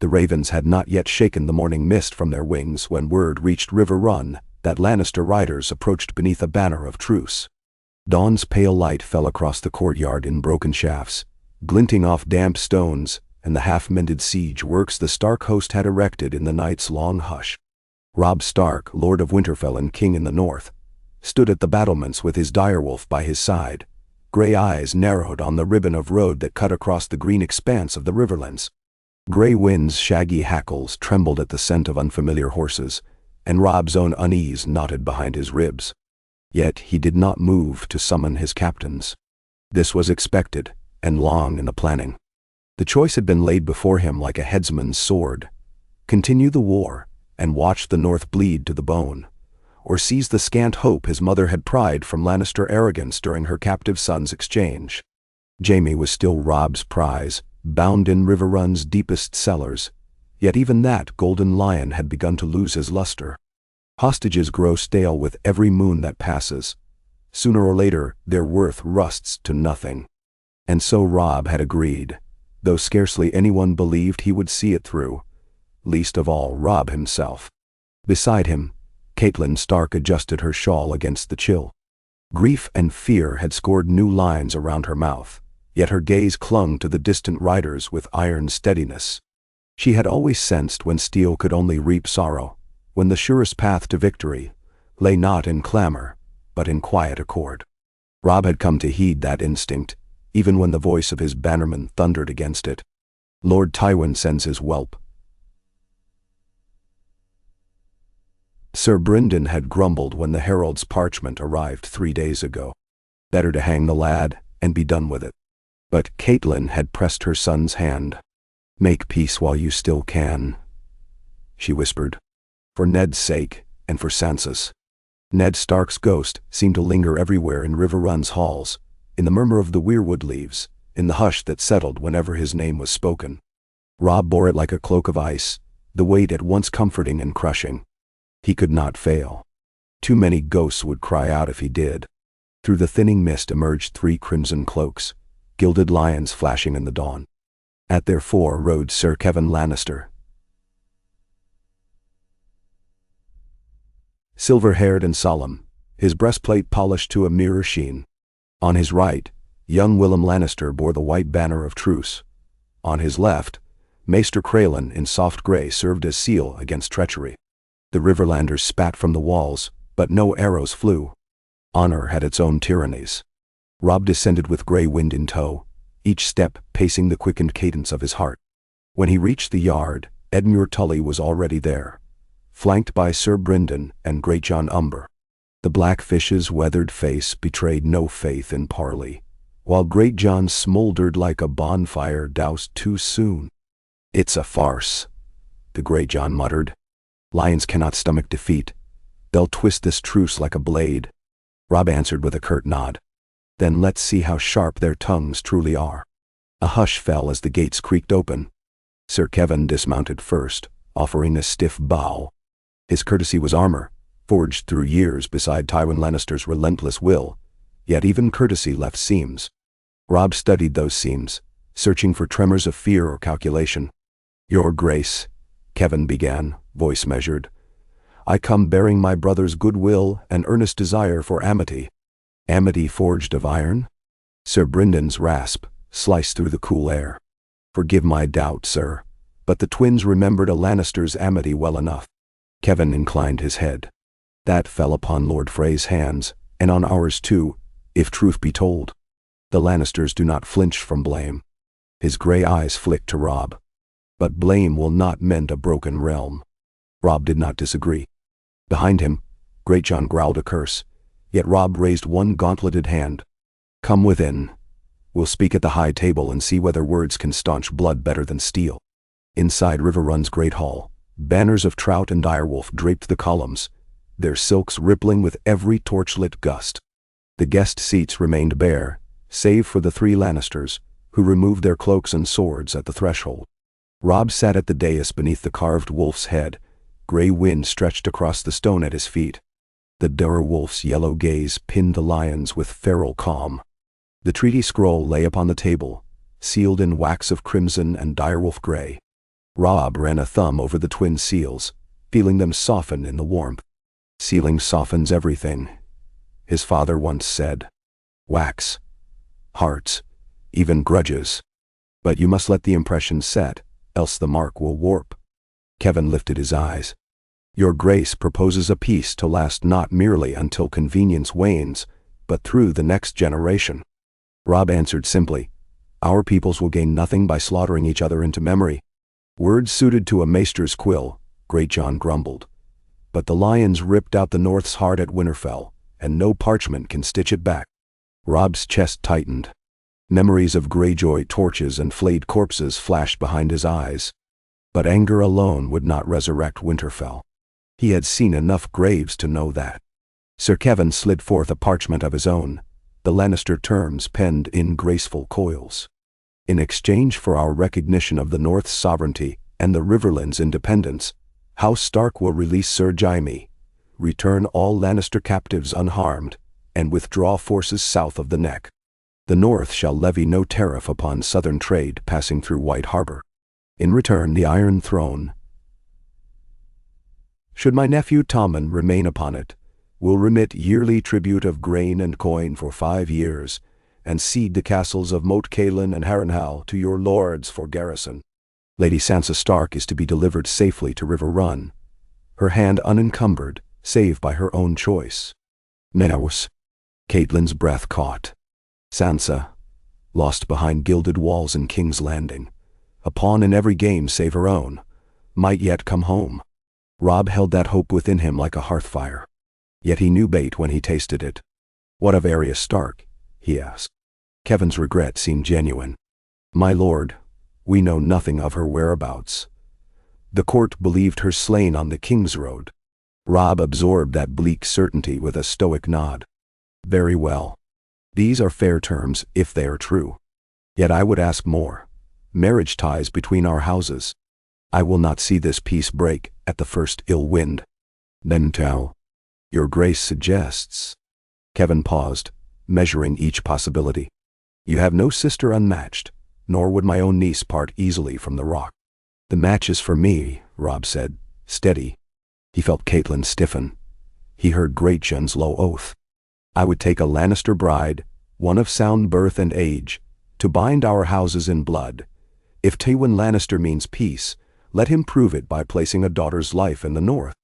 The ravens had not yet shaken the morning mist from their wings when word reached Riverrun that Lannister riders approached beneath a banner of truce. Dawn's pale light fell across the courtyard in broken shafts, glinting off damp stones and the half-mended siege works the Stark host had erected in the night's long hush. Robb Stark, Lord of Winterfell and King in the north, stood at the battlements with his direwolf by his side, gray eyes narrowed on the ribbon of road that cut across the green expanse of the riverlands. Grey Wind's shaggy hackles trembled at the scent of unfamiliar horses, and Robb's own unease knotted behind his ribs. Yet he did not move to summon his captains. This was expected, and long in the planning. The choice had been laid before him like a headsman's sword. Continue the war, and watch the North bleed to the bone, or seize the scant hope his mother had pried from Lannister arrogance during her captive son's exchange. Jaime was still Robb's prize, bound in Riverrun's deepest cellars, yet even that golden lion had begun to lose his luster. Hostages grow stale with every moon that passes. Sooner or later, their worth rusts to nothing. And so Robb had agreed, though scarcely anyone believed he would see it through, least of all Robb himself. Beside him, Catelyn Stark adjusted her shawl against the chill. Grief and fear had scored new lines around her mouth, yet her gaze clung to the distant riders with iron steadiness. She had always sensed when steel could only reap sorrow, when the surest path to victory lay not in clamor, but in quiet accord. Robb had come to heed that instinct, even when the voice of his bannerman thundered against it. Lord Tywin sends his whelp. Sir Brynden had grumbled when the herald's parchment arrived 3 days ago. Better to hang the lad and be done with it. But Catelyn had pressed her son's hand. "Make peace while you still can," she whispered. "For Ned's sake, and for Sansa's." Ned Stark's ghost seemed to linger everywhere in Riverrun's halls, in the murmur of the weirwood leaves, in the hush that settled whenever his name was spoken. Robb bore it like a cloak of ice, the weight at once comforting and crushing. He could not fail. Too many ghosts would cry out if he did. Through the thinning mist emerged 3 crimson cloaks, gilded lions flashing in the dawn. At their fore rode Sir Kevan Lannister. Silver-haired and solemn, his breastplate polished to a mirror sheen. On his right, young Willem Lannister bore the white banner of truce. On his left, Maester Crelin in soft gray served as seal against treachery. The Riverlanders spat from the walls, but no arrows flew. Honor had its own tyrannies. Robb descended with Grey Wind in tow, each step pacing the quickened cadence of his heart. When he reached the yard, Edmure Tully was already there, flanked by Sir Brynden and Greatjon Umber. The Blackfish's weathered face betrayed no faith in parley, while Greatjon smoldered like a bonfire doused too soon. "It's a farce," the Greatjon muttered. "Lions cannot stomach defeat. They'll twist this truce like a blade." Robb answered with a curt nod. "Then let's see how sharp their tongues truly are." A hush fell as the gates creaked open. Sir Kevan dismounted first, offering a stiff bow. His courtesy was armor, forged through years beside Tywin Lannister's relentless will, yet even courtesy left seams. Robb studied those seams, searching for tremors of fear or calculation. "Your Grace," Kevan began, voice measured, "I come bearing my brother's goodwill and earnest desire for amity." "Amity forged of iron?" Sir Brynden's rasp sliced through the cool air. "Forgive my doubt, sir, but the twins remembered a Lannister's amity well enough." Kevan inclined his head. "That fell upon Lord Frey's hands, and on ours too, if truth be told. The Lannisters do not flinch from blame." His gray eyes flicked to Robb. "But blame will not mend a broken realm." Robb did not disagree. Behind him, Greatjon growled a curse, yet Robb raised one gauntleted hand. "Come within. We'll speak at the high table and see whether words can staunch blood better than steel." Inside Riverrun's great hall, banners of trout and direwolf draped the columns, their silks rippling with every torchlit gust. The guest seats remained bare, save for the 3 Lannisters, who removed their cloaks and swords at the threshold. Robb sat at the dais beneath the carved wolf's head, Grey Wind stretched across the stone at his feet. The direwolf's yellow gaze pinned the lions with feral calm. The treaty scroll lay upon the table, sealed in wax of crimson and direwolf gray. Robb ran a thumb over the twin seals, feeling them soften in the warmth. Sealing softens everything, his father once said. Wax, hearts, even grudges. But you must let the impression set, else the mark will warp. Kevin lifted his eyes. Your Grace proposes a peace to last not merely until convenience wanes, but through the next generation. Robb answered simply, our peoples will gain nothing by slaughtering each other into memory. Words suited to a maester's quill, Greatjon grumbled. But the lions ripped out the North's heart at Winterfell, and no parchment can stitch it back. Robb's chest tightened. Memories of Greyjoy torches and flayed corpses flashed behind his eyes. But anger alone would not resurrect Winterfell. He had seen enough graves to know that. Sir Kevin slid forth a parchment of his own, the Lannister terms penned in graceful coils. In exchange for our recognition of the North's sovereignty and the Riverland's independence, House Stark will release Sir Jaime, return all Lannister captives unharmed, and withdraw forces south of the Neck. The North shall levy no tariff upon southern trade passing through White Harbor. In return, the Iron Throne, should my nephew Tommen remain upon it, will remit yearly tribute of grain and coin for 5 years, and cede the castles of Moat Cailin and Harrenhal to your lords for garrison. Lady Sansa Stark is to be delivered safely to Riverrun, her hand unencumbered, save by her own choice. Naos. Catelyn's breath caught. Sansa, lost behind gilded walls in King's Landing, a pawn in every game save her own, might yet come home. Robb held that hope within him like a hearth fire. Yet he knew bait when he tasted it. What of Arya Stark? He asked. Kevin's regret seemed genuine. My lord, we know nothing of her whereabouts. The court believed her slain on the King's Road. Robb absorbed that bleak certainty with a stoic nod. Very well. These are fair terms, if they are true. Yet I would ask more. Marriage ties between our houses. I will not see this peace break at the first ill wind. Then tell. Your Grace suggests. Kevin paused, measuring each possibility. You have no sister unmatched, nor would my own niece part easily from the rock. The match is for me, Robb said, steady. He felt Catelyn stiffen. He heard Greatjon's low oath. I would take a Lannister bride, one of sound birth and age, to bind our houses in blood. If Tywin Lannister means peace, let him prove it by placing a daughter's life in the North.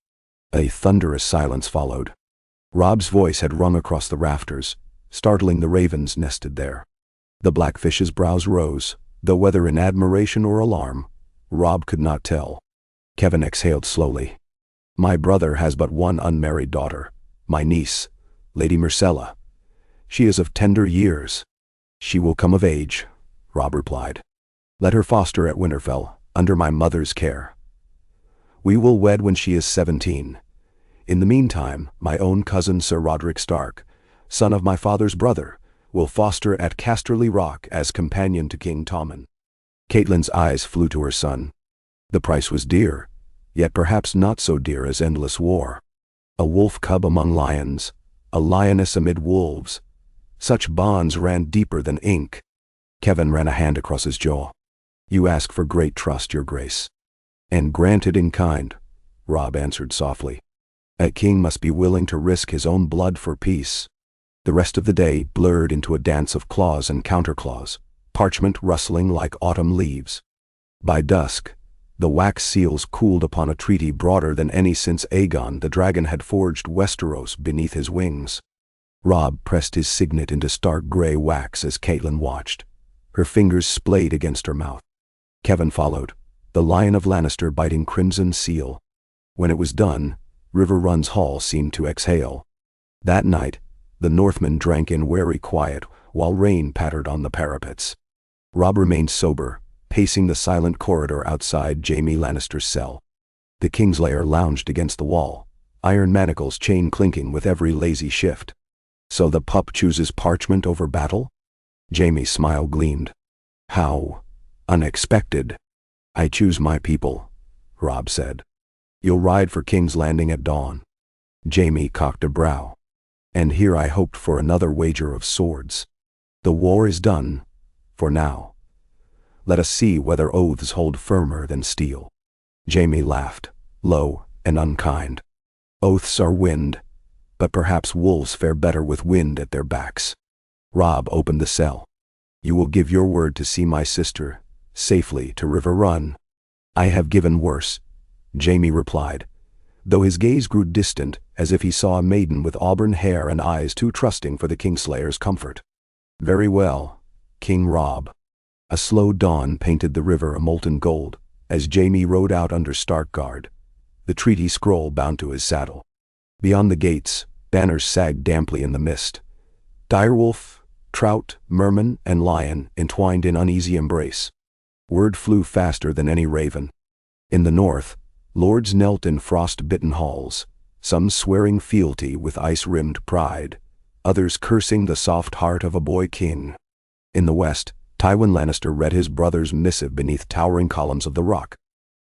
A thunderous silence followed. Robb's voice had rung across the rafters, startling the ravens nested there. The Blackfish's brows rose, though whether in admiration or alarm, Robb could not tell. Kevin exhaled slowly. My brother has but one unmarried daughter, my niece, Lady Myrcella. She is of tender years. She will come of age, Robb replied. Let her foster at Winterfell, under my mother's care. We will wed when she is 17. In the meantime, my own cousin Sir Roderick Stark, son of my father's brother, will foster at Casterly Rock as companion to King Tommen. Catelyn's eyes flew to her son. The price was dear, yet perhaps not so dear as endless war. A wolf cub among lions, a lioness amid wolves. Such bonds ran deeper than ink. Kevin ran a hand across his jaw. You ask for great trust, Your Grace. And granted in kind, Robb answered softly. A king must be willing to risk his own blood for peace. The rest of the day blurred into a dance of clause and counterclause, parchment rustling like autumn leaves. By dusk, the wax seals cooled upon a treaty broader than any since Aegon the dragon had forged Westeros beneath his wings. Robb pressed his signet into stark gray wax as Catelyn watched, her fingers splayed against her mouth. Kevin followed, the Lion of Lannister biting crimson seal. When it was done, Riverrun's hall seemed to exhale. That night, the Northmen drank in wary quiet while rain pattered on the parapets. Robb remained sober, pacing the silent corridor outside Jaime Lannister's cell. The Kingslayer lounged against the wall, iron manacles chain clinking with every lazy shift. So the pup chooses parchment over battle? Jaime's smile gleamed. How unexpected. I choose my people, Robb said. You'll ride for King's Landing at dawn. Jaime cocked a brow. And here I hoped for another wager of swords. The war is done, for now. Let us see whether oaths hold firmer than steel." Jaime laughed, low and unkind. "Oaths are wind, but perhaps wolves fare better with wind at their backs." Robb opened the cell. "You will give your word to see my sister safely to Riverrun?" "I have given worse," Jaime replied, though his gaze grew distant as if he saw a maiden with auburn hair and eyes too trusting for the Kingslayer's comfort. "Very well, King Robb." A slow dawn painted the river a molten gold as Jaime rode out under Stark guard, the treaty scroll bound to his saddle. Beyond the gates, banners sagged damply in the mist. Direwolf, trout, merman, and lion entwined in uneasy embrace. Word flew faster than any raven. In the north, lords knelt in frost-bitten halls, some swearing fealty with ice-rimmed pride, others cursing the soft heart of a boy king. In the west, Tywin Lannister read his brother's missive beneath towering columns of the rock.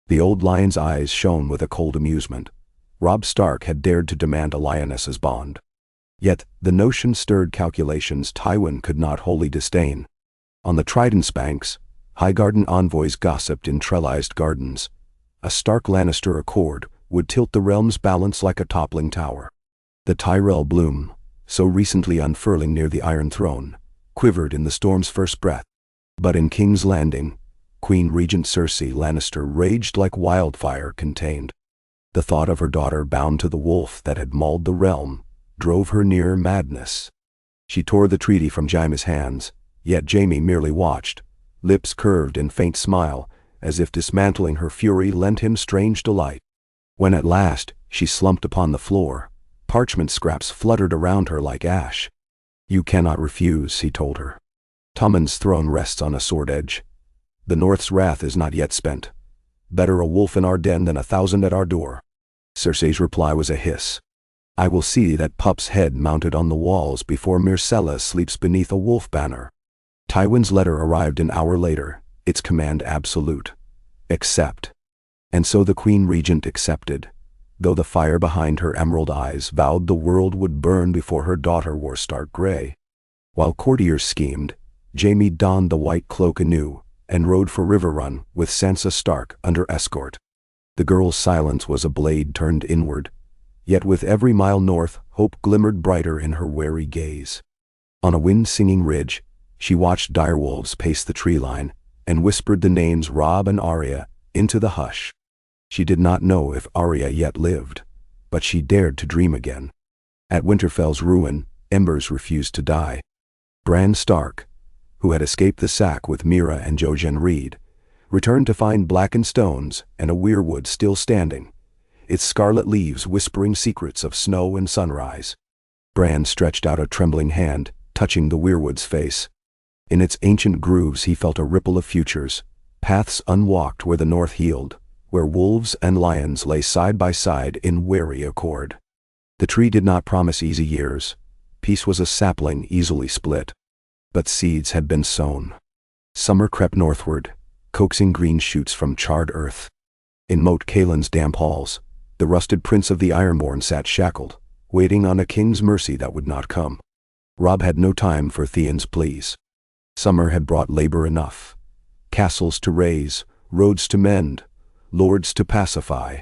The old lion's eyes shone with a cold amusement. Robb Stark had dared to demand a lioness's bond. Yet the notion stirred calculations Tywin could not wholly disdain. On the Trident's banks, Highgarden envoys gossiped in trellised gardens. A Stark Lannister accord would tilt the realm's balance like a toppling tower. The Tyrell bloom, so recently unfurling near the Iron Throne, quivered in the storm's first breath. But in King's Landing, Queen Regent Cersei Lannister raged like wildfire contained. The thought of her daughter bound to the wolf that had mauled the realm drove her near madness. She tore the treaty from Jaime's hands, yet Jaime merely watched, lips curved in faint smile, as if dismantling her fury lent him strange delight. When at last she slumped upon the floor, parchment scraps fluttered around her like ash. "You cannot refuse," he told her. "Tommen's throne rests on a sword edge. The North's wrath is not yet spent. Better a wolf in our den than 1,000 at our door." Cersei's reply was a hiss. "I will see that pup's head mounted on the walls before Myrcella sleeps beneath a wolf banner." Tywin's letter arrived an hour later, its command absolute. "Accept." And so the Queen Regent accepted, though the fire behind her emerald eyes vowed the world would burn before her daughter wore stark gray. While courtiers schemed, Jaime donned the white cloak anew and rode for Riverrun with Sansa Stark under escort. The girl's silence was a blade turned inward, yet with every mile north hope glimmered brighter in her wary gaze. On a wind-singing ridge, she watched direwolves pace the tree line and whispered the names Robb and Arya into the hush. She did not know if Arya yet lived, but she dared to dream again. At Winterfell's ruin, embers refused to die. Bran Stark, who had escaped the sack with Meera and Jojen Reed, returned to find blackened stones and a weirwood still standing, its scarlet leaves whispering secrets of snow and sunrise. Bran stretched out a trembling hand, touching the weirwood's face. In its ancient grooves he felt a ripple of futures, paths unwalked where the north healed, where wolves and lions lay side by side in wary accord. The tree did not promise easy years. Peace was a sapling easily split. But seeds had been sown. Summer crept northward, coaxing green shoots from charred earth. In Moat Caelan's damp halls, the rusted prince of the Ironborn sat shackled, waiting on a king's mercy that would not come. Robb had no time for Theon's pleas. Summer had brought labor enough. Castles to raise, roads to mend, lords to pacify.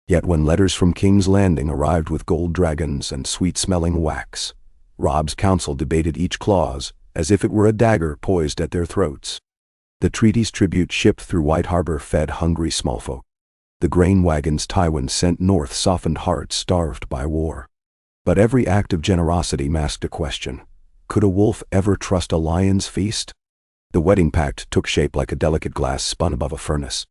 Yet when letters from King's Landing arrived with gold dragons and sweet-smelling wax, Robb's council debated each clause as if it were a dagger poised at their throats. The treaty's tribute ship through White Harbor fed hungry smallfolk. The grain wagons Tywin sent north softened hearts starved by war. But every act of generosity masked a question. Could a wolf ever trust a lion's feast? The wedding pact took shape like a delicate glass spun above a furnace.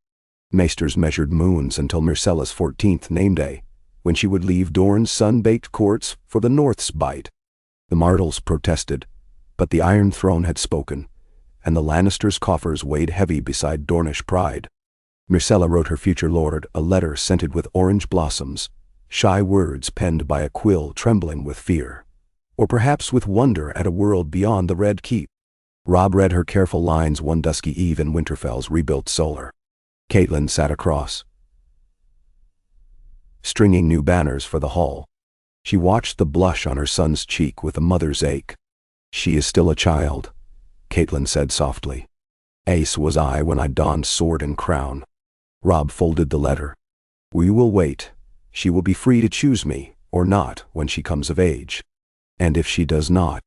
Maesters measured moons until Myrcella's 14th name day, when she would leave Dorne's sun-baked courts for the North's bite. The Martells protested, but the Iron Throne had spoken, and the Lannisters' coffers weighed heavy beside Dornish pride. Myrcella wrote her future lord a letter scented with orange blossoms, shy words penned by a quill trembling with fear, or perhaps with wonder at a world beyond the Red Keep. Robb read her careful lines one dusky eve in Winterfell's rebuilt solar. Catelyn sat across, stringing new banners for the hall. She watched the blush on her son's cheek with a mother's ache. "She is still a child," Catelyn said softly. Ace was I when I donned sword and crown. Robb folded the letter. We will wait. She will be free to choose me, or not, when she comes of age. And if she does not,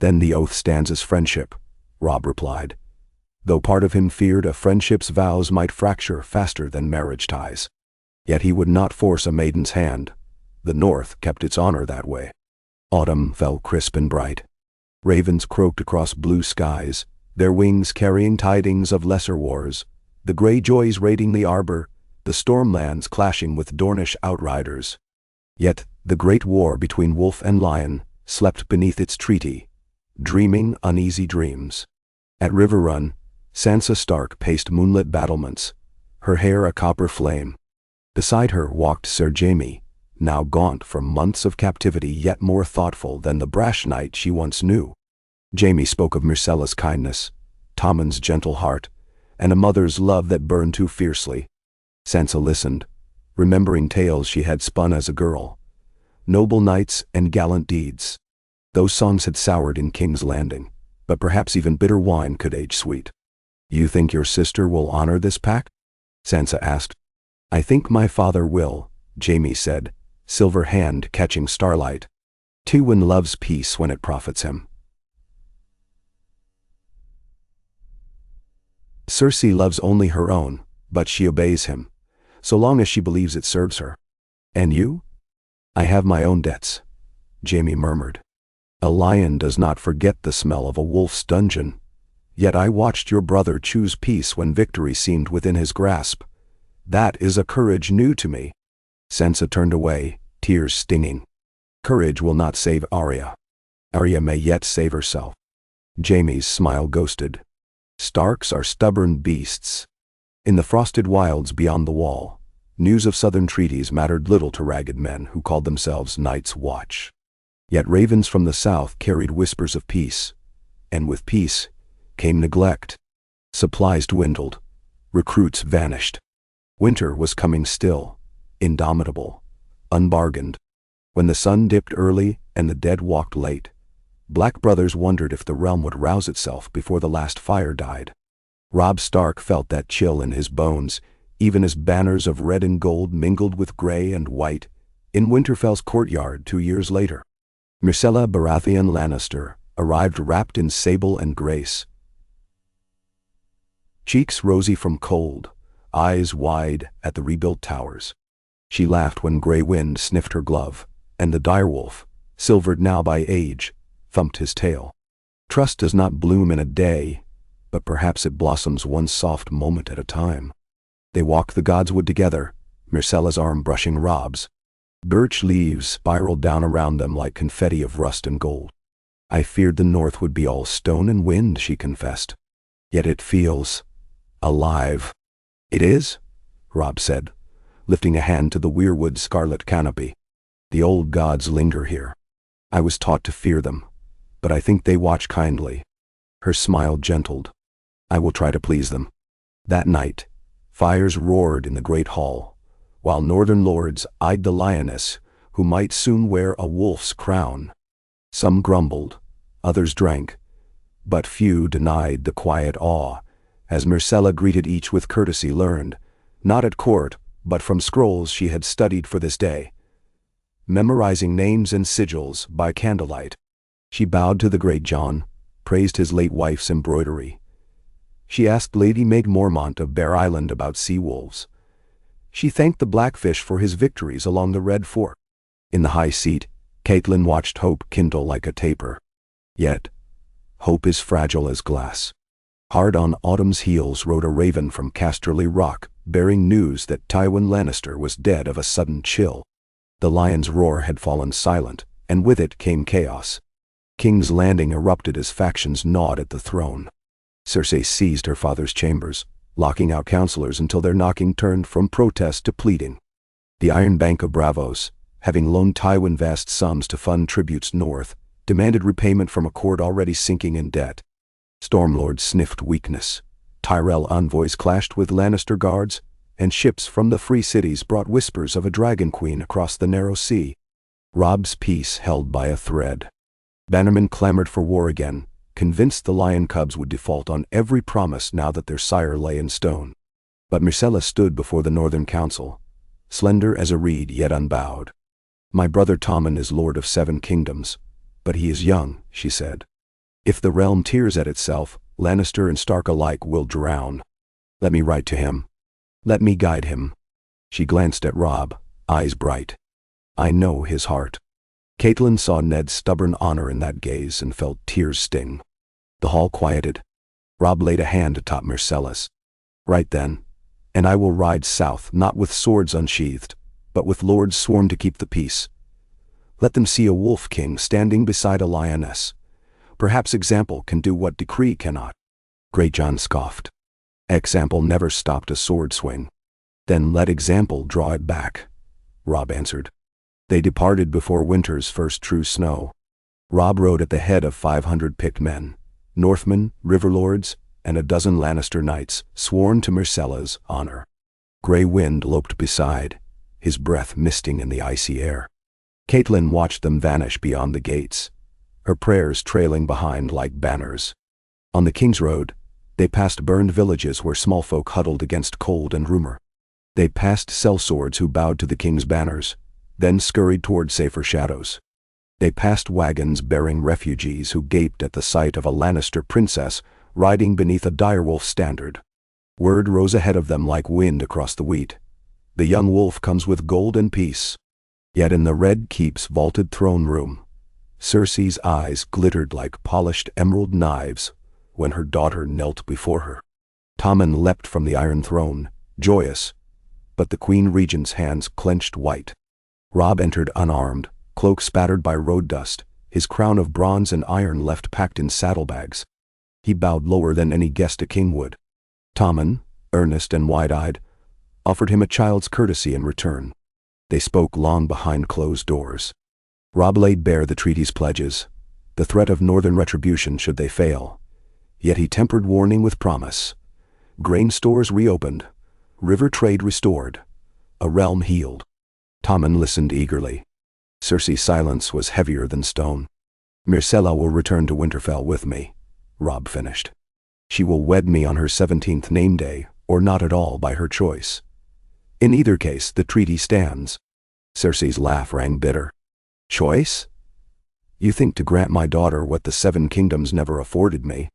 then the oath stands as friendship, Robb replied, though part of him feared a friendship's vows might fracture faster than marriage ties. Yet he would not force a maiden's hand. The North kept its honor that way. Autumn fell crisp and bright. Ravens croaked across blue skies, their wings carrying tidings of lesser wars, the Greyjoys raiding the arbor, the Stormlands clashing with Dornish outriders. Yet the great war between wolf and lion slept beneath its treaty, dreaming uneasy dreams. At Riverrun, Sansa Stark paced moonlit battlements, her hair a copper flame. Beside her walked Ser Jaime, now gaunt from months of captivity yet more thoughtful than the brash knight she once knew. Jaime spoke of Myrcella's kindness, Tommen's gentle heart, and a mother's love that burned too fiercely. Sansa listened, remembering tales she had spun as a girl. Noble knights and gallant deeds. Those songs had soured in King's Landing, but perhaps even bitter wine could age sweet. You think your sister will honor this pact? Sansa asked. I think my father will, Jaime said, silver hand catching starlight. Tywin loves peace when it profits him. Cersei loves only her own, but she obeys him, so long as she believes it serves her. And you? I have my own debts, Jaime murmured. A lion does not forget the smell of a wolf's dungeon. Yet I watched your brother choose peace when victory seemed within his grasp. That is a courage new to me. Sansa turned away, tears stinging. Courage will not save Arya. Arya may yet save herself. Jaime's smile ghosted. Starks are stubborn beasts. In the frosted wilds beyond the wall, news of southern treaties mattered little to ragged men who called themselves Night's Watch. Yet ravens from the south carried whispers of peace, and with peace came neglect. Supplies dwindled, recruits vanished. Winter was coming still, indomitable, unbargained. When the sun dipped early and the dead walked late, Black brothers wondered if the realm would rouse itself before the last fire died. Robb Stark felt that chill in his bones, even as banners of red and gold mingled with gray and white in Winterfell's courtyard 2 years later. Myrcella Baratheon Lannister arrived wrapped in sable and grace. Cheeks rosy from cold, eyes wide at the rebuilt towers. She laughed when Grey Wind sniffed her glove, and the direwolf, silvered now by age, thumped his tail. Trust does not bloom in a day, but perhaps it blossoms one soft moment at a time. They walked the Godswood together, Myrcella's arm brushing Robb's. Birch leaves spiraled down around them like confetti of rust and gold. I feared the north would be all stone and wind, she confessed. Yet it feels alive. It is, Robb said, lifting a hand to the weirwood scarlet canopy. The old gods linger here. I was taught to fear them, but I think they watch kindly. Her smile gentled. I will try to please them. That night, fires roared in the great hall, while northern lords eyed the lioness who might soon wear a wolf's crown. Some grumbled, others drank, but few denied the quiet awe, as Myrcella greeted each with courtesy learned, not at court, but from scrolls she had studied for this day. Memorizing names and sigils by candlelight, she bowed to the great John, praised his late wife's embroidery. She asked Lady Meg Mormont of Bear Island about sea wolves. She thanked the Blackfish for his victories along the Red Fork. In the high seat, Catelyn watched hope kindle like a taper. Yet, hope is fragile as glass. Hard on Autumn's heels rode a raven from Casterly Rock, bearing news that Tywin Lannister was dead of a sudden chill. The lion's roar had fallen silent, and with it came chaos. King's Landing erupted as factions gnawed at the throne. Cersei seized her father's chambers, locking out counselors until their knocking turned from protest to pleading. The Iron Bank of Bravos, having loaned Tywin vast sums to fund tributes north, demanded repayment from a court already sinking in debt. Stormlords sniffed weakness. Tyrell envoys clashed with Lannister guards, and ships from the free cities brought whispers of a dragon queen across the narrow sea. Robb's peace held by a thread. Bannermen clamored for war again, convinced the lion cubs would default on every promise now that their sire lay in stone. But Myrcella stood before the Northern Council, slender as a reed yet unbowed. "My brother Tommen is lord of 7 kingdoms, but he is young," she said. "If the realm tears at itself, Lannister and Stark alike will drown. Let me write to him. Let me guide him." She glanced at Robb, eyes bright. "I know his heart." Catelyn saw Ned's stubborn honor in that gaze and felt tears sting. The hall quieted. Robb laid a hand atop Myrcella's. "Right then. And I will ride south, not with swords unsheathed, but with lords sworn to keep the peace. Let them see a wolf king standing beside a lioness. Perhaps example can do what decree cannot." Greyjohn scoffed. "Example never stopped a sword swing." "Then let example draw it back," Robb answered. They departed before winter's first true snow. Robb rode at the head of 500 picked men, Northmen, Riverlords, and a dozen Lannister knights, sworn to Myrcella's honor. Grey Wind loped beside, his breath misting in the icy air. Catelyn watched them vanish beyond the gates, her prayers trailing behind like banners. On the King's Road, they passed burned villages where small folk huddled against cold and rumor. They passed sellswords who bowed to the king's banners, then scurried toward safer shadows. They passed wagons bearing refugees who gaped at the sight of a Lannister princess riding beneath a direwolf standard. Word rose ahead of them like wind across the wheat. "The young wolf comes with gold and peace." Yet in the Red Keep's vaulted throne room, Cersei's eyes glittered like polished emerald knives when her daughter knelt before her. Tommen leapt from the Iron Throne, joyous, but the Queen Regent's hands clenched white. Robb entered unarmed, cloak spattered by road dust, his crown of bronze and iron left packed in saddlebags. He bowed lower than any guest a king would. Tommen, earnest and wide-eyed, offered him a child's courtesy in return. They spoke long behind closed doors. Robb laid bare the treaty's pledges, the threat of northern retribution should they fail. Yet he tempered warning with promise. Grain stores reopened, river trade restored, a realm healed. Tommen listened eagerly. Cersei's silence was heavier than stone. "Myrcella will return to Winterfell with me," Robb finished. "She will wed me on her 17th name day, or not at all by her choice. In either case, the treaty stands." Cersei's laugh rang bitter. "Choice? You think to grant my daughter what the 7 kingdoms never afforded me?"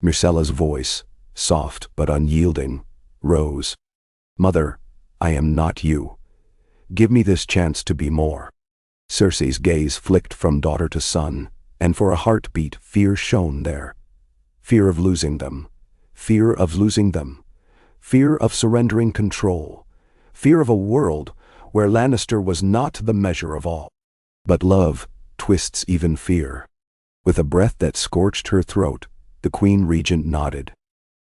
Myrcella's voice, soft but unyielding, rose. "Mother, I am not you. Give me this chance to be more." Cersei's gaze flicked from daughter to son, and for a heartbeat fear shone there. Fear of losing them. Fear of losing them. Fear of surrendering control. Fear of a world where Lannister was not the measure of all. But love twists even fear. With a breath that scorched her throat, the Queen Regent nodded.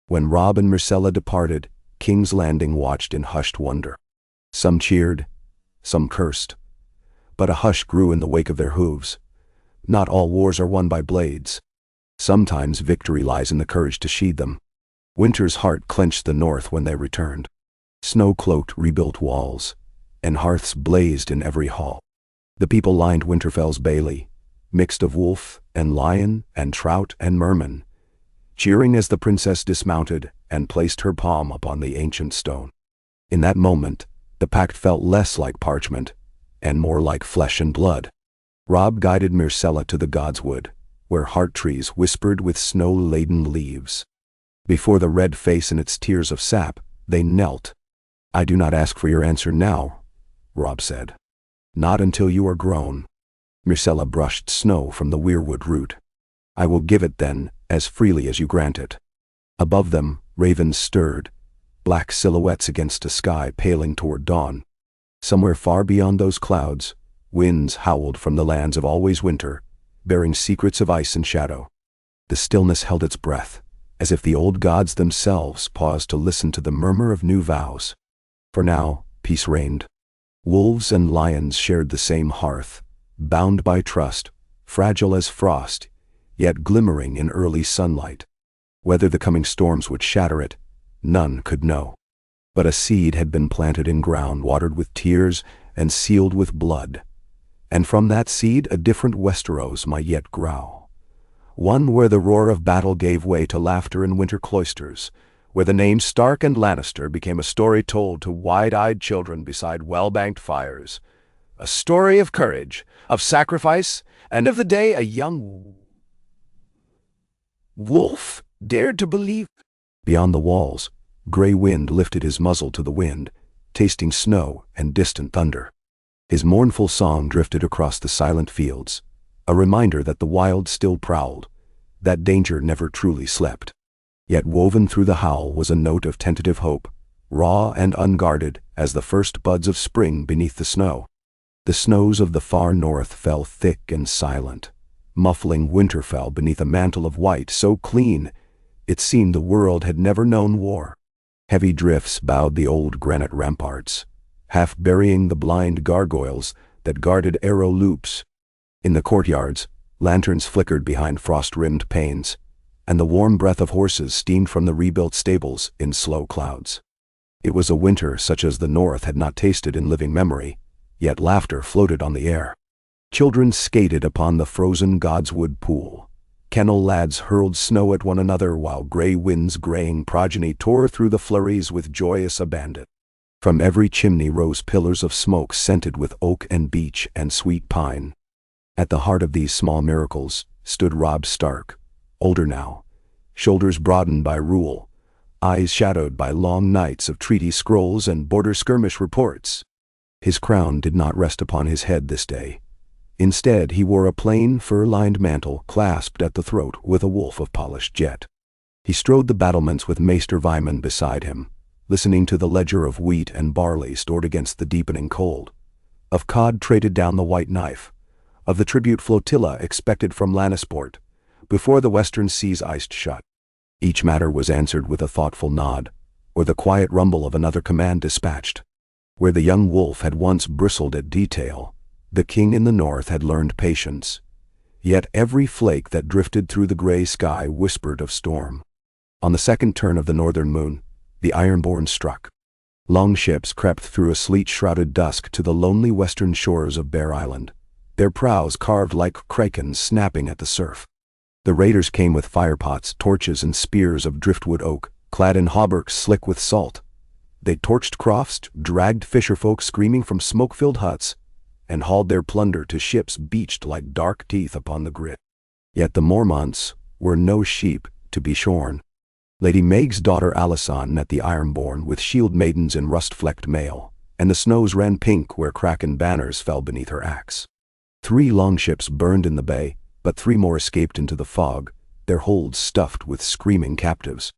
When Robb and Myrcella departed, King's Landing watched in hushed wonder. Some cheered, some cursed. But a hush grew in the wake of their hooves. Not all wars are won by blades. Sometimes victory lies in the courage to sheathe them. Winter's heart clenched the north when they returned. Snow-cloaked rebuilt walls, and hearths blazed in every hall. The people lined Winterfell's bailey, mixed of wolf and lion and trout and merman, cheering as the princess dismounted and placed her palm upon the ancient stone. In that moment, the pact felt less like parchment and more like flesh and blood. Robb guided Myrcella to the Godswood, where heart trees whispered with snow-laden leaves. Before the red face and its tears of sap, they knelt. "I do not ask for your answer now," Robb said. "Not until you are grown." Myrcella brushed snow from the weirwood root. "I will give it then, as freely as you grant it." Above them, ravens stirred, black silhouettes against a sky paling toward dawn. Somewhere far beyond those clouds, winds howled from the lands of always winter, bearing secrets of ice and shadow. The stillness held its breath, as if the old gods themselves paused to listen to the murmur of new vows. For now, peace reigned. Wolves and lions shared the same hearth, bound by trust, fragile as frost, yet glimmering in early sunlight. Whether the coming storms would shatter it, none could know. But a seed had been planted in ground watered with tears and sealed with blood. And from that seed a different Westeros might yet grow. one where the roar of battle gave way to laughter in winter cloisters, where the names Stark and Lannister became a story told to wide-eyed children beside well-banked fires. A story of courage, of sacrifice, and of the day a young wolf dared to believe. Beyond the walls, Grey Wind lifted his muzzle to the wind, tasting snow and distant thunder. His mournful song drifted across the silent fields, a reminder that the wild still prowled, that danger never truly slept. Yet woven through the howl was a note of tentative hope, raw and unguarded as the first buds of spring beneath the snow. The snows of the far north fell thick and silent, muffling Winterfell beneath a mantle of white so clean it seemed the world had never known war. Heavy drifts bowed the old granite ramparts, half burying the blind gargoyles that guarded arrow loops. In the courtyards, lanterns flickered behind frost-rimmed panes, and the warm breath of horses steamed from the rebuilt stables in slow clouds. It was a winter such as the North had not tasted in living memory, yet laughter floated on the air. Children skated upon the frozen Godswood pool. Kennel lads hurled snow at one another while Grey Wind's graying progeny tore through the flurries with joyous abandon. From every chimney rose pillars of smoke scented with oak and beech and sweet pine. At the heart of these small miracles stood Robb Stark, older now, shoulders broadened by rule, eyes shadowed by long nights of treaty scrolls and border skirmish reports. His crown did not rest upon his head this day. Instead, he wore a plain, fur-lined mantle clasped at the throat with a wolf of polished jet. He strode the battlements with Maester Vyman beside him, listening to the ledger of wheat and barley stored against the deepening cold, of cod traded down the white knife, of the tribute flotilla expected from Lannisport, before the western seas iced shut. Each matter was answered with a thoughtful nod, or the quiet rumble of another command dispatched. Where the young wolf had once bristled at detail, the king in the north had learned patience. Yet every flake that drifted through the gray sky whispered of storm. On the second turn of the northern moon, the Ironborn struck. Long ships crept through a sleet-shrouded dusk to the lonely western shores of Bear Island, their prows carved like krakens snapping at the surf. The raiders came with firepots, torches, and spears of driftwood oak, clad in hauberks slick with salt. They torched crofts, dragged fisherfolk screaming from smoke-filled huts, and hauled their plunder to ships beached like dark teeth upon the grit. Yet the Mormonts were no sheep to be shorn. Lady Maeg's daughter Alysanne met the Ironborn with shield maidens in rust-flecked mail, and the snows ran pink where kraken banners fell beneath her axe. 3 longships burned in the bay, but 3 more escaped into the fog, their holds stuffed with screaming captives.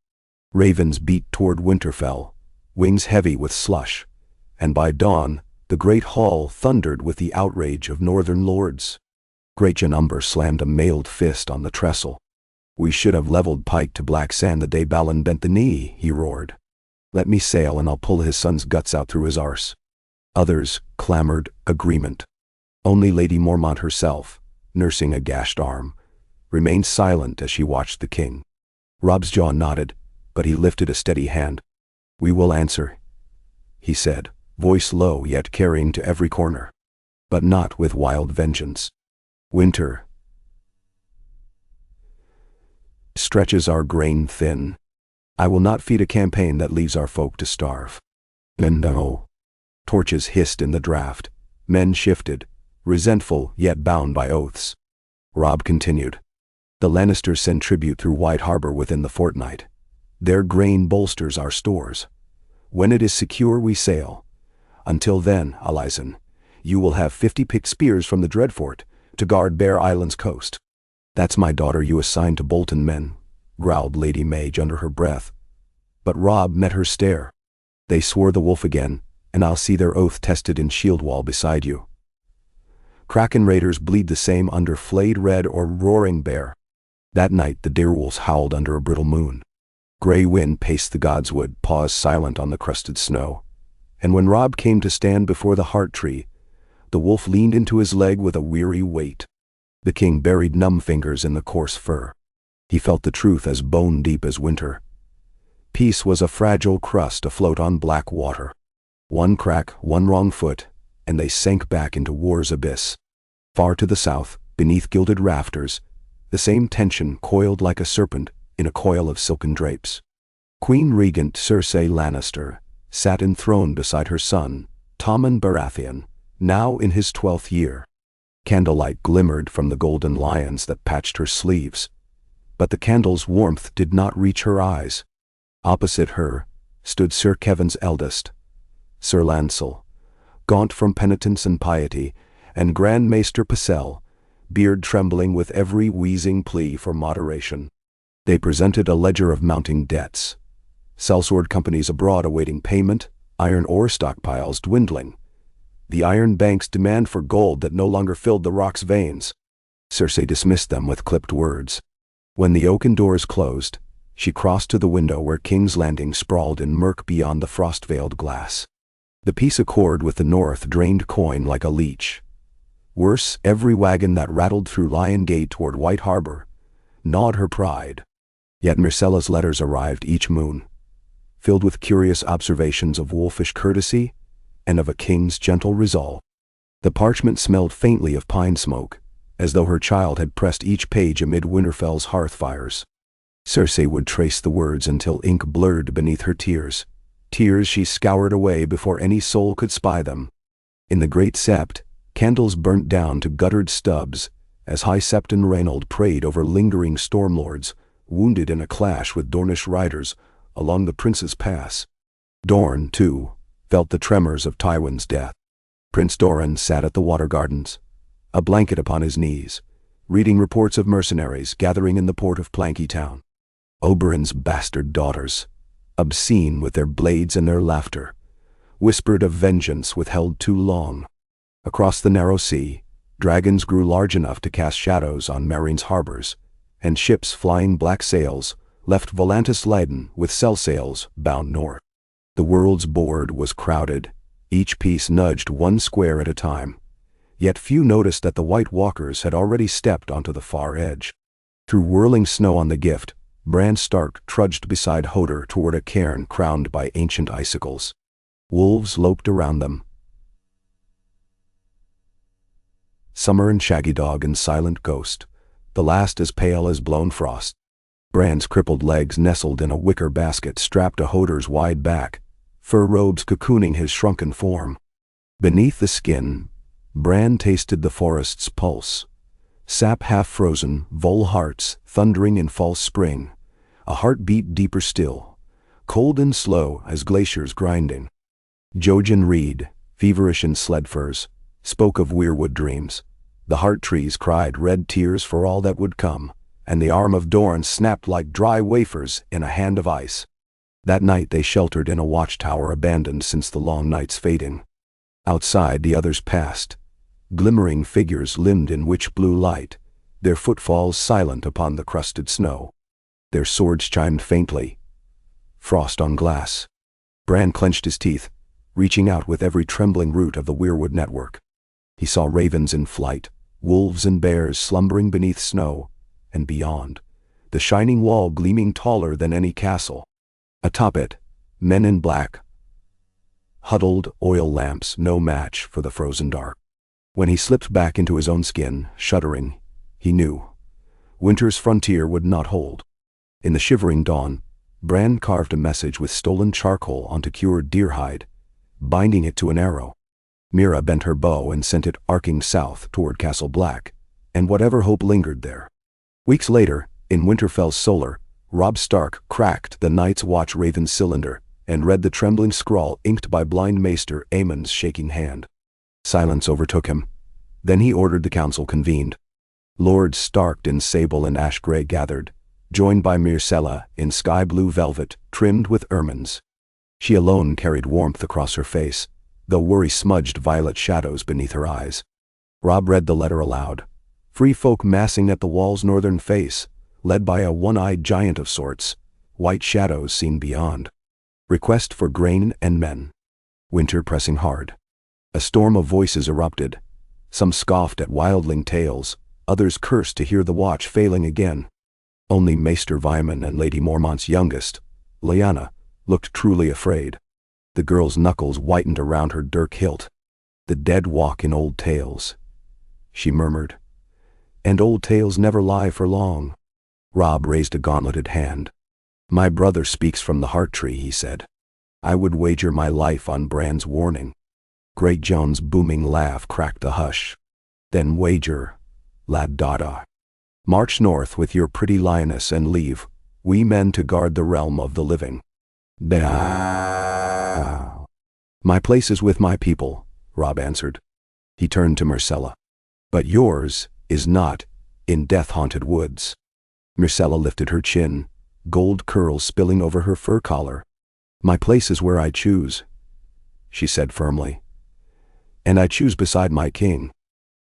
Ravens beat toward Winterfell, wings heavy with slush, and by dawn, the great hall thundered with the outrage of northern lords. Great Jon Umber slammed a mailed fist on the trestle. "We should have leveled Pike to black sand the day Balon bent the knee," he roared. "Let me sail and I'll pull his son's guts out through his arse." Others clamored agreement. Only Lady Mormont herself, nursing a gashed arm, remained silent as she watched the king. Robb's jaw nodded, but he lifted a steady hand. "We will answer," he said, voice low yet carrying to every corner. "But not with wild vengeance. Winter stretches our grain thin. I will not feed a campaign that leaves our folk to starve." And no. Torches hissed in the draft. Men shifted, resentful yet bound by oaths. Robb continued. "The Lannisters send tribute through White Harbor within the fortnight. Their grain bolsters our stores. When it is secure, we sail. Until then, Alysanne, you will have 50 picked spears from the Dreadfort to guard Bear Island's coast." "That's my daughter you assigned to Bolton men," growled Lady Maege under her breath. But Robb met her stare. "They swore the wolf again, and I'll see their oath tested in shield wall beside you." Kraken raiders bleed the same under flayed red or roaring bear. That night the direwolves howled under a brittle moon. Grey Wind paced the Godswood, paws silent on the crusted snow. And when Robb came to stand before the heart tree, the wolf leaned into his leg with a weary weight. The king buried numb fingers in the coarse fur. He felt the truth as bone-deep as winter. Peace was a fragile crust afloat on black water. One crack, one wrong foot, and they sank back into war's abyss. Far to the south, beneath gilded rafters, the same tension coiled like a serpent in a coil of silken drapes. Queen Regent Cersei Lannister sat enthroned beside her son, Tommen Baratheon, now in his 12th year. Candlelight glimmered from the golden lions that patched her sleeves, but the candle's warmth did not reach her eyes. Opposite her stood Sir Kevin's eldest, Sir Lancel, gaunt from penitence and piety, and Grand Maester Pycelle, beard trembling with every wheezing plea for moderation. They presented a ledger of mounting debts, sellsword companies abroad awaiting payment, iron ore stockpiles dwindling, the Iron Bank's demand for gold that no longer filled the rock's veins. Cersei dismissed them with clipped words. When the oaken doors closed, she crossed to the window where King's Landing sprawled in murk beyond the frost-veiled glass. The peace accord with the north drained coin like a leech. Worse, every wagon that rattled through Lion Gate toward White Harbor gnawed her pride. Yet Myrcella's letters arrived each moon, filled with curious observations of wolfish courtesy and of a king's gentle resolve. The parchment smelled faintly of pine smoke, as though her child had pressed each page amid Winterfell's hearth fires. Cersei would trace the words until ink blurred beneath her tears, tears she scoured away before any soul could spy them. In the Great Sept, candles burnt down to guttered stubs as High Septon Reynold prayed over lingering stormlords, wounded in a clash with Dornish riders along the Prince's Pass. Dorne, too, felt the tremors of Tywin's death. Prince Doran sat at the water gardens, a blanket upon his knees, reading reports of mercenaries gathering in the port of Planky Town. Oberyn's bastard daughters, obscene with their blades and their laughter, whispered of vengeance withheld too long. Across the narrow sea, dragons grew large enough to cast shadows on Meereen's harbors, and ships flying black sails left Volantis laden with sell sails bound north. The world's board was crowded, each piece nudged one square at a time, yet few noticed that the White Walkers had already stepped onto the far edge. Through whirling snow on the Gift, Bran Stark trudged beside Hodor toward a cairn crowned by ancient icicles. Wolves loped around them. Summer and Shaggy Dog and Silent Ghost, the last as pale as blown frost. Bran's crippled legs nestled in a wicker basket strapped to Hodor's wide back, fur robes cocooning his shrunken form. Beneath the skin, Bran tasted the forest's pulse. Sap half-frozen, vole hearts thundering in false spring, a heartbeat deeper still, cold and slow as glaciers grinding. Jojen Reed, feverish in sled furs, spoke of weirwood dreams. The heart trees cried red tears for all that would come, and the arm of Dorne snapped like dry wafers in a hand of ice. That night they sheltered in a watchtower abandoned since the long night's fading. Outside the others passed, glimmering figures limned in witch-blue light, their footfalls silent upon the crusted snow. Their swords chimed faintly. Frost on glass. Bran clenched his teeth, reaching out with every trembling root of the weirwood network. He saw ravens in flight, wolves and bears slumbering beneath snow, and beyond, the shining wall gleaming taller than any castle. Atop it, men in black, huddled oil lamps no match for the frozen dark. When he slipped back into his own skin, shuddering, he knew winter's frontier would not hold. In the shivering dawn, Bran carved a message with stolen charcoal onto cured deer hide, binding it to an arrow. Mira bent her bow and sent it arcing south toward Castle Black, and whatever hope lingered there. Weeks later, in Winterfell's solar, Robb Stark cracked the Night's Watch Raven's cylinder and read the trembling scrawl inked by blind Maester Aemon's shaking hand. Silence overtook him. Then he ordered the council convened. Lords Stark in sable and ash gray gathered, joined by Myrcella in sky-blue velvet trimmed with ermines. She alone carried warmth across her face, though worry smudged violet shadows beneath her eyes. Robb read the letter aloud. Free folk massing at the wall's northern face, led by a one-eyed giant of sorts, white shadows seen beyond. Request for grain and men. Winter pressing hard. A storm of voices erupted. Some scoffed at wildling tales, others cursed to hear the watch failing again. Only Maester Vyman and Lady Mormont's youngest, Lyanna, looked truly afraid. The girl's knuckles whitened around her dirk hilt. The dead walk in old tales, she murmured. and old tales never lie for long. Robb raised a gauntleted hand. My brother speaks from the heart tree, he said. I would wager my life on Bran's warning. Great John's booming laugh cracked the hush. Then wager, lad Dada. March north with your pretty lioness and leave, we men to guard the realm of the living. My place is with my people, Robb answered. He turned to Myrcella. But yours is not in death-haunted woods. Myrcella lifted her chin, gold curls spilling over her fur collar. My place is where I choose, she said firmly. And I choose beside my king.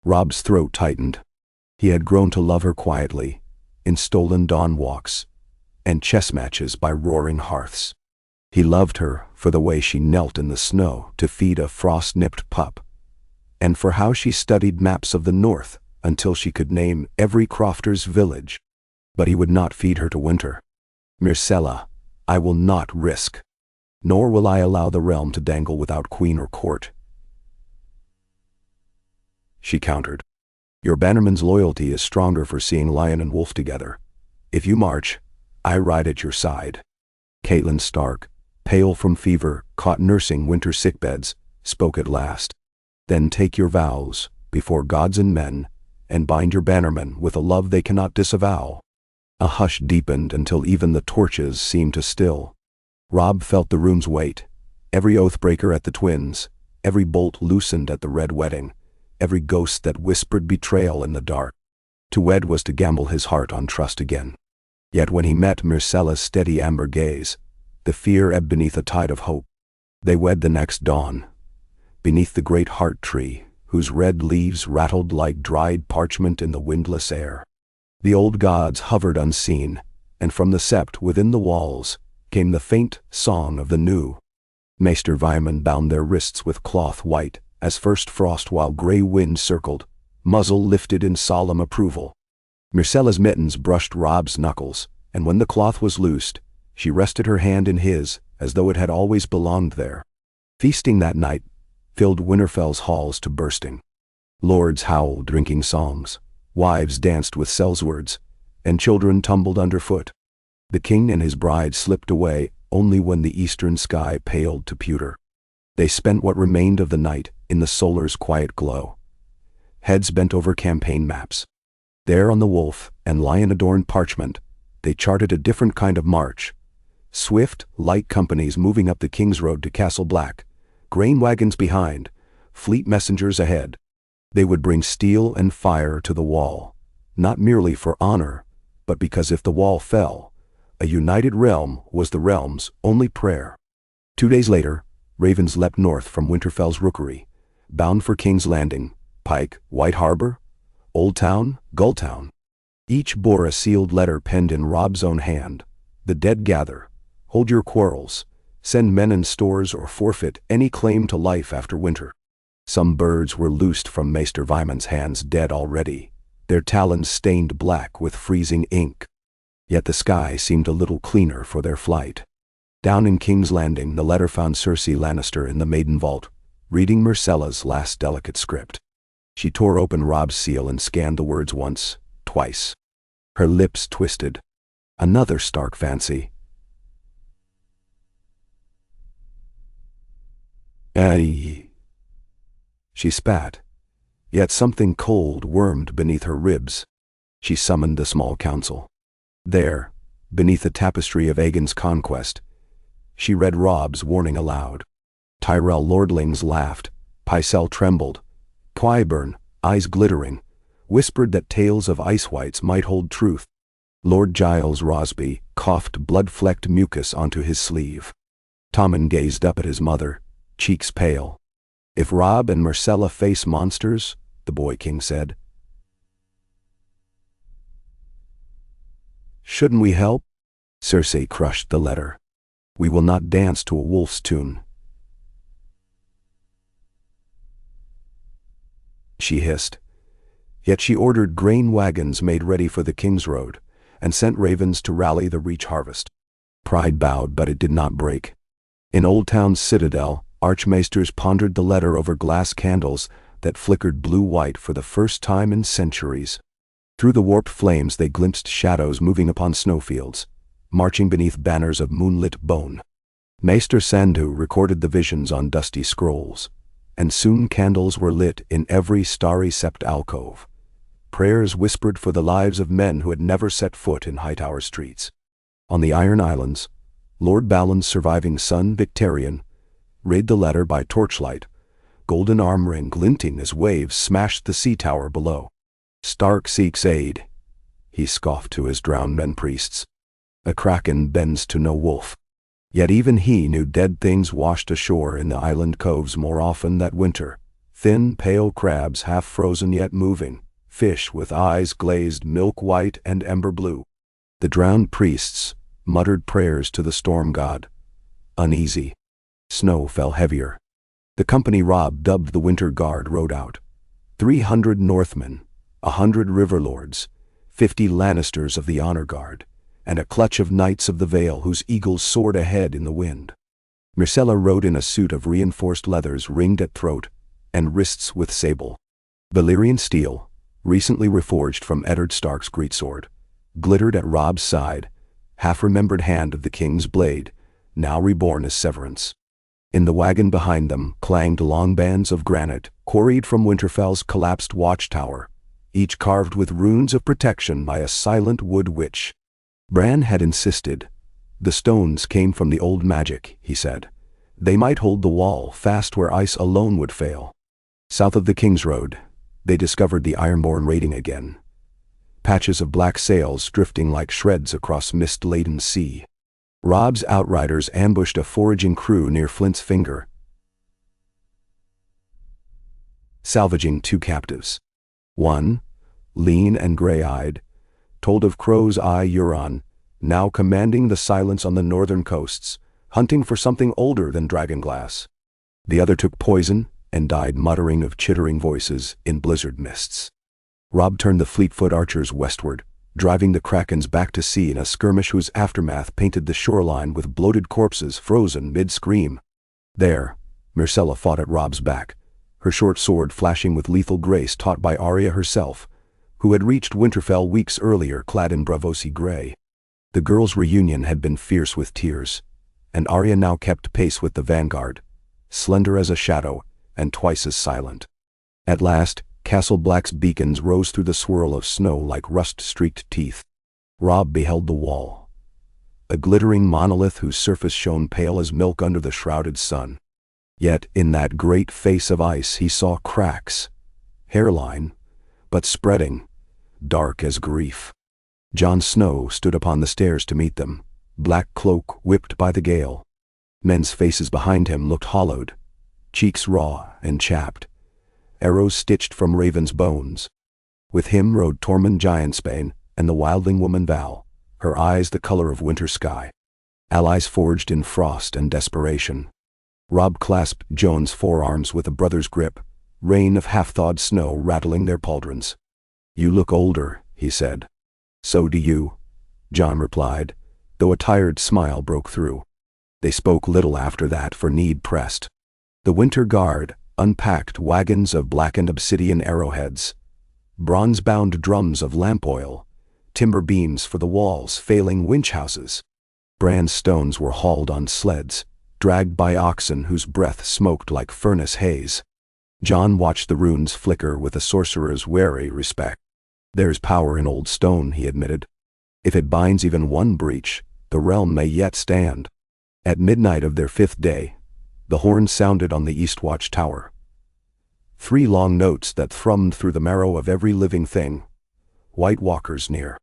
Robb's throat tightened. He had grown to love her quietly, in stolen dawn walks, and chess matches by roaring hearths. He loved her for the way she knelt in the snow to feed a frost-nipped pup, and for how she studied maps of the north until she could name every crofter's village. But he would not feed her to winter. Myrcella, I will not risk, nor will I allow the realm to dangle without queen or court, she countered. Your bannerman's loyalty is stronger for seeing lion and wolf together. If you march, I ride at your side. Catelyn Stark, pale from fever, caught nursing winter sickbeds, spoke at last. Then take your vows, before gods and men, and bind your bannermen with a love they cannot disavow. A hush deepened until even the torches seemed to still. Robb felt the room's weight. Every oathbreaker at the twins, every bolt loosened at the red wedding, every ghost that whispered betrayal in the dark. To wed was to gamble his heart on trust again. Yet when he met Myrcella's steady amber gaze, the fear ebbed beneath a tide of hope. They wed the next dawn, beneath the great heart tree, whose red leaves rattled like dried parchment in the windless air. The old gods hovered unseen, and from the sept within the walls came the faint song of the new. Maester Vyman bound their wrists with cloth white as first frost while gray wind circled, muzzle lifted in solemn approval. Myrcella's mittens brushed Robb's knuckles, and when the cloth was loosed, she rested her hand in his as though it had always belonged there. Feasting that night filled Winterfell's halls to bursting. Lords howled drinking songs, wives danced with sellswords, and children tumbled underfoot. The king and his bride slipped away only when the eastern sky paled to pewter. They spent what remained of the night in the solar's quiet glow. Heads bent over campaign maps. There on the wolf and lion-adorned parchment, they charted a different kind of march. Swift, light companies moving up the King's Road to Castle Black, grain wagons behind, fleet messengers ahead. They would bring steel and fire to the wall, not merely for honor, but because if the wall fell, a united realm was the realm's only prayer. 2 days later, ravens leapt north from Winterfell's rookery, bound for King's Landing, Pike, White Harbor, Old Town, Gulltown. Each bore a sealed letter penned in Robb's own hand. The dead gather. Hold your quarrels. Send men and stores or forfeit any claim to life after winter. Some birds were loosed from Maester Vyman's hands dead already, their talons stained black with freezing ink. Yet the sky seemed a little cleaner for their flight. Down in King's Landing, the letter found Cersei Lannister in the maiden vault, reading Myrcella's last delicate script. She tore open Robb's seal and scanned the words once, twice. Her lips twisted. Another Stark fancy. She spat, yet something cold wormed beneath her ribs. She summoned the small council. There, beneath the tapestry of Aegon's conquest, she read Robb's warning aloud. Tyrell lordlings laughed, Pycelle trembled, Qyburn, eyes glittering, whispered that tales of ice whites might hold truth. Lord Giles Rosby coughed blood-flecked mucus onto his sleeve. Tommen gazed up at his mother, cheeks pale. If Robb and Myrcella face monsters, the boy king said, shouldn't we help? Cersei crushed the letter. We will not dance to a wolf's tune, she hissed. Yet she ordered grain wagons made ready for the King's Road, and sent ravens to rally the Reach harvest. Pride bowed, but it did not break. In Old Town's citadel, archmaesters pondered the letter over glass candles that flickered blue-white for the first time in centuries. Through the warped flames they glimpsed shadows moving upon snowfields, marching beneath banners of moonlit bone. Maester Sandu recorded the visions on dusty scrolls, and soon candles were lit in every starry-sept alcove. Prayers whispered for the lives of men who had never set foot in Hightower streets. On the Iron Islands, Lord Balon's surviving son, Victarion, read the letter by torchlight, golden arm ring glinting as waves smashed the sea tower below. "Stark seeks aid," he scoffed to his drowned men priests. "A kraken bends to no wolf." Yet even he knew dead things washed ashore in the island coves more often that winter. Thin, pale crabs half frozen yet moving, fish with eyes glazed milk white and ember blue. The drowned priests muttered prayers to the storm god. Uneasy. Snow fell heavier. The company Robb dubbed the Winter Guard rode out. 300 Northmen, 100 river lords, 50 Lannisters of the Honor Guard, and a clutch of Knights of the Vale whose eagles soared ahead in the wind. Myrcella rode in a suit of reinforced leathers ringed at throat and wrists with sable. Valyrian steel, recently reforged from Eddard Stark's greatsword, glittered at Robb's side, half-remembered hand of the king's blade, now reborn as severance. In the wagon behind them clanged long bands of granite, quarried from Winterfell's collapsed watchtower, each carved with runes of protection by a silent wood witch. Bran had insisted. "The stones came from the old magic," he said. "They might hold the wall fast where ice alone would fail." South of the King's Road, they discovered the Ironborn raiding again. Patches of black sails drifting like shreds across mist-laden sea. Robb's outriders ambushed a foraging crew near Flint's Finger, salvaging 2 captives. One, lean and gray-eyed, told of Crow's Eye Euron, now commanding the silence on the northern coasts, hunting for something older than dragonglass. The other took poison and died muttering of chittering voices in blizzard mists. Robb turned the Fleetfoot archers westward, driving the Krakens back to sea in a skirmish whose aftermath painted the shoreline with bloated corpses frozen mid-scream. There, Myrcella fought at Robb's back, her short sword flashing with lethal grace taught by Arya herself, who had reached Winterfell weeks earlier clad in Braavosi gray. The girls' reunion had been fierce with tears, and Arya now kept pace with the vanguard, slender as a shadow and twice as silent. At last, Castle Black's beacons rose through the swirl of snow like rust-streaked teeth. Robb beheld the wall, a glittering monolith whose surface shone pale as milk under the shrouded sun. Yet in that great face of ice he saw cracks, hairline, but spreading, dark as grief. Jon Snow stood upon the stairs to meet them, black cloak whipped by the gale. Men's faces behind him looked hollowed, cheeks raw and chapped, arrows stitched from raven's bones. With him rode Tormund Giantsbane and the wildling woman Val, her eyes the color of winter sky. Allies forged in frost and desperation. Robb clasped Jon's forearms with a brother's grip, rain of half-thawed snow rattling their pauldrons. "You look older," he said. "So do you," Jon replied, though a tired smile broke through. They spoke little after that, for need pressed. The Winter Guard unpacked wagons of blackened obsidian arrowheads, bronze-bound drums of lamp oil, timber beams for the walls, failing winch houses. Bran's stones were hauled on sleds, dragged by oxen whose breath smoked like furnace haze. Jon watched the runes flicker with a sorcerer's wary respect. "There's power in old stone," he admitted. "If it binds even one breach, the realm may yet stand." At midnight of their 5th day, the horn sounded on the East Watch Tower. 3 long notes that thrummed through the marrow of every living thing. White walkers near.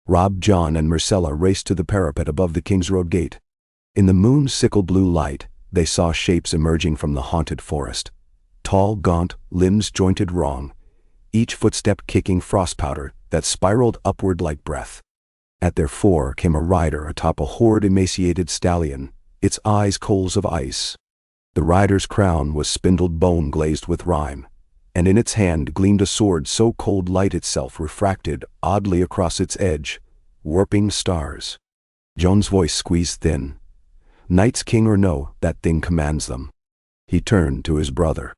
Robb, Jon, and Myrcella raced to the parapet above the King's Road gate. In the moon's sickle-blue light, they saw shapes emerging from the haunted forest. Tall, gaunt, limbs jointed wrong, each footstep kicking frost powder that spiraled upward like breath. At their fore came a rider atop a hoard emaciated stallion, its eyes coals of ice. The rider's crown was spindled bone glazed with rime, and in its hand gleamed a sword so cold light itself refracted oddly across its edge, warping stars. Jon's voice squeezed thin. "Knights king or no, that thing commands them." He turned to his brother.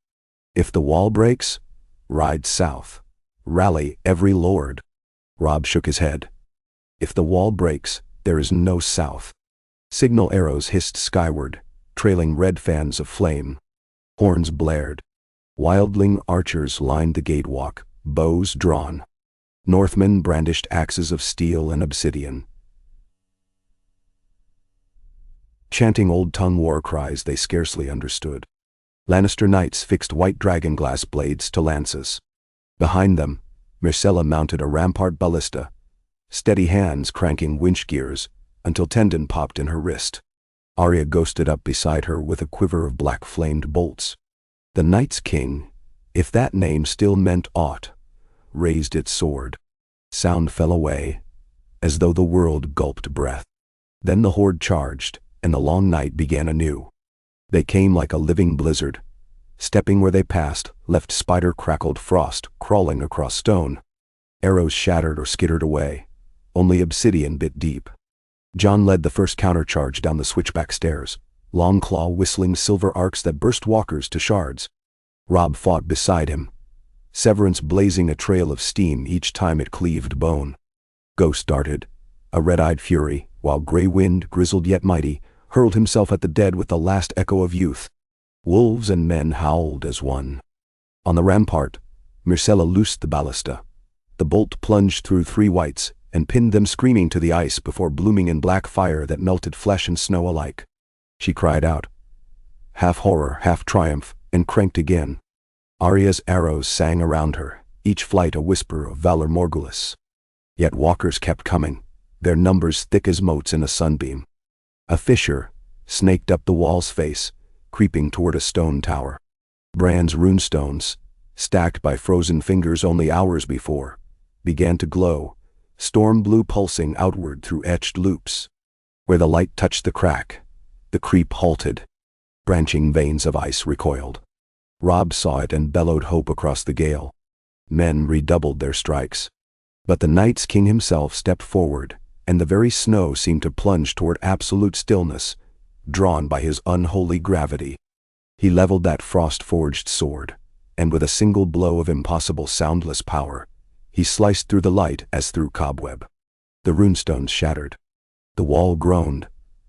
"If the wall breaks, ride south. Rally every lord." Robb shook his head. If the wall breaks, there is no south. Signal arrows hissed skyward, trailing red fans of flame. Horns blared. Wildling archers lined the gatewalk, bows drawn. Northmen brandished axes of steel and obsidian, chanting old-tongue war cries they scarcely understood. Lannister knights fixed white dragonglass blades to lances. Behind them, Myrcella mounted a rampart ballista, steady hands cranking winch gears until tendon popped in her wrist. Arya ghosted up beside her with a quiver of black-flamed bolts. The Night's King, if that name still meant aught, raised its sword. Sound fell away, as though the world gulped breath. Then the horde charged, and the long night began anew. They came like a living blizzard. Stepping where they passed, left spider-crackled frost crawling across stone. Arrows shattered or skittered away. Only obsidian bit deep. Jon led the first countercharge down the switchback stairs, Longclaw whistling silver arcs that burst walkers to shards. Robb fought beside him, Severance blazing a trail of steam each time it cleaved bone. Ghost darted, a red-eyed fury, while Grey Wind, grizzled yet mighty, hurled himself at the dead with the last echo of youth. Wolves and men howled as one. On the rampart, Myrcella loosed the ballista. The bolt plunged through 3 wights and pinned them screaming to the ice before blooming in black fire that melted flesh and snow alike. She cried out, half horror, half triumph, and cranked again. Arya's arrows sang around her, each flight a whisper of valor Morgulus. Yet walkers kept coming, their numbers thick as motes in a sunbeam. A fissure snaked up the wall's face, creeping toward a stone tower. Bran's runestones, stacked by frozen fingers only hours before, began to glow, storm blue pulsing outward through etched loops. Where the light touched the crack, the creep halted. Branching veins of ice recoiled. Robb saw it and bellowed hope across the gale. Men redoubled their strikes. But the Night's King himself stepped forward, and the very snow seemed to plunge toward absolute stillness, drawn by his unholy gravity. He leveled that frost-forged sword, and with a single blow of impossible soundless power, he sliced through the light as through cobweb. The runestones shattered. The wall groaned,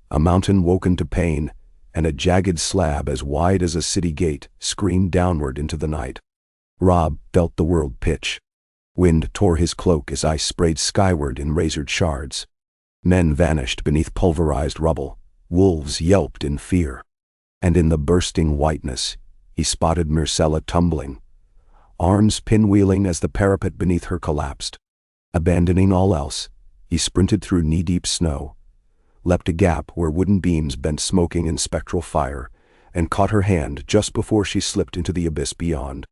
a mountain woken to pain, and a jagged slab as wide as a city gate screamed downward into the night. Robb felt the world pitch. Wind tore his cloak as ice sprayed skyward in razored shards. Men vanished beneath pulverized rubble. Wolves yelped in fear. And in the bursting whiteness, he spotted Myrcella tumbling, arms pinwheeling as the parapet beneath her collapsed. Abandoning all else, he sprinted through knee-deep snow, leapt a gap where wooden beams bent smoking in spectral fire, and caught her hand just before she slipped into the abyss beyond.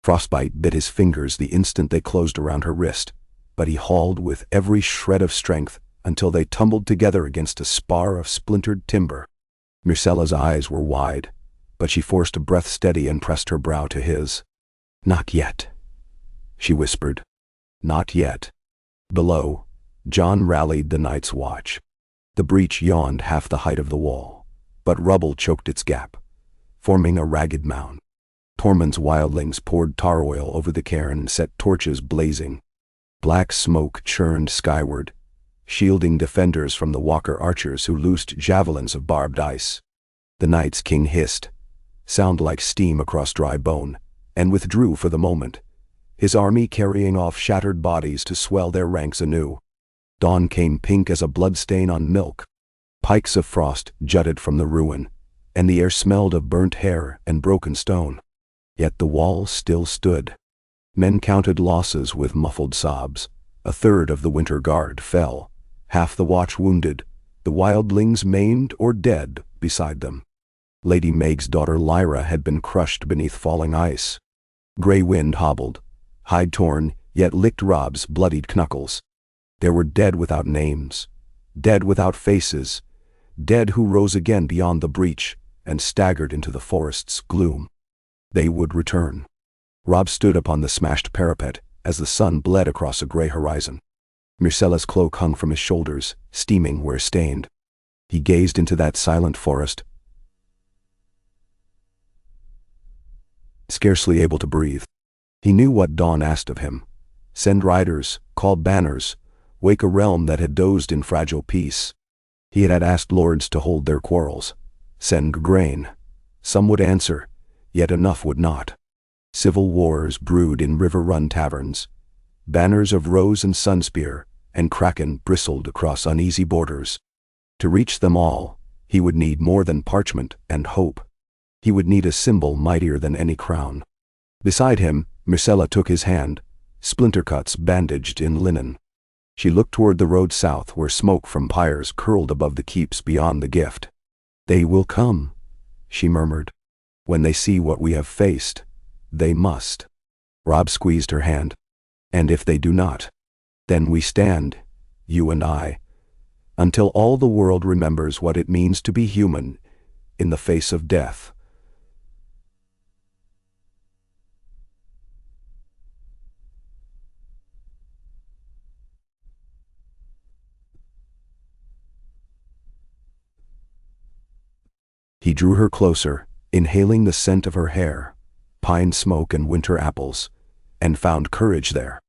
Frostbite bit his fingers the instant they closed around her wrist, but he hauled with every shred of strength until they tumbled together against a spar of splintered timber. Myrcella's eyes were wide, but she forced a breath steady and pressed her brow to his. "Not yet," she whispered. "Not yet." Below, Jon rallied the Night's Watch. The breach yawned half the height of the wall, but rubble choked its gap, forming a ragged mound. Tormund's wildlings poured tar oil over the cairn and set torches blazing. Black smoke churned skyward, shielding defenders from the walker archers who loosed javelins of barbed ice. The Night's King hissed, sound like steam across dry bone, and withdrew for the moment, his army carrying off shattered bodies to swell their ranks anew. Dawn came pink as a bloodstain on milk. Pikes of frost jutted from the ruin, and the air smelled of burnt hair and broken stone. Yet the wall still stood. Men counted losses with muffled sobs. A third of the winter guard fell, half the watch wounded, the wildlings maimed or dead beside them. Lady Meg's daughter Lyra had been crushed beneath falling ice. Grey Wind hobbled, hide torn, yet licked Robb's bloodied knuckles. There were dead without names, dead without faces, dead who rose again beyond the breach and staggered into the forest's gloom. They would return. Robb stood upon the smashed parapet as the sun bled across a gray horizon. Myrcella's cloak hung from his shoulders, steaming where stained. He gazed into that silent forest, scarcely able to breathe. He knew what Dawn asked of him, Send riders, call banners, wake a realm that had dozed in fragile peace. He had asked lords to hold their quarrels. Send grain. Some would answer, yet enough would not. Civil wars brewed in Riverrun taverns. Banners of rose and sunspear and kraken bristled across uneasy borders. To reach them all, he would need more than parchment and hope. He would need a symbol mightier than any crown. Beside him, Myrcella took his hand, splinter cuts bandaged in linen. She looked toward the road south where smoke from pyres curled above the keeps beyond the gift. They will come, she murmured. When they see what we have faced, they must. Robb squeezed her hand. And if they do not, then we stand, you and I, until all the world remembers what it means to be human in the face of death. He drew her closer, inhaling the scent of her hair, pine smoke and winter apples, and found courage there.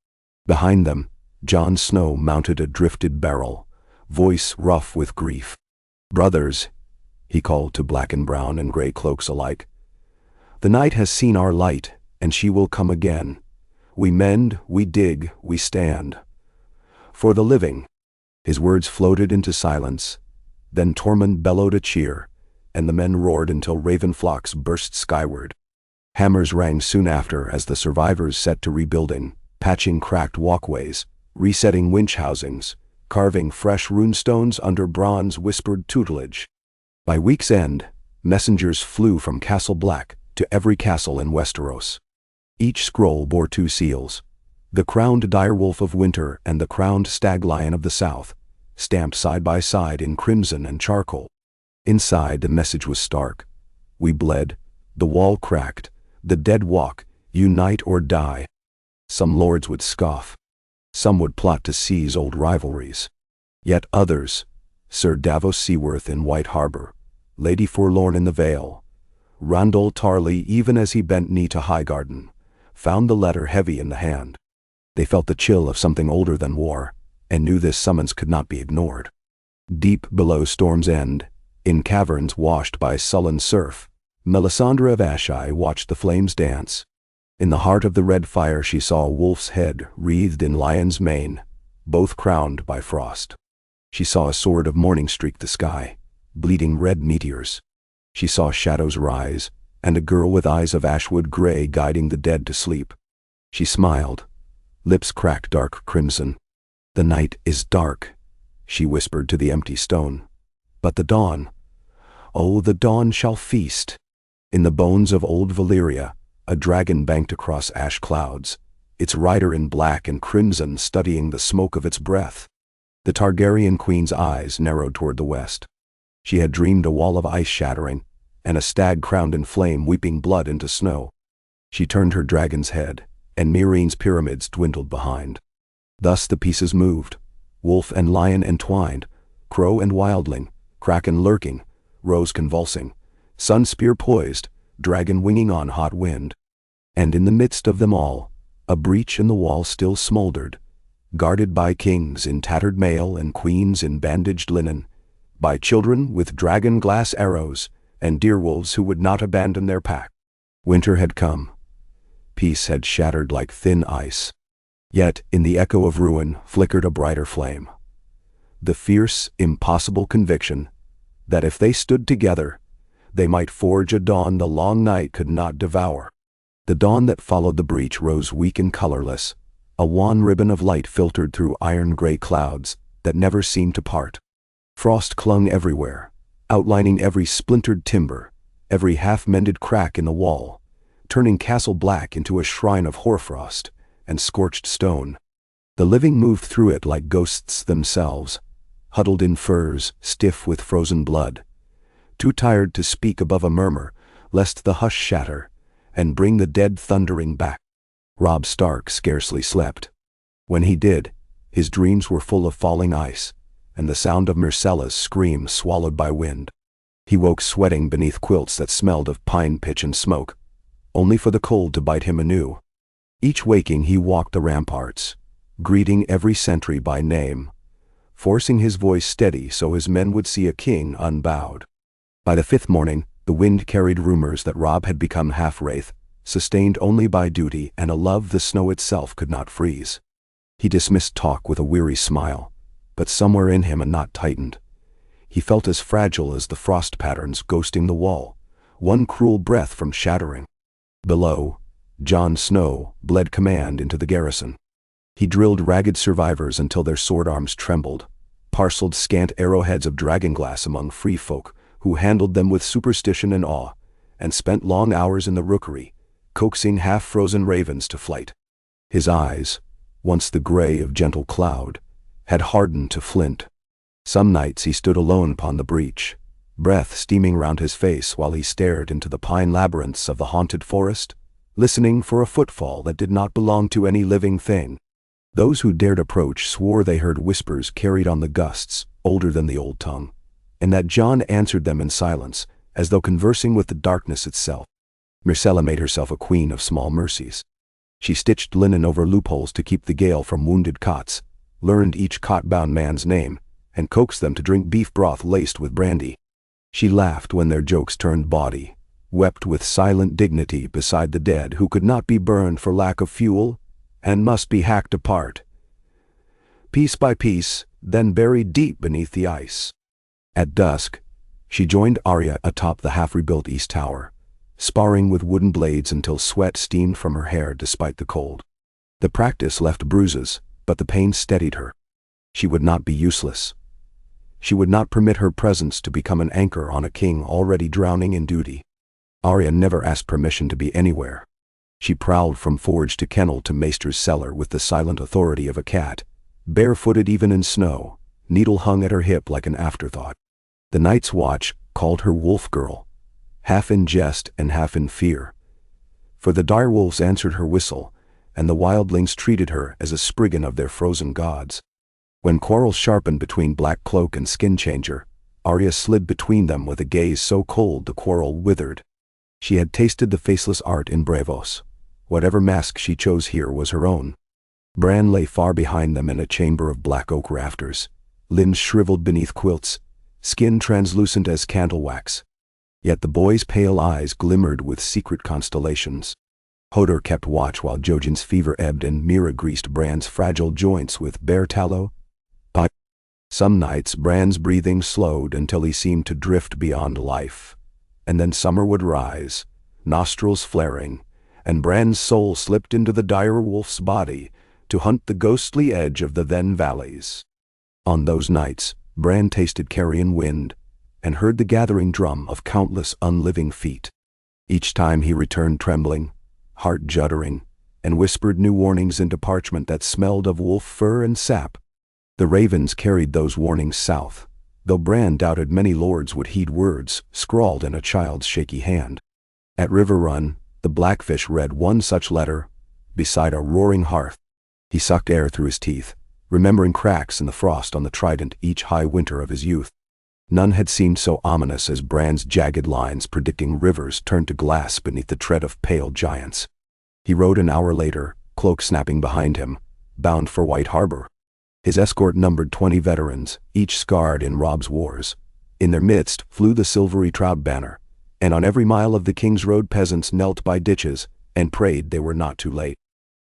Behind them, Jon Snow mounted a drifted barrel, voice rough with grief. Brothers, he called to black and brown and gray cloaks alike. The night has seen our light, and she will come again. We mend, we dig, we stand. For the living. His words floated into silence. Then Tormund bellowed a cheer, and the men roared until raven flocks burst skyward. Hammers rang soon after as the survivors set to rebuilding, patching cracked walkways, resetting winch housings, carving fresh runestones under bronze whispered tutelage. By week's end, messengers flew from Castle Black to every castle in Westeros. Each scroll bore 2 seals, the crowned direwolf of winter and the crowned stag lion of the south, stamped side by side in crimson and charcoal. Inside, the message was stark. We bled, the wall cracked, the dead walk, unite or die. Some lords would scoff. Some would plot to seize old rivalries. Yet others, Sir Davos Seaworth in White Harbor, Lady Forlorn in the Vale, Randall Tarley even as he bent knee to Highgarden, found the letter heavy in the hand. They felt the chill of something older than war, and knew this summons could not be ignored. Deep below Storm's End, in caverns washed by sullen surf, Melisandre of Asshai watched the flames dance. In the heart of the red fire she saw a wolf's head wreathed in lion's mane, both crowned by frost. She saw a sword of morning streak the sky, bleeding red meteors. She saw shadows rise, and a girl with eyes of ashwood gray guiding the dead to sleep. She smiled, lips cracked dark crimson. The night is dark, she whispered to the empty stone. But the dawn, oh, the dawn shall feast. In the bones of old Valyria, a dragon banked across ash clouds, its rider in black and crimson studying the smoke of its breath. The Targaryen queen's eyes narrowed toward the west. She had dreamed a wall of ice shattering, and a stag crowned in flame weeping blood into snow. She turned her dragon's head, and Meereen's pyramids dwindled behind. Thus the pieces moved, wolf and lion entwined, crow and wildling, kraken lurking, rose convulsing, sun spear poised, dragon winging on hot wind. And in the midst of them all, a breach in the wall still smoldered, guarded by kings in tattered mail and queens in bandaged linen, by children with dragon glass arrows and deerwolves who would not abandon their pack. Winter had come. Peace had shattered like thin ice. Yet in the echo of ruin flickered a brighter flame. The fierce, impossible conviction that if they stood together, they might forge a dawn the long night could not devour. The dawn that followed the breach rose weak and colorless, a wan ribbon of light filtered through iron-gray clouds that never seemed to part. Frost clung everywhere, outlining every splintered timber, every half-mended crack in the wall, turning Castle Black into a shrine of hoarfrost and scorched stone. The living moved through it like ghosts themselves, huddled in furs, stiff with frozen blood, too tired to speak above a murmur, lest the hush shatter and bring the dead thundering back. Robb Stark scarcely slept. When he did, his dreams were full of falling ice, and the sound of Myrcella's scream swallowed by wind. He woke sweating beneath quilts that smelled of pine pitch and smoke, only for the cold to bite him anew. Each waking he walked the ramparts, greeting every sentry by name, forcing his voice steady so his men would see a king unbowed. By the 5th morning, the wind carried rumors that Robb had become half-wraith, sustained only by duty and a love the snow itself could not freeze. He dismissed talk with a weary smile, but somewhere in him a knot tightened. He felt as fragile as the frost patterns ghosting the wall, one cruel breath from shattering. Below, Jon Snow bled command into the garrison. He drilled ragged survivors until their sword arms trembled, parceled scant arrowheads of dragonglass among free folk who handled them with superstition and awe, and spent long hours in the rookery, coaxing half-frozen ravens to flight. His eyes, once the gray of gentle cloud, had hardened to flint. Some nights he stood alone upon the breach, breath steaming round his face while he stared into the pine labyrinths of the haunted forest, listening for a footfall that did not belong to any living thing. Those who dared approach swore they heard whispers carried on the gusts, older than the old tongue, and that Jon answered them in silence, as though conversing with the darkness itself. Myrcella made herself a queen of small mercies. She stitched linen over loopholes to keep the gale from wounded cots, learned each cot-bound man's name, and coaxed them to drink beef broth laced with brandy. She laughed when their jokes turned bawdy, wept with silent dignity beside the dead who could not be burned for lack of fuel, and must be hacked apart, piece by piece, then buried deep beneath the ice. At dusk, she joined Arya atop the half-rebuilt East Tower, sparring with wooden blades until sweat steamed from her hair despite the cold. The practice left bruises, but the pain steadied her. She would not be useless. She would not permit her presence to become an anchor on a king already drowning in duty. Arya never asked permission to be anywhere. She prowled from forge to kennel to maester's cellar with the silent authority of a cat, barefooted even in snow, needle hung at her hip like an afterthought. The Night's Watch called her Wolf Girl, half in jest and half in fear. For the direwolves answered her whistle, and the wildlings treated her as a spriggan of their frozen gods. When quarrels sharpened between Black Cloak and Skin Changer, Arya slid between them with a gaze so cold the quarrel withered. She had tasted the faceless art in Braavos. Whatever mask she chose here was her own. Bran lay far behind them in a chamber of black oak rafters, limbs shriveled beneath quilts, skin translucent as candle wax. Yet the boy's pale eyes glimmered with secret constellations. Hodor kept watch while Jojen's fever ebbed and Mira greased Bran's fragile joints with bear tallow. Some nights Bran's breathing slowed until he seemed to drift beyond life, and then summer would rise, nostrils flaring, and Bran's soul slipped into the dire wolf's body to hunt the ghostly edge of the then valleys. On those nights, Bran tasted carrion wind and heard the gathering drum of countless unliving feet. Each time he returned trembling, heart juddering, and whispered new warnings into parchment that smelled of wolf fur and sap. The ravens carried those warnings south, though Bran doubted many lords would heed words scrawled in a child's shaky hand. At Riverrun, the Blackfish read one such letter, beside a roaring hearth. He sucked air through his teeth, remembering cracks in the frost on the trident each high winter of his youth. None had seemed so ominous as Bran's jagged lines predicting rivers turned to glass beneath the tread of pale giants. He rode an hour later, cloak snapping behind him, bound for White Harbor. His escort numbered 20 veterans, each scarred in Robb's wars. In their midst flew the silvery trout banner, and on every mile of the King's Road peasants knelt by ditches and prayed they were not too late.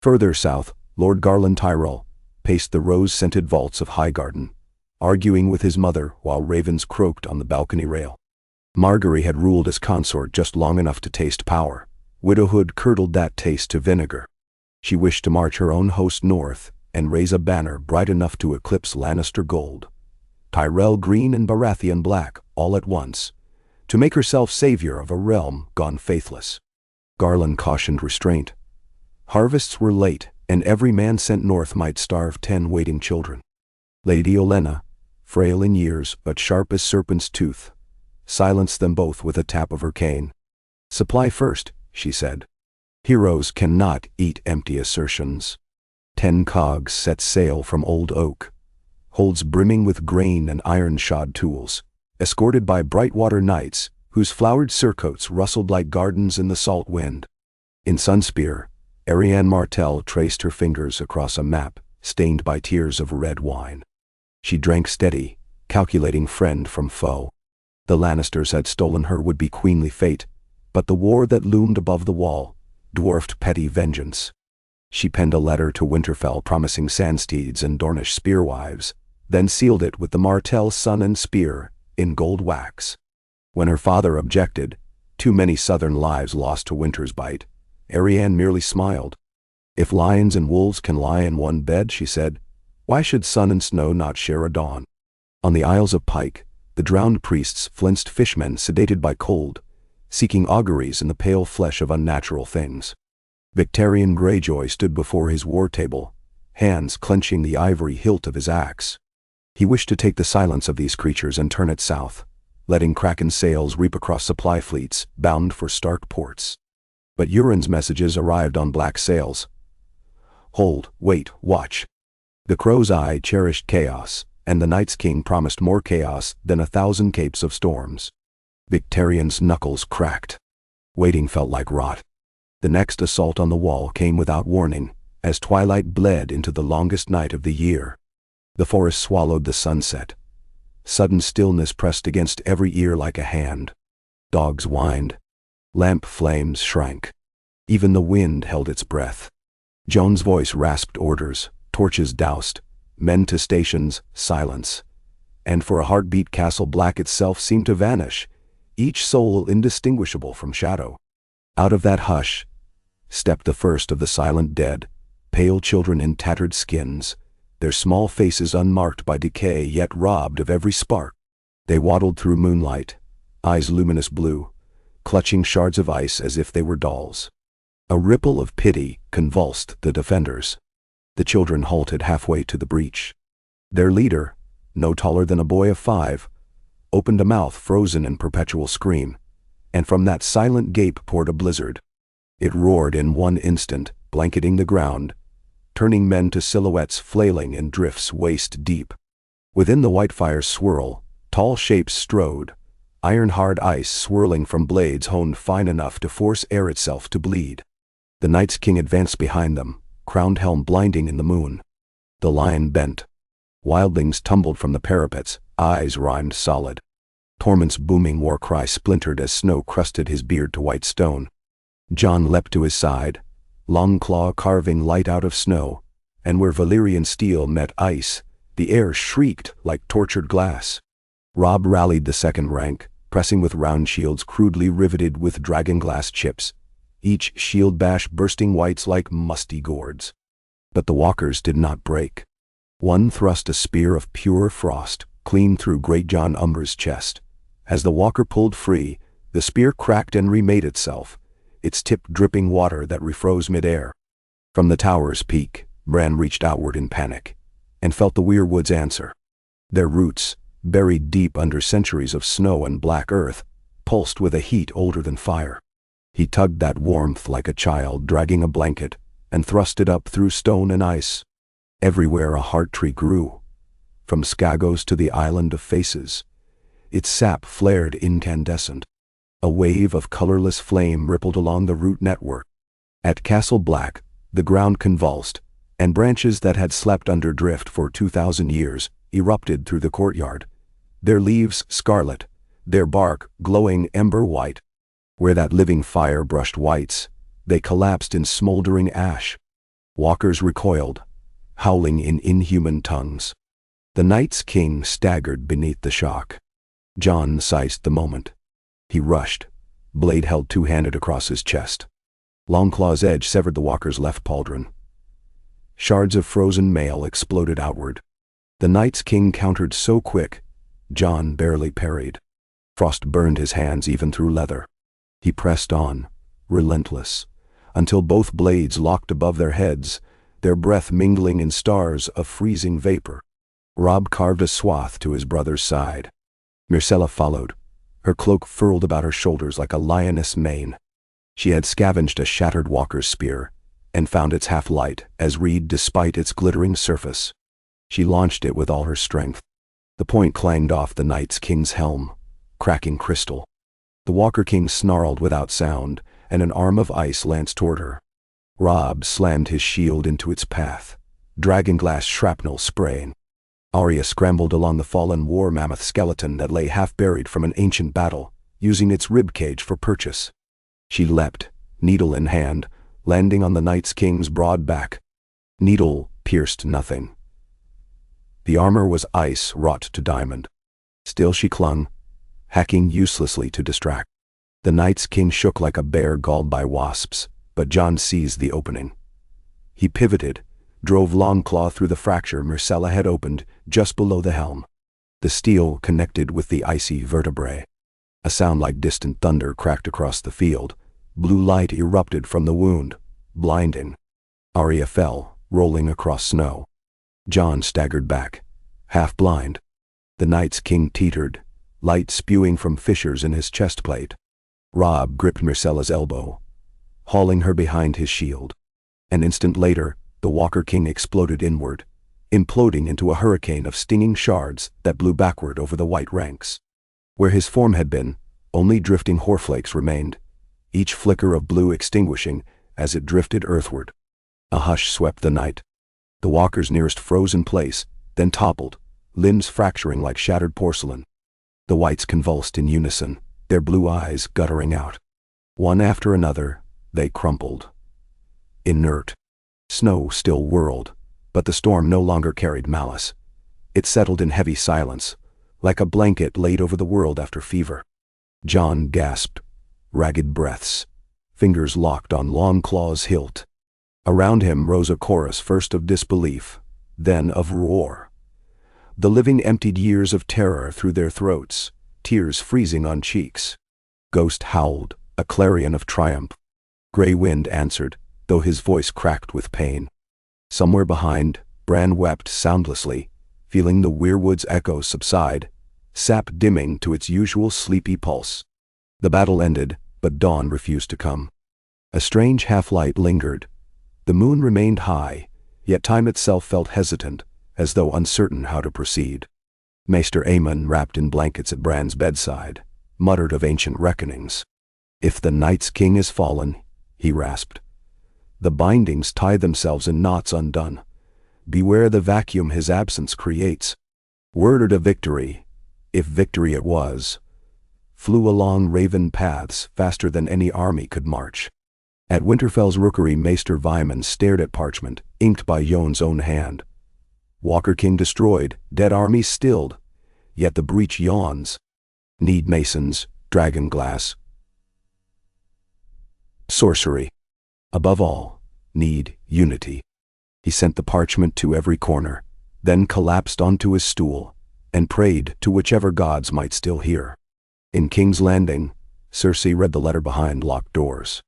Further south, Lord Garland Tyrell paced the rose-scented vaults of Highgarden, arguing with his mother while ravens croaked on the balcony rail. Margaery had ruled as consort just long enough to taste power. Widowhood curdled that taste to vinegar. She wished to march her own host north and raise a banner bright enough to eclipse Lannister gold, Tyrell green and Baratheon black all at once, to make herself savior of a realm gone faithless. Garland cautioned restraint. Harvests were late, and every man sent north might starve 10 waiting children. Lady Olenna, frail in years but sharp as serpent's tooth, silenced them both with a tap of her cane. "Supply first," she said. "Heroes cannot eat empty assertions." 10 cogs set sail from Old Oak, holds brimming with grain and iron-shod tools, escorted by Brightwater knights whose flowered surcoats rustled like gardens in the salt wind. In Sunspear, Arianne Martell traced her fingers across a map stained by tears of red wine. She drank steady, calculating friend from foe. The Lannisters had stolen her would-be queenly fate, but the war that loomed above the wall dwarfed petty vengeance. She penned a letter to Winterfell promising sandsteeds and Dornish spearwives, then sealed it with the Martell sun and spear in gold wax. When her father objected, too many southern lives lost to winter's bite, Arianne merely smiled. If lions and wolves can lie in one bed, she said, why should sun and snow not share a dawn? On the Isles of Pike, the drowned priests flinched fishmen sedated by cold, seeking auguries in the pale flesh of unnatural things. Victorian Greyjoy stood before his war table, hands clenching the ivory hilt of his axe. He wished to take the silence of these creatures and turn it south, letting Kraken sails reap across supply fleets bound for Stark ports. But Euron's messages arrived on black sails. Hold, wait, watch. The Crow's Eye cherished chaos, and the Night's King promised more chaos than 1,000 capes of storms. Victorian's knuckles cracked. Waiting felt like rot. The next assault on the wall came without warning, as twilight bled into the longest night of the year. The forest swallowed the sunset. Sudden stillness pressed against every ear like a hand. Dogs whined. Lamp flames shrank. Even the wind held its breath. Joan's voice rasped orders, torches doused, men to stations, silence. And for a heartbeat, Castle Black itself seemed to vanish, each soul indistinguishable from shadow. Out of that hush stepped the first of the silent dead, pale children in tattered skins, their small faces unmarked by decay yet robbed of every spark. They waddled through moonlight, eyes luminous blue, clutching shards of ice as if they were dolls. A ripple of pity convulsed the defenders. The children halted halfway to the breach. Their leader, no taller than a boy of 5, opened a mouth frozen in perpetual scream, and from that silent gape poured a blizzard. It roared in one instant, blanketing the ground, turning men to silhouettes flailing in drifts waist deep. Within the white fire's swirl, tall shapes strode, iron-hard ice swirling from blades honed fine enough to force air itself to bleed. The Night's King advanced behind them, crowned helm blinding in the moon. The lion bent. Wildlings tumbled from the parapets, eyes rhymed solid. Torment's booming war cry splintered as snow crusted his beard to white stone. Jon leapt to his side, long claw carving light out of snow, and where Valyrian steel met ice, the air shrieked like tortured glass. Robb rallied the second rank, pressing with round shields crudely riveted with dragonglass chips, each shield bash bursting whites like musty gourds. But the walkers did not break. One thrust a spear of pure frost clean through Great Jon Umber's chest. As the walker pulled free, the spear cracked and remade itself, its tip dripping water that refroze midair. From the tower's peak, Bran reached outward in panic, and felt the weirwood's answer. Their roots, buried deep under centuries of snow and black earth, pulsed with a heat older than fire. He tugged that warmth like a child dragging a blanket, and thrust it up through stone and ice. Everywhere a heart tree grew, from Skagos to the Island of Faces. Its sap flared incandescent. A wave of colorless flame rippled along the root network. At Castle Black, the ground convulsed, and branches that had slept under drift for 2,000 years erupted through the courtyard, their leaves scarlet, their bark glowing ember white. Where that living fire brushed whites, they collapsed in smoldering ash. Walkers recoiled, howling in inhuman tongues. The Night's King staggered beneath the shock. Jon seized the moment. He rushed, blade held two-handed across his chest. Longclaw's edge severed the walker's left pauldron. Shards of frozen mail exploded outward. The Night's King countered so quick, Jon barely parried. Frost burned his hands even through leather. He pressed on, relentless, until both blades locked above their heads, their breath mingling in stars of freezing vapor. Robb carved a swath to his brother's side. Myrcella followed, her cloak furled about her shoulders like a lioness' mane. She had scavenged a shattered walker's spear, and found its half-light as reed despite its glittering surface. She launched it with all her strength. The point clanged off the Night's King's helm, cracking crystal. The Walker King snarled without sound, and an arm of ice lanced toward her. Robb slammed his shield into its path, dragonglass shrapnel spraying. Arya scrambled along the fallen war mammoth skeleton that lay half-buried from an ancient battle, using its ribcage for purchase. She leapt, needle in hand, landing on the Night's King's broad back. Needle pierced nothing. The armor was ice wrought to diamond. Still she clung, hacking uselessly to distract. The Night's King shook like a bear galled by wasps, but Jon seized the opening. He pivoted, drove Longclaw through the fracture Myrcella had opened just below the helm. The steel connected with the icy vertebrae. A sound like distant thunder cracked across the field. Blue light erupted from the wound, blinding. Arya fell, rolling across snow. Jon staggered back, half blind. The Night's King teetered, light spewing from fissures in his chestplate. Robb gripped Myrcella's elbow, hauling her behind his shield. An instant later, the Walker King exploded inward, imploding into a hurricane of stinging shards that blew backward over the white ranks. Where his form had been, only drifting hoarflakes remained, each flicker of blue extinguishing as it drifted earthward. A hush swept the night. The walkers nearest froze in place, then toppled, limbs fracturing like shattered porcelain. The whites convulsed in unison, their blue eyes guttering out. One after another, they crumpled. Inert. Snow still whirled, but the storm no longer carried malice. It settled in heavy silence, like a blanket laid over the world after fever. Jon gasped, ragged breaths, fingers locked on Longclaw's hilt. Around him rose a chorus first of disbelief, then of roar. The living emptied years of terror through their throats, tears freezing on cheeks. Ghost howled, a clarion of triumph. Grey Wind answered, though his voice cracked with pain. Somewhere behind, Bran wept soundlessly, feeling the weirwood's echoes subside, sap dimming to its usual sleepy pulse. The battle ended, but dawn refused to come. A strange half-light lingered. The moon remained high, yet time itself felt hesitant, as though uncertain how to proceed. Maester Aemon, wrapped in blankets at Bran's bedside, muttered of ancient reckonings. "If the Night's King is fallen," he rasped, "the bindings tie themselves in knots undone. Beware the vacuum his absence creates." Word of victory, if victory it was, flew along raven paths faster than any army could march. At Winterfell's rookery, Maester Vyman stared at parchment, inked by Yon's own hand. Walker King destroyed, dead armies stilled, yet the breach yawns. Need masons, dragonglass, sorcery. Above all, need unity. He sent the parchment to every corner, then collapsed onto his stool, and prayed to whichever gods might still hear. In King's Landing, Cersei read the letter behind locked doors.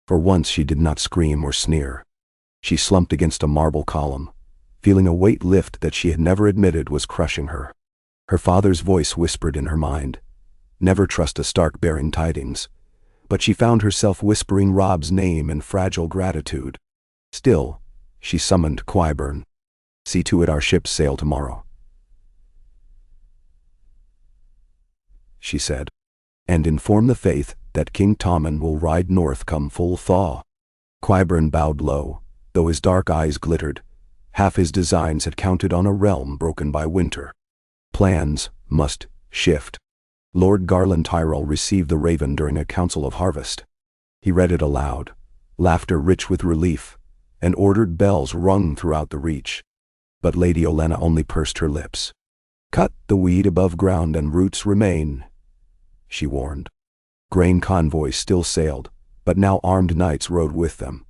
For once she did not scream or sneer. She slumped against a marble column, feeling a weight lift that she had never admitted was crushing her. Her father's voice whispered in her mind, "Never trust a Stark bearing tidings," but she found herself whispering Robb's name in fragile gratitude. Still, she summoned Qyburn. "See to it our ships sail tomorrow," she said, "and inform the faith that King Tommen will ride north come full thaw." Qyburn bowed low, though his dark eyes glittered. Half his designs had counted on a realm broken by winter. Plans must shift. Lord Garland Tyrell received the Raven during a council of harvest. He read it aloud, laughter rich with relief, and ordered bells rung throughout the reach. But Lady Olenna only pursed her lips. "Cut the weed above ground and roots remain," she warned. Grain convoys still sailed, but now armed knights rode with them,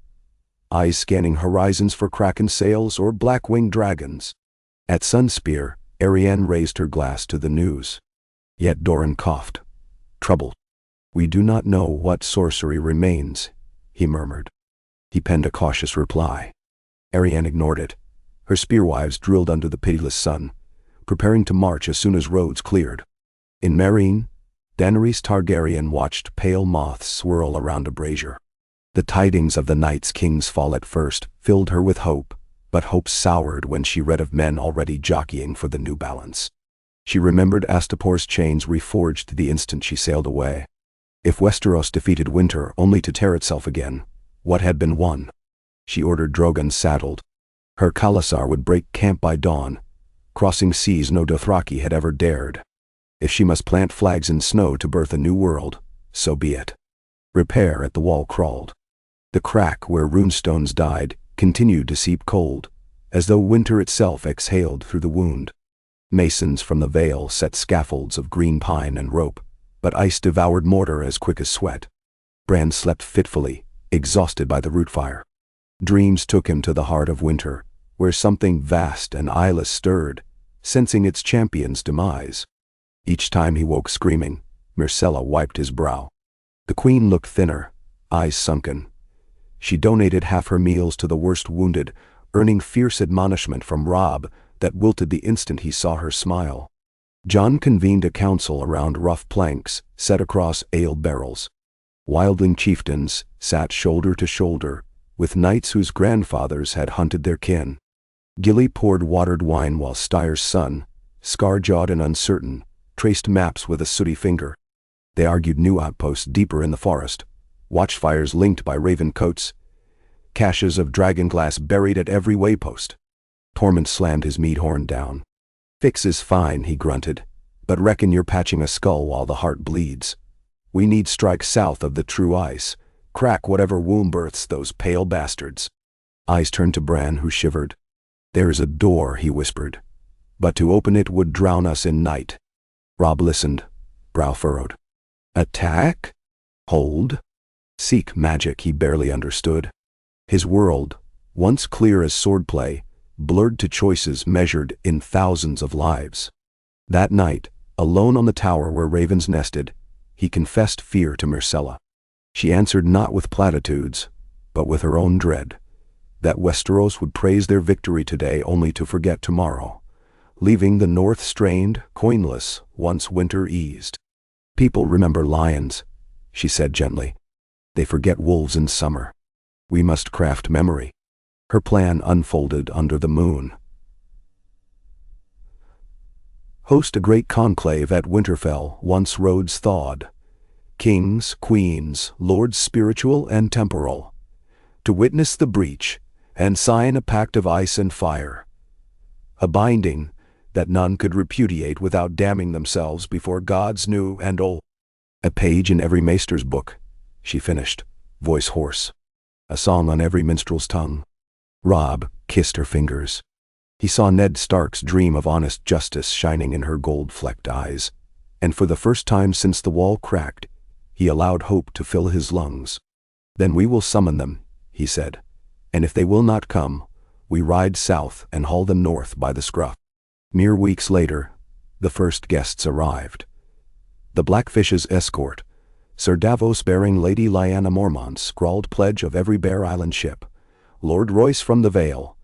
eyes scanning horizons for kraken sails or black-winged dragons. At Sunspear, Arianne raised her glass to the news. Yet Doran coughed, troubled. "We do not know what sorcery remains," he murmured. He penned a cautious reply. Arianne ignored it. Her spearwives drilled under the pitiless sun, preparing to march as soon as roads cleared. In Meereen, Daenerys Targaryen watched pale moths swirl around a brazier. The tidings of the Night's King's fall at first filled her with hope, but hope soured when she read of men already jockeying for the New Balance. She remembered Astapor's chains reforged the instant she sailed away. If Westeros defeated winter only to tear itself again, what had been won? She ordered Drogon saddled. Her Khalasar would break camp by dawn, crossing seas no Dothraki had ever dared. If she must plant flags in snow to birth a new world, so be it. Repair at the wall crawled. The crack where runestones died continued to seep cold, as though winter itself exhaled through the wound. Masons from the Vale set scaffolds of green pine and rope, but ice devoured mortar as quick as sweat. Bran slept fitfully, exhausted by the root fire. Dreams took him to the heart of winter, where something vast and eyeless stirred, sensing its champion's demise. Each time he woke screaming, Myrcella wiped his brow. The queen looked thinner, eyes sunken. She donated half her meals to the worst wounded, earning fierce admonishment from Robb that wilted the instant he saw her smile. Jon convened a council around rough planks set across ale barrels. Wildling chieftains sat shoulder to shoulder with knights whose grandfathers had hunted their kin. Gilly poured watered wine while Styr's son, scar-jawed and uncertain, traced maps with a sooty finger. They argued new outposts deeper in the forest, watchfires linked by raven coats, caches of dragonglass buried at every waypost. Tormund slammed his mead horn down. "Fix is fine," he grunted, "but reckon you're patching a skull while the heart bleeds. We need strike south of the true ice, crack whatever womb births those pale bastards." Eyes turned to Bran, who shivered. "There is a door," he whispered, "but to open it would drown us in night." Robb listened, brow furrowed. Attack? Hold? Seek magic he barely understood. His world, once clear as swordplay, blurred to choices measured in thousands of lives. That night, alone on the tower where ravens nested, he confessed fear to Myrcella. She answered not with platitudes, but with her own dread, that Westeros would praise their victory today only to forget tomorrow, leaving the north strained, coinless, once winter eased. "People remember lions," she said gently. "They forget wolves in summer. We must craft memory." Her plan unfolded under the moon. Host a great conclave at Winterfell once roads thawed. Kings, queens, lords spiritual and temporal, to witness the breach and sign a pact of ice and fire. A binding that none could repudiate without damning themselves before gods new and old. "A page in every maester's book," she finished, voice hoarse. "A song on every minstrel's tongue." Robb kissed her fingers. He saw Ned Stark's dream of honest justice shining in her gold-flecked eyes, and for the first time since the wall cracked, he allowed hope to fill his lungs. "Then we will summon them," he said, "and if they will not come, we ride south and haul them north by the scruff." Mere weeks later, the first guests arrived. The Blackfish's escort, Sir Davos bearing Lady Lyanna Mormont's scrawled pledge of every Bear Island ship, Lord Royce from the Vale,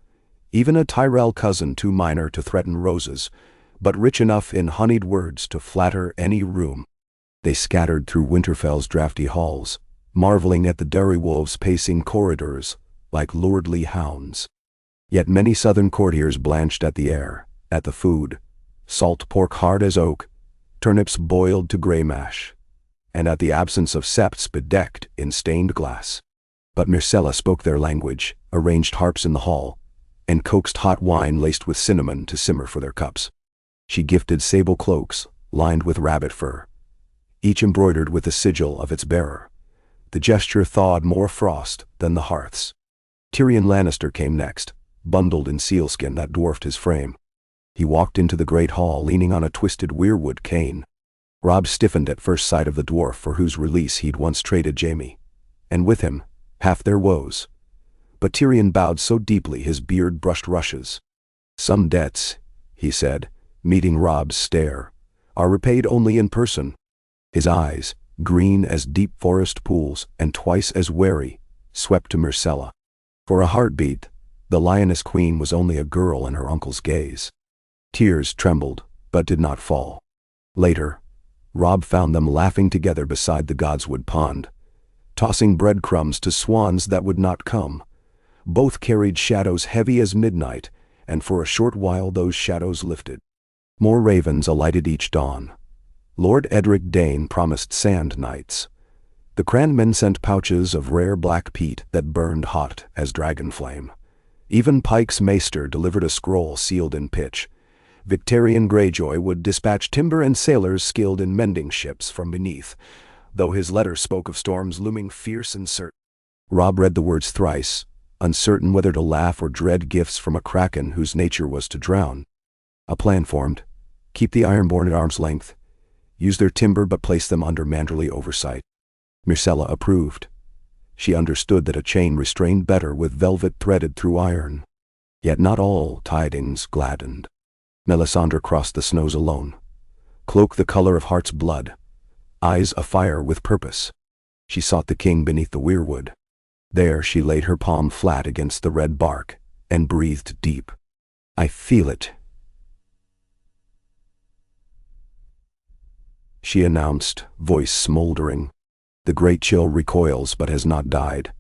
even a Tyrell cousin too minor to threaten roses, but rich enough in honeyed words to flatter any room. They scattered through Winterfell's drafty halls, marveling at the direwolves pacing corridors like lordly hounds. Yet many southern courtiers blanched at the air, at the food, salt pork hard as oak, turnips boiled to grey mash, and at the absence of septs bedecked in stained glass. But Myrcella spoke their language, arranged harps in the hall, and coaxed hot wine laced with cinnamon to simmer for their cups. She gifted sable cloaks, lined with rabbit fur, each embroidered with the sigil of its bearer. The gesture thawed more frost than the hearths. Tyrion Lannister came next, bundled in sealskin that dwarfed his frame. He walked into the great hall leaning on a twisted weirwood cane. Robb stiffened at first sight of the dwarf for whose release he'd once traded Jaime, and with him, half their woes. But Tyrion bowed so deeply his beard brushed rushes. "Some debts," he said, meeting Robb's stare, "are repaid only in person." His eyes, green as deep forest pools and twice as wary, swept to Myrcella. For a heartbeat, the Lioness Queen was only a girl in her uncle's gaze. Tears trembled, but did not fall. Later, Robb found them laughing together beside the Godswood Pond, tossing breadcrumbs to swans that would not come. Both carried shadows heavy as midnight, and for a short while those shadows lifted. More ravens alighted each dawn. Lord Edric Dane promised sand nights. The cranmen sent pouches of rare black peat that burned hot as dragon flame. Even Pike's maester delivered a scroll sealed in pitch. Victorian Greyjoy would dispatch timber and sailors skilled in mending ships from beneath, though his letter spoke of storms looming fierce and certain. Robb read the words thrice, uncertain whether to laugh or dread gifts from a kraken whose nature was to drown. A plan formed. Keep the Ironborn at arm's length. Use their timber but place them under manderly oversight. Myrcella approved. She understood that a chain restrained better with velvet threaded through iron. Yet not all tidings gladdened. Melisandre crossed the snows alone, cloak the color of heart's blood, eyes afire with purpose. She sought the king beneath the weirwood. There she laid her palm flat against the red bark and breathed deep. "I feel it," she announced, voice smoldering. "The great chill recoils but has not died.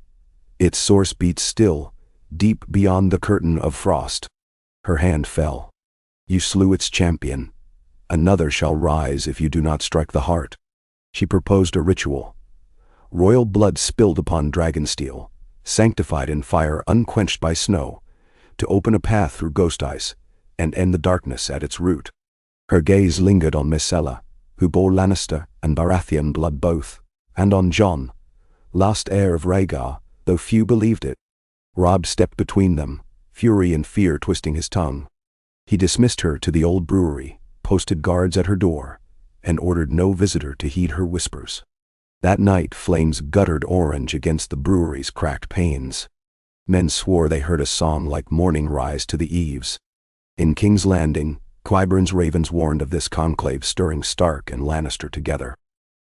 Its source beats still, deep beyond the curtain of frost." Her hand fell. "You slew its champion. Another shall rise if you do not strike the heart." She proposed a ritual. Royal blood spilled upon dragonsteel, sanctified in fire unquenched by snow, to open a path through ghost ice and end the darkness at its root. Her gaze lingered on Myrcella, who bore Lannister and Baratheon blood both, and on Jon, last heir of Rhaegar, though few believed it. Robb stepped between them, fury and fear twisting his tongue. He dismissed her to the old brewery, posted guards at her door, and ordered no visitor to heed her whispers. That night flames guttered orange against the brewery's cracked panes. Men swore they heard a song like morning rise to the eaves. In King's Landing, Qyburn's ravens warned of this conclave stirring Stark and Lannister together.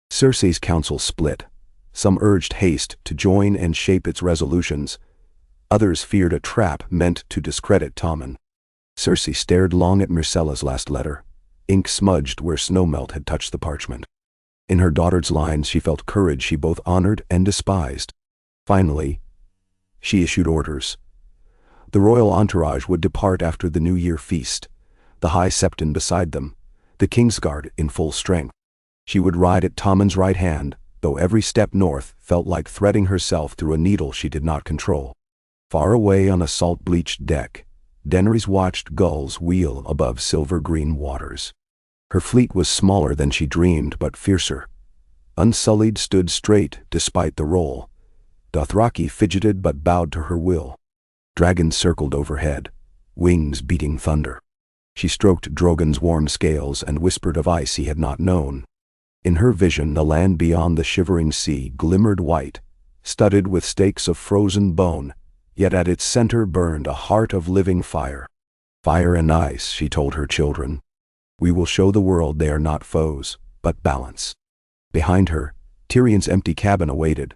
Cersei's council split. Some urged haste to join and shape its resolutions. Others feared a trap meant to discredit Tommen. Cersei stared long at Myrcella's last letter, ink smudged where snowmelt had touched the parchment. In her daughter's lines she felt courage she both honored and despised. Finally, she issued orders. The royal entourage would depart after the New Year feast, the High Septon beside them, the Kingsguard in full strength. She would ride at Tommen's right hand, though every step north felt like threading herself through a needle she did not control. Far away on a salt-bleached deck, Daenerys watched gulls wheel above silver-green waters. Her fleet was smaller than she dreamed, but fiercer. Unsullied stood straight despite the roll. Dothraki fidgeted but bowed to her will. Dragons circled overhead, wings beating thunder. She stroked Drogon's warm scales and whispered of ice he had not known. In her vision the land beyond the shivering sea glimmered white, studded with stakes of frozen bone, yet at its center burned a heart of living fire. "Fire and ice," she told her children. "We will show the world they are not foes, but balance." Behind her, Tyrion's empty cabin awaited.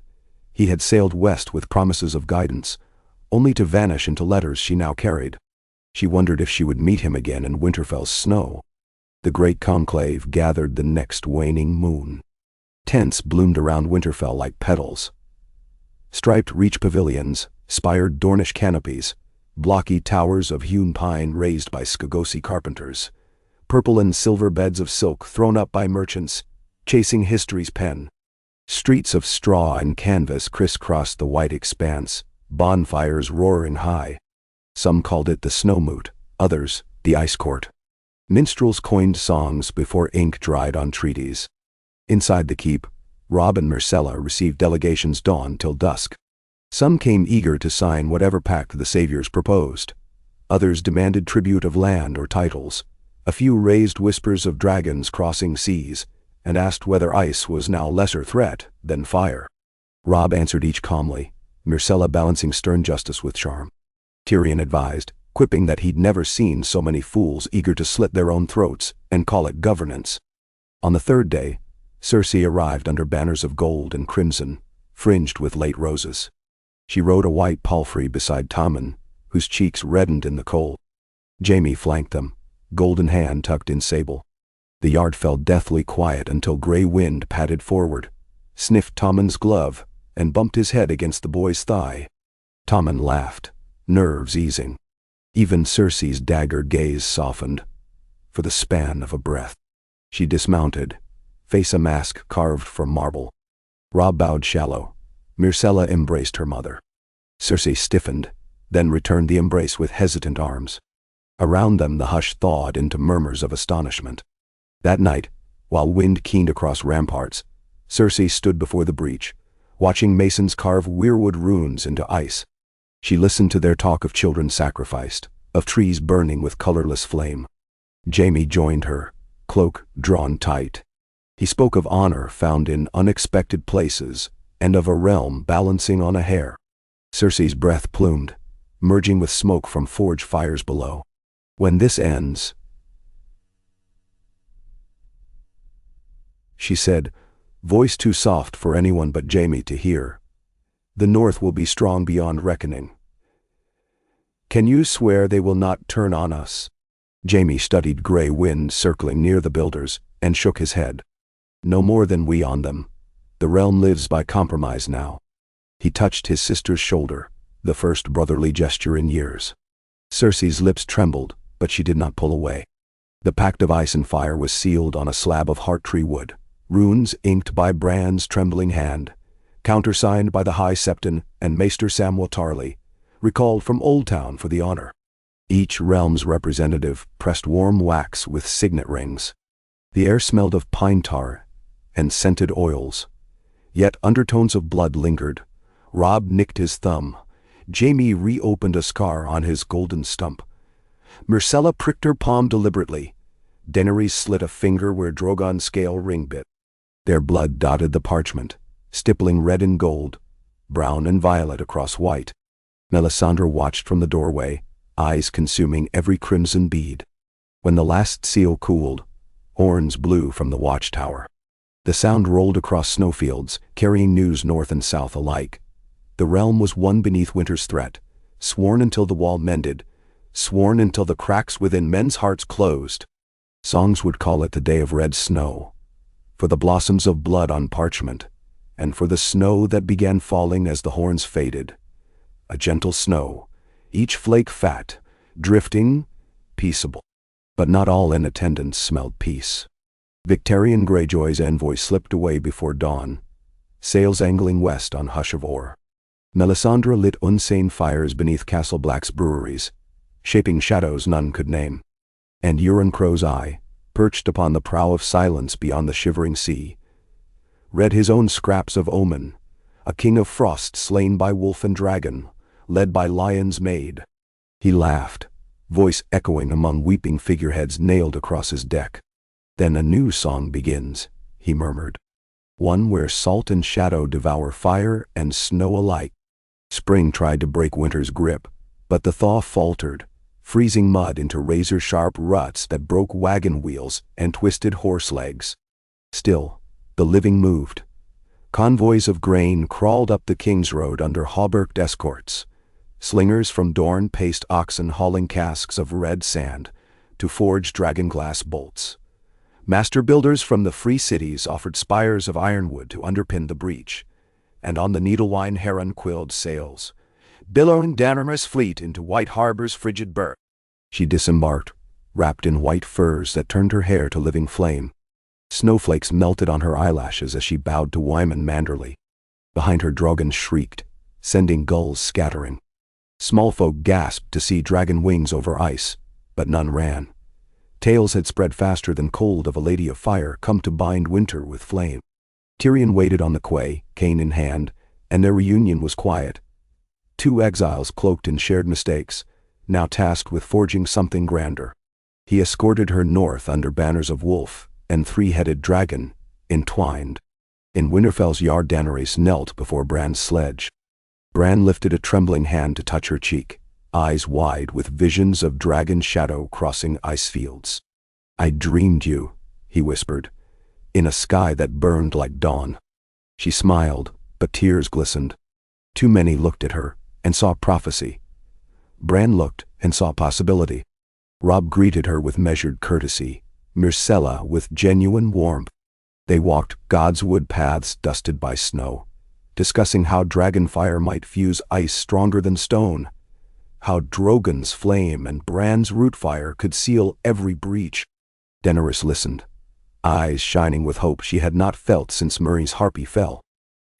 He had sailed west with promises of guidance, only to vanish into letters she now carried. She wondered if she would meet him again in Winterfell's snow. The great conclave gathered the next waning moon. Tents bloomed around Winterfell like petals. Striped reach pavilions, spired Dornish canopies, blocky towers of hewn pine raised by Skagosi carpenters, purple and silver beds of silk thrown up by merchants, chasing history's pen. Streets of straw and canvas crisscrossed the white expanse, bonfires roaring high. Some called it the snow moot, others the ice court. Minstrels coined songs before ink dried on treaties. Inside the keep, Robb and Myrcella received delegations dawn till dusk. Some came eager to sign whatever pact the saviors proposed. Others demanded tribute of land or titles. A few raised whispers of dragons crossing seas, and asked whether ice was now lesser threat than fire. Robb answered each calmly, Myrcella balancing stern justice with charm. Tyrion advised, quipping that he'd never seen so many fools eager to slit their own throats and call it governance. On the third day, Cersei arrived under banners of gold and crimson, fringed with late roses. She rode a white palfrey beside Tommen, whose cheeks reddened in the cold. Jaime flanked them, golden hand tucked in sable. The yard fell deathly quiet until Grey Wind padded forward, sniffed Tommen's glove, and bumped his head against the boy's thigh. Tommen laughed, nerves easing. Even Cersei's dagger gaze softened, for the span of a breath. She dismounted, face a mask carved from marble. Robb bowed shallow. Myrcella embraced her mother. Cersei stiffened, then returned the embrace with hesitant arms. Around them the hush thawed into murmurs of astonishment. That night, while wind keened across ramparts, Cersei stood before the breach, watching masons carve weirwood runes into ice. She listened to their talk of children sacrificed, of trees burning with colorless flame. Jaime joined her, cloak drawn tight. He spoke of honor found in unexpected places and of a realm balancing on a hair. Cersei's breath plumed, merging with smoke from forge fires below. "When this ends," she said, voice too soft for anyone but Jaime to hear, "the North will be strong beyond reckoning. Can you swear they will not turn on us?" Jaime studied gray wind circling near the builders and shook his head. "No more than we on them. The realm lives by compromise now." He touched his sister's shoulder, the first brotherly gesture in years. Cersei's lips trembled, but she did not pull away. The pact of ice and fire was sealed on a slab of heart-tree wood, runes inked by Bran's trembling hand, countersigned by the High Septon and Maester Samwell Tarly, recalled from Old Town for the honor. Each realm's representative pressed warm wax with signet rings. The air smelled of pine tar and scented oils, yet undertones of blood lingered. Robb nicked his thumb. Jaime reopened a scar on his golden stump. Myrcella pricked her palm deliberately. Daenerys slit a finger where Drogon's scale ring bit. Their blood dotted the parchment, stippling red and gold, brown and violet across white. Melisandre watched from the doorway, eyes consuming every crimson bead. When the last seal cooled, horns blew from the watchtower. The sound rolled across snowfields, carrying news north and south alike. The realm was one beneath winter's threat, sworn until the wall mended, sworn until the cracks within men's hearts closed. Songs would call it the day of red snow, for the blossoms of blood on parchment, and for the snow that began falling as the horns faded. A gentle snow, each flake fat, drifting, peaceable. But not all in attendance smelled peace. Victarion Greyjoy's envoy slipped away before dawn, sails angling west on hush of ore. Melisandre lit unsane fires beneath Castle Black's breweries, shaping shadows none could name. And Euron Crow's eye, perched upon the prow of silence beyond the shivering sea, read his own scraps of omen, a king of frost slain by wolf and dragon, led by lion's maid. He laughed, voice echoing among weeping figureheads nailed across his deck. "Then a new song begins," he murmured. "One where salt and shadow devour fire and snow alike." Spring tried to break winter's grip, but the thaw faltered, freezing mud into razor-sharp ruts that broke wagon wheels and twisted horse legs. Still, the living moved. Convoys of grain crawled up the King's Road under hauberked escorts. Slingers from Dorne paced oxen hauling casks of red sand to forge dragon-glass bolts. Master builders from the free cities offered spires of ironwood to underpin the breach, and on the Needlewine heron quilled sails, billowing Daenerys' fleet into White Harbor's frigid berth. She disembarked, wrapped in white furs that turned her hair to living flame. Snowflakes melted on her eyelashes as she bowed to Wyman Manderly. Behind her dragons shrieked, sending gulls scattering. Small folk gasped to see dragon wings over ice, but none ran. Tales had spread faster than cold of a lady of fire come to bind winter with flame. Tyrion waited on the quay, cane in hand, and their reunion was quiet. Two exiles cloaked in shared mistakes, now tasked with forging something grander. He escorted her north under banners of wolf and three-headed dragon, entwined. In Winterfell's yard Daenerys knelt before Bran's sledge. Bran lifted a trembling hand to touch her cheek, eyes wide with visions of dragon shadow crossing ice fields. "I dreamed you," he whispered, in a sky that burned like dawn. She smiled, but tears glistened. Too many looked at her and saw prophecy. Bran looked and saw possibility. Robb greeted her with measured courtesy, Myrcella with genuine warmth. They walked God's wood paths dusted by snow, discussing how dragon fire might fuse ice stronger than stone, how Drogon's flame and Bran's root fire could seal every breach. Daenerys listened, eyes shining with hope she had not felt since Murray's harpy fell.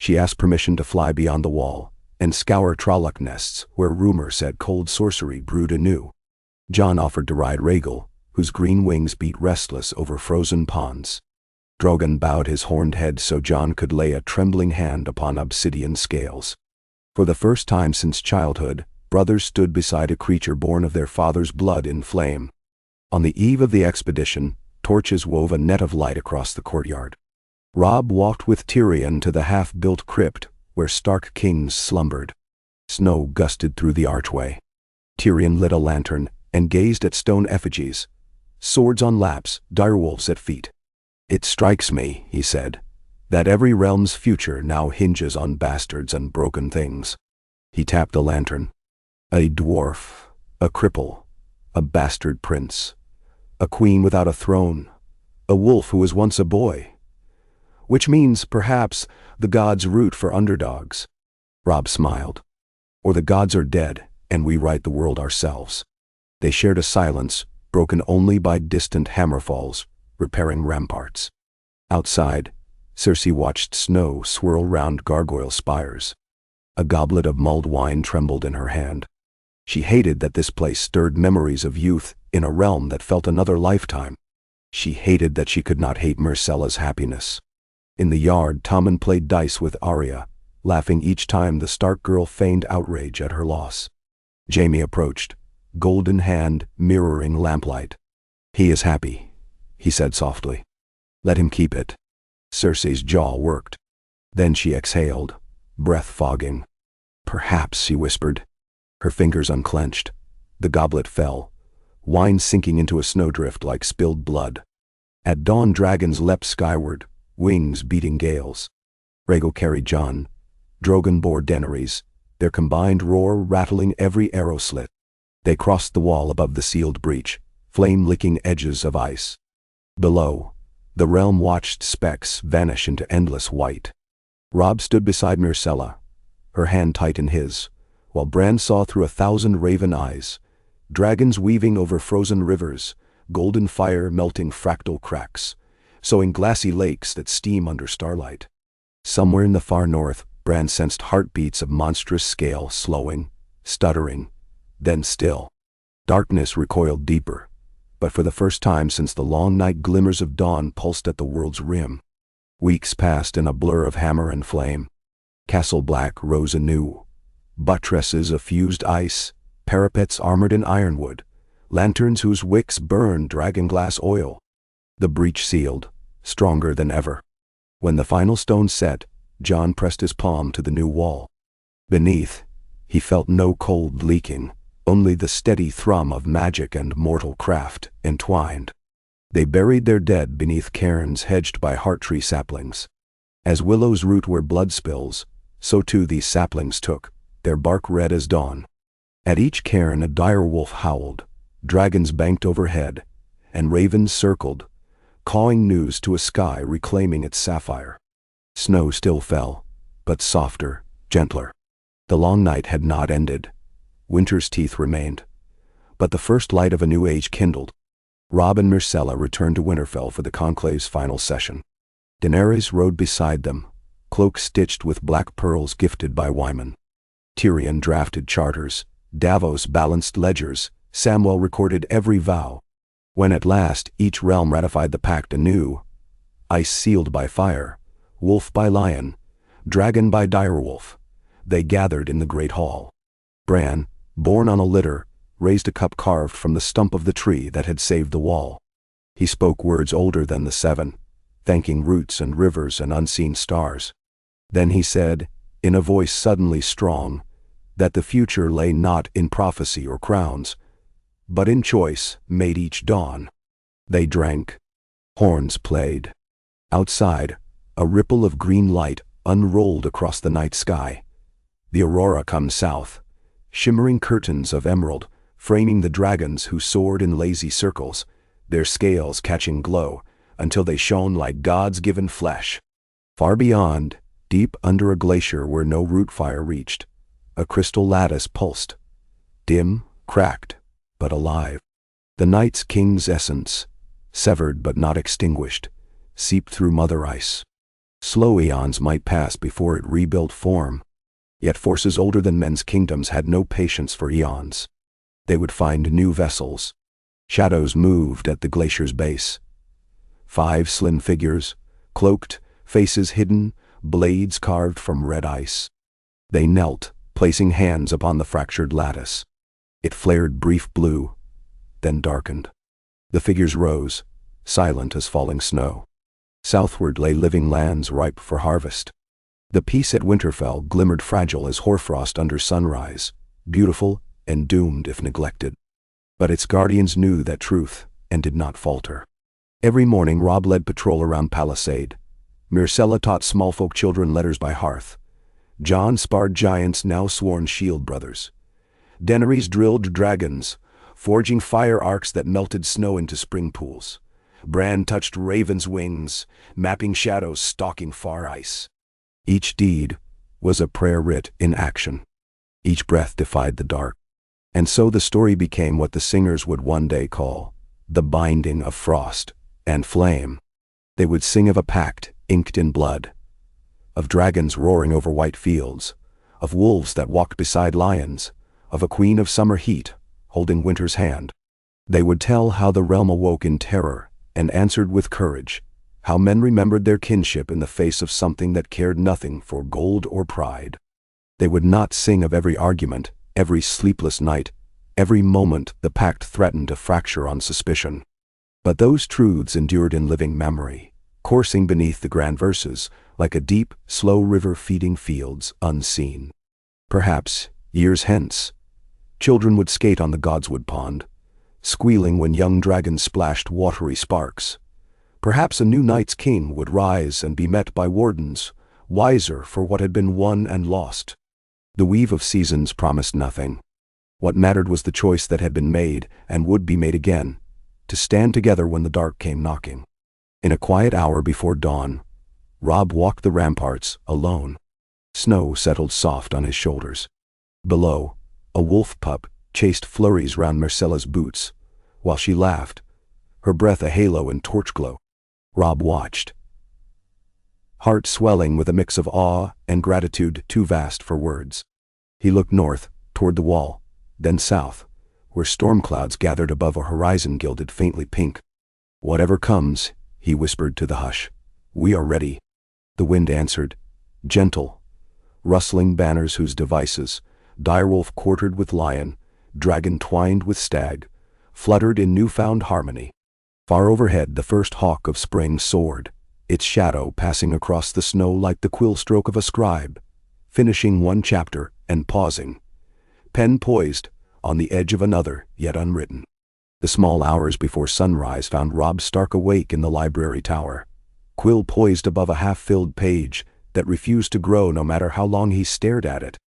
She asked permission to fly beyond the wall and scour Trolloc nests where rumor said cold sorcery brewed anew. Jon offered to ride Rhaegal, whose green wings beat restless over frozen ponds. Drogon bowed his horned head so Jon could lay a trembling hand upon obsidian scales. For the first time since childhood, brothers stood beside a creature born of their father's blood in flame. On the eve of the expedition, torches wove a net of light across the courtyard. Robb walked with Tyrion to the half-built crypt where Stark kings slumbered. Snow gusted through the archway. Tyrion lit a lantern and gazed at stone effigies, swords on laps, direwolves at feet. "It strikes me," he said, "that every realm's future now hinges on bastards and broken things." He tapped the lantern. A dwarf, a cripple, a bastard prince, a queen without a throne, a wolf who was once a boy. Which means, perhaps, the gods root for underdogs. Robb smiled. Or the gods are dead, and we write the world ourselves. They shared a silence, broken only by distant hammerfalls, repairing ramparts. Outside, Cersei watched snow swirl round gargoyle spires. A goblet of mulled wine trembled in her hand. She hated that this place stirred memories of youth in a realm that felt another lifetime. She hated that she could not hate Myrcella's happiness. In the yard, Tommen played dice with Arya, laughing each time the Stark girl feigned outrage at her loss. Jaime approached, golden hand mirroring lamplight. "He is happy," he said softly. "Let him keep it." Cersei's jaw worked. Then she exhaled, breath fogging. "Perhaps," she whispered. Her fingers unclenched. The goblet fell, wine sinking into a snowdrift like spilled blood. At dawn, dragons leapt skyward, wings beating gales. Rhaegal carried Jon. Drogon bore Daenerys, their combined roar rattling every arrow slit. They crossed the wall above the sealed breach, flame-licking edges of ice. Below, the realm watched specks vanish into endless white. Robb stood beside Myrcella, her hand tight in his, while Bran saw through 1,000 raven eyes, dragons weaving over frozen rivers, golden fire melting fractal cracks, sowing glassy lakes that steam under starlight. Somewhere in the far north, Bran sensed heartbeats of monstrous scale slowing, stuttering, then still. Darkness recoiled deeper, but for the first time since the long night, glimmers of dawn pulsed at the world's rim. Weeks passed in a blur of hammer and flame. Castle Black rose anew, buttresses of fused ice, parapets armored in ironwood, lanterns whose wicks burned dragonglass oil. The breach sealed, stronger than ever. When the final stone set, Jon pressed his palm to the new wall. Beneath, he felt no cold leaking, only the steady thrum of magic and mortal craft entwined. They buried their dead beneath cairns hedged by heart-tree saplings. As willows root where blood spills, so too these saplings took, their bark red as dawn. At each cairn a dire wolf howled, dragons banked overhead, and ravens circled, cawing news to a sky reclaiming its sapphire. Snow still fell, but softer, gentler. The long night had not ended. Winter's teeth remained. But the first light of a new age kindled. Robb and Myrcella returned to Winterfell for the Conclave's final session. Daenerys rode beside them, cloak stitched with black pearls gifted by Wyman. Tyrion drafted charters, Davos balanced ledgers, Samwell recorded every vow. When at last each realm ratified the pact anew, ice sealed by fire, wolf by lion, dragon by direwolf, they gathered in the great hall. Bran, borne on a litter, raised a cup carved from the stump of the tree that had saved the wall. He spoke words older than the seven, thanking roots and rivers and unseen stars. Then he said, in a voice suddenly strong, that the future lay not in prophecy or crowns, but in choice made each dawn. They drank. Horns played. Outside, a ripple of green light unrolled across the night sky. The aurora comes south, shimmering curtains of emerald, framing the dragons who soared in lazy circles, their scales catching glow, until they shone like gods given flesh. Far beyond, deep under a glacier where no root fire reached, a crystal lattice pulsed, dim, cracked, but alive. The night's king's essence, severed but not extinguished, seeped through mother ice. Slow eons might pass before it rebuilt form. Yet forces older than men's kingdoms had no patience for eons. They would find new vessels. Shadows moved at the glacier's base. 5 slim figures, cloaked, faces hidden, blades carved from red ice. They knelt, placing hands upon the fractured lattice. It flared brief blue, then darkened. The figures rose, silent as falling snow. Southward lay living lands ripe for harvest. The peace at Winterfell glimmered fragile as hoarfrost under sunrise, beautiful and doomed if neglected. But its guardians knew that truth and did not falter. Every morning Robb led patrol around Palisade. Myrcella taught smallfolk children letters by hearth. Jon sparred giants, now sworn shield brothers. Daenerys drilled dragons, forging fire arcs that melted snow into spring pools. Bran touched ravens' wings, mapping shadows stalking far ice. Each deed was a prayer writ in action. Each breath defied the dark. And so the story became what the singers would one day call the binding of frost and flame. They would sing of a pact inked in blood, of dragons roaring over white fields, of wolves that walked beside lions, of a queen of summer heat holding winter's hand. They would tell how the realm awoke in terror and answered with courage, how men remembered their kinship in the face of something that cared nothing for gold or pride. They would not sing of every argument, every sleepless night, every moment the pact threatened to fracture on suspicion. But those truths endured in living memory, coursing beneath the grand verses, like a deep, slow river feeding fields unseen. Perhaps, years hence, children would skate on the Godswood Pond, squealing when young dragons splashed watery sparks. Perhaps a new night's king would rise and be met by wardens, wiser for what had been won and lost. The weave of seasons promised nothing. What mattered was the choice that had been made and would be made again, to stand together when the dark came knocking. In a quiet hour before dawn, Robb walked the ramparts alone. Snow settled soft on his shoulders. Below, a wolf pup chased flurries round Myrcella's boots, while she laughed, her breath a halo in torch glow. Robb watched, heart swelling with a mix of awe and gratitude too vast for words. He looked north, toward the wall, then south, where storm clouds gathered above a horizon gilded faintly pink. "Whatever comes," he whispered to the hush, "we are ready." The wind answered, gentle, rustling banners whose devices, direwolf quartered with lion, dragon twined with stag, fluttered in newfound harmony. Far overhead the first hawk of spring soared, its shadow passing across the snow like the quill stroke of a scribe, finishing one chapter and pausing, pen poised, on the edge of another yet unwritten. The small hours before sunrise found Robb stark awake in the library tower, quill poised above a half-filled page that refused to grow no matter how long he stared at it.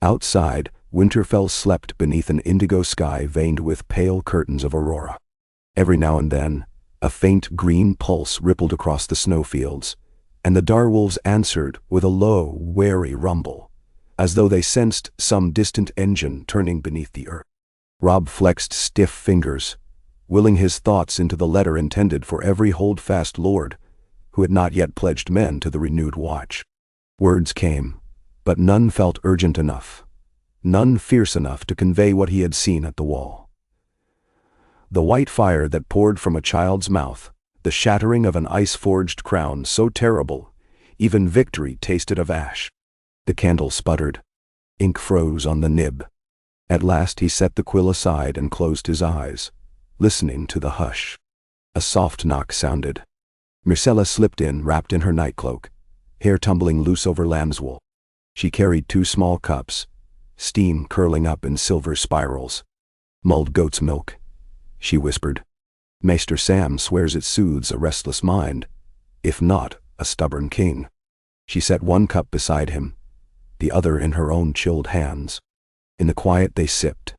Outside, Winterfell slept beneath an indigo sky veined with pale curtains of aurora. Every now and then, a faint green pulse rippled across the snowfields, and the direwolves answered with a low, wary rumble, as though they sensed some distant engine turning beneath the earth. Robb flexed stiff fingers, willing his thoughts into the letter intended for every holdfast lord who had not yet pledged men to the renewed watch. Words came, but none felt urgent enough, none fierce enough to convey what he had seen at the wall. The white fire that poured from a child's mouth, the shattering of an ice-forged crown so terrible, even victory tasted of ash. The candle sputtered. Ink froze on the nib. At last he set the quill aside and closed his eyes, listening to the hush. A soft knock sounded. Myrcella slipped in, wrapped in her nightcloak, hair tumbling loose over lamb's wool. She carried 2 small cups, steam curling up in silver spirals. "Mulled goat's milk," she whispered. "Maester Sam swears it soothes a restless mind, if not a stubborn king." She set one cup beside him, the other in her own chilled hands. In the quiet they sipped.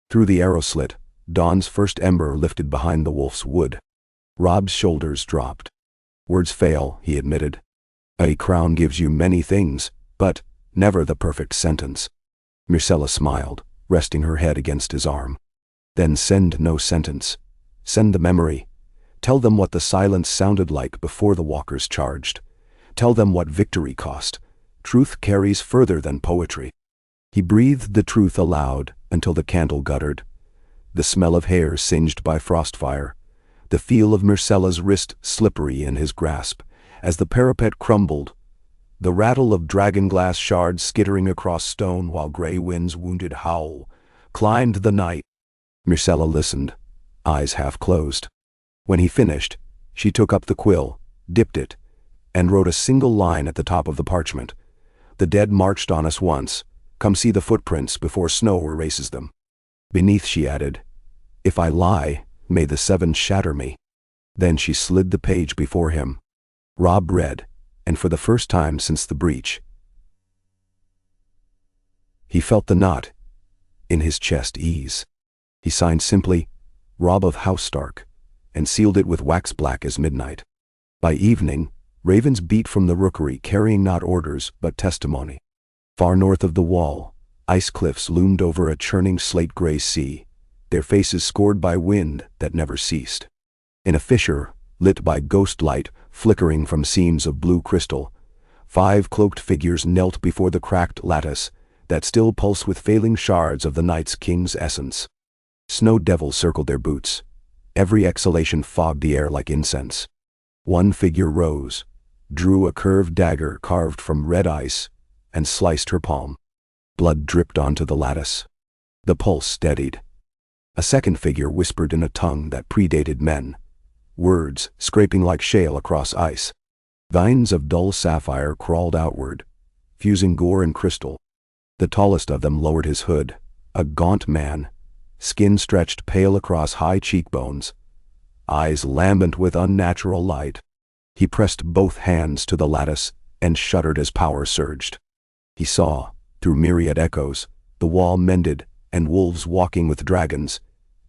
Through the arrow slit, dawn's first ember lifted behind the wolf's wood. Robb's shoulders dropped. "Words fail," he admitted. "A crown gives you many things, but never the perfect sentence." Myrcella smiled, resting her head against his arm. "Then send no sentence. Send the memory. Tell them what the silence sounded like before the walkers charged. Tell them what victory cost. Truth carries further than poetry. He breathed the truth aloud until the candle guttered. The smell of hair singed by frostfire, the feel of Myrcella's wrist slippery in his grasp, as the parapet crumbled, the rattle of dragonglass shards skittering across stone while gray winds' wounded howl climbed the night. Myrcella listened, eyes half closed. When he finished, she took up the quill, dipped it, and wrote a single line at the top of the parchment. The dead marched on us once. Come see the footprints before snow erases them. Beneath she added, if I lie, may the seven shatter me. Then she slid the page before him. Robb read, and for the first time since the breach, he felt the knot in his chest ease. He signed simply, Robb of House Stark, and sealed it with wax black as midnight. By evening, ravens beat from the rookery carrying not orders but testimony. Far north of the wall, ice cliffs loomed over a churning slate-gray sea, their faces scored by wind that never ceased. In a fissure, lit by ghost light flickering from seams of blue crystal, 5 cloaked figures knelt before the cracked lattice that still pulsed with failing shards of the night's king's essence. Snow devils circled their boots. Every exhalation fogged the air like incense. One figure rose, drew a curved dagger carved from red ice, and sliced her palm. Blood dripped onto the lattice. The pulse steadied. A second figure whispered in a tongue that predated men, words scraping like shale across ice. Vines of dull sapphire crawled outward, fusing gore and crystal. The tallest of them lowered his hood, a gaunt man, skin stretched pale across high cheekbones, eyes lambent with unnatural light. He pressed both hands to the lattice and shuddered as power surged. He saw, through myriad echoes, the wall mended and wolves walking with dragons,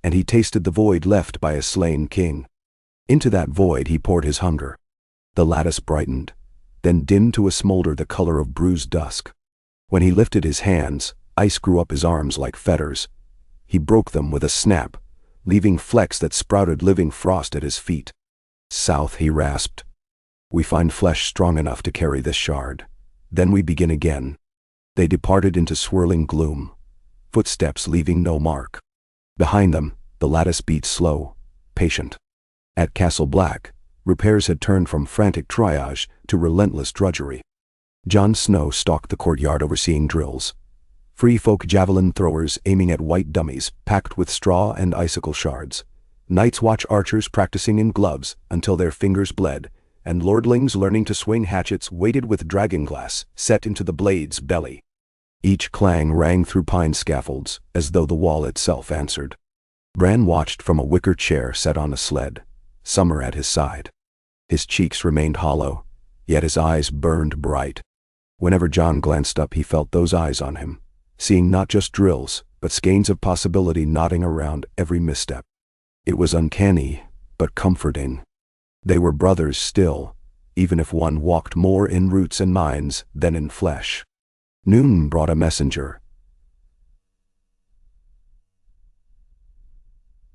and he tasted the void left by a slain king. Into that void he poured his hunger. The lattice brightened, then dimmed to a smolder the color of bruised dusk. When he lifted his hands, ice grew up his arms like fetters. He broke them with a snap, leaving flecks that sprouted living frost at his feet. South, he rasped. We find flesh strong enough to carry this shard. Then we begin again. They departed into swirling gloom, footsteps leaving no mark. Behind them, the lattice beat slow, patient. At Castle Black, repairs had turned from frantic triage to relentless drudgery. Jon Snow stalked the courtyard overseeing drills. Free folk javelin throwers aiming at white dummies packed with straw and icicle shards. Night's Watch archers practicing in gloves until their fingers bled, and lordlings learning to swing hatchets weighted with dragonglass set into the blade's belly. Each clang rang through pine scaffolds as though the wall itself answered. Bran watched from a wicker chair set on a sled, Summer at his side. His cheeks remained hollow, yet his eyes burned bright. Whenever Jon glanced up, he felt those eyes on him, seeing not just drills, but skeins of possibility knotting around every misstep. It was uncanny, but comforting. They were brothers still, even if one walked more in roots and minds than in flesh. Noon brought a messenger.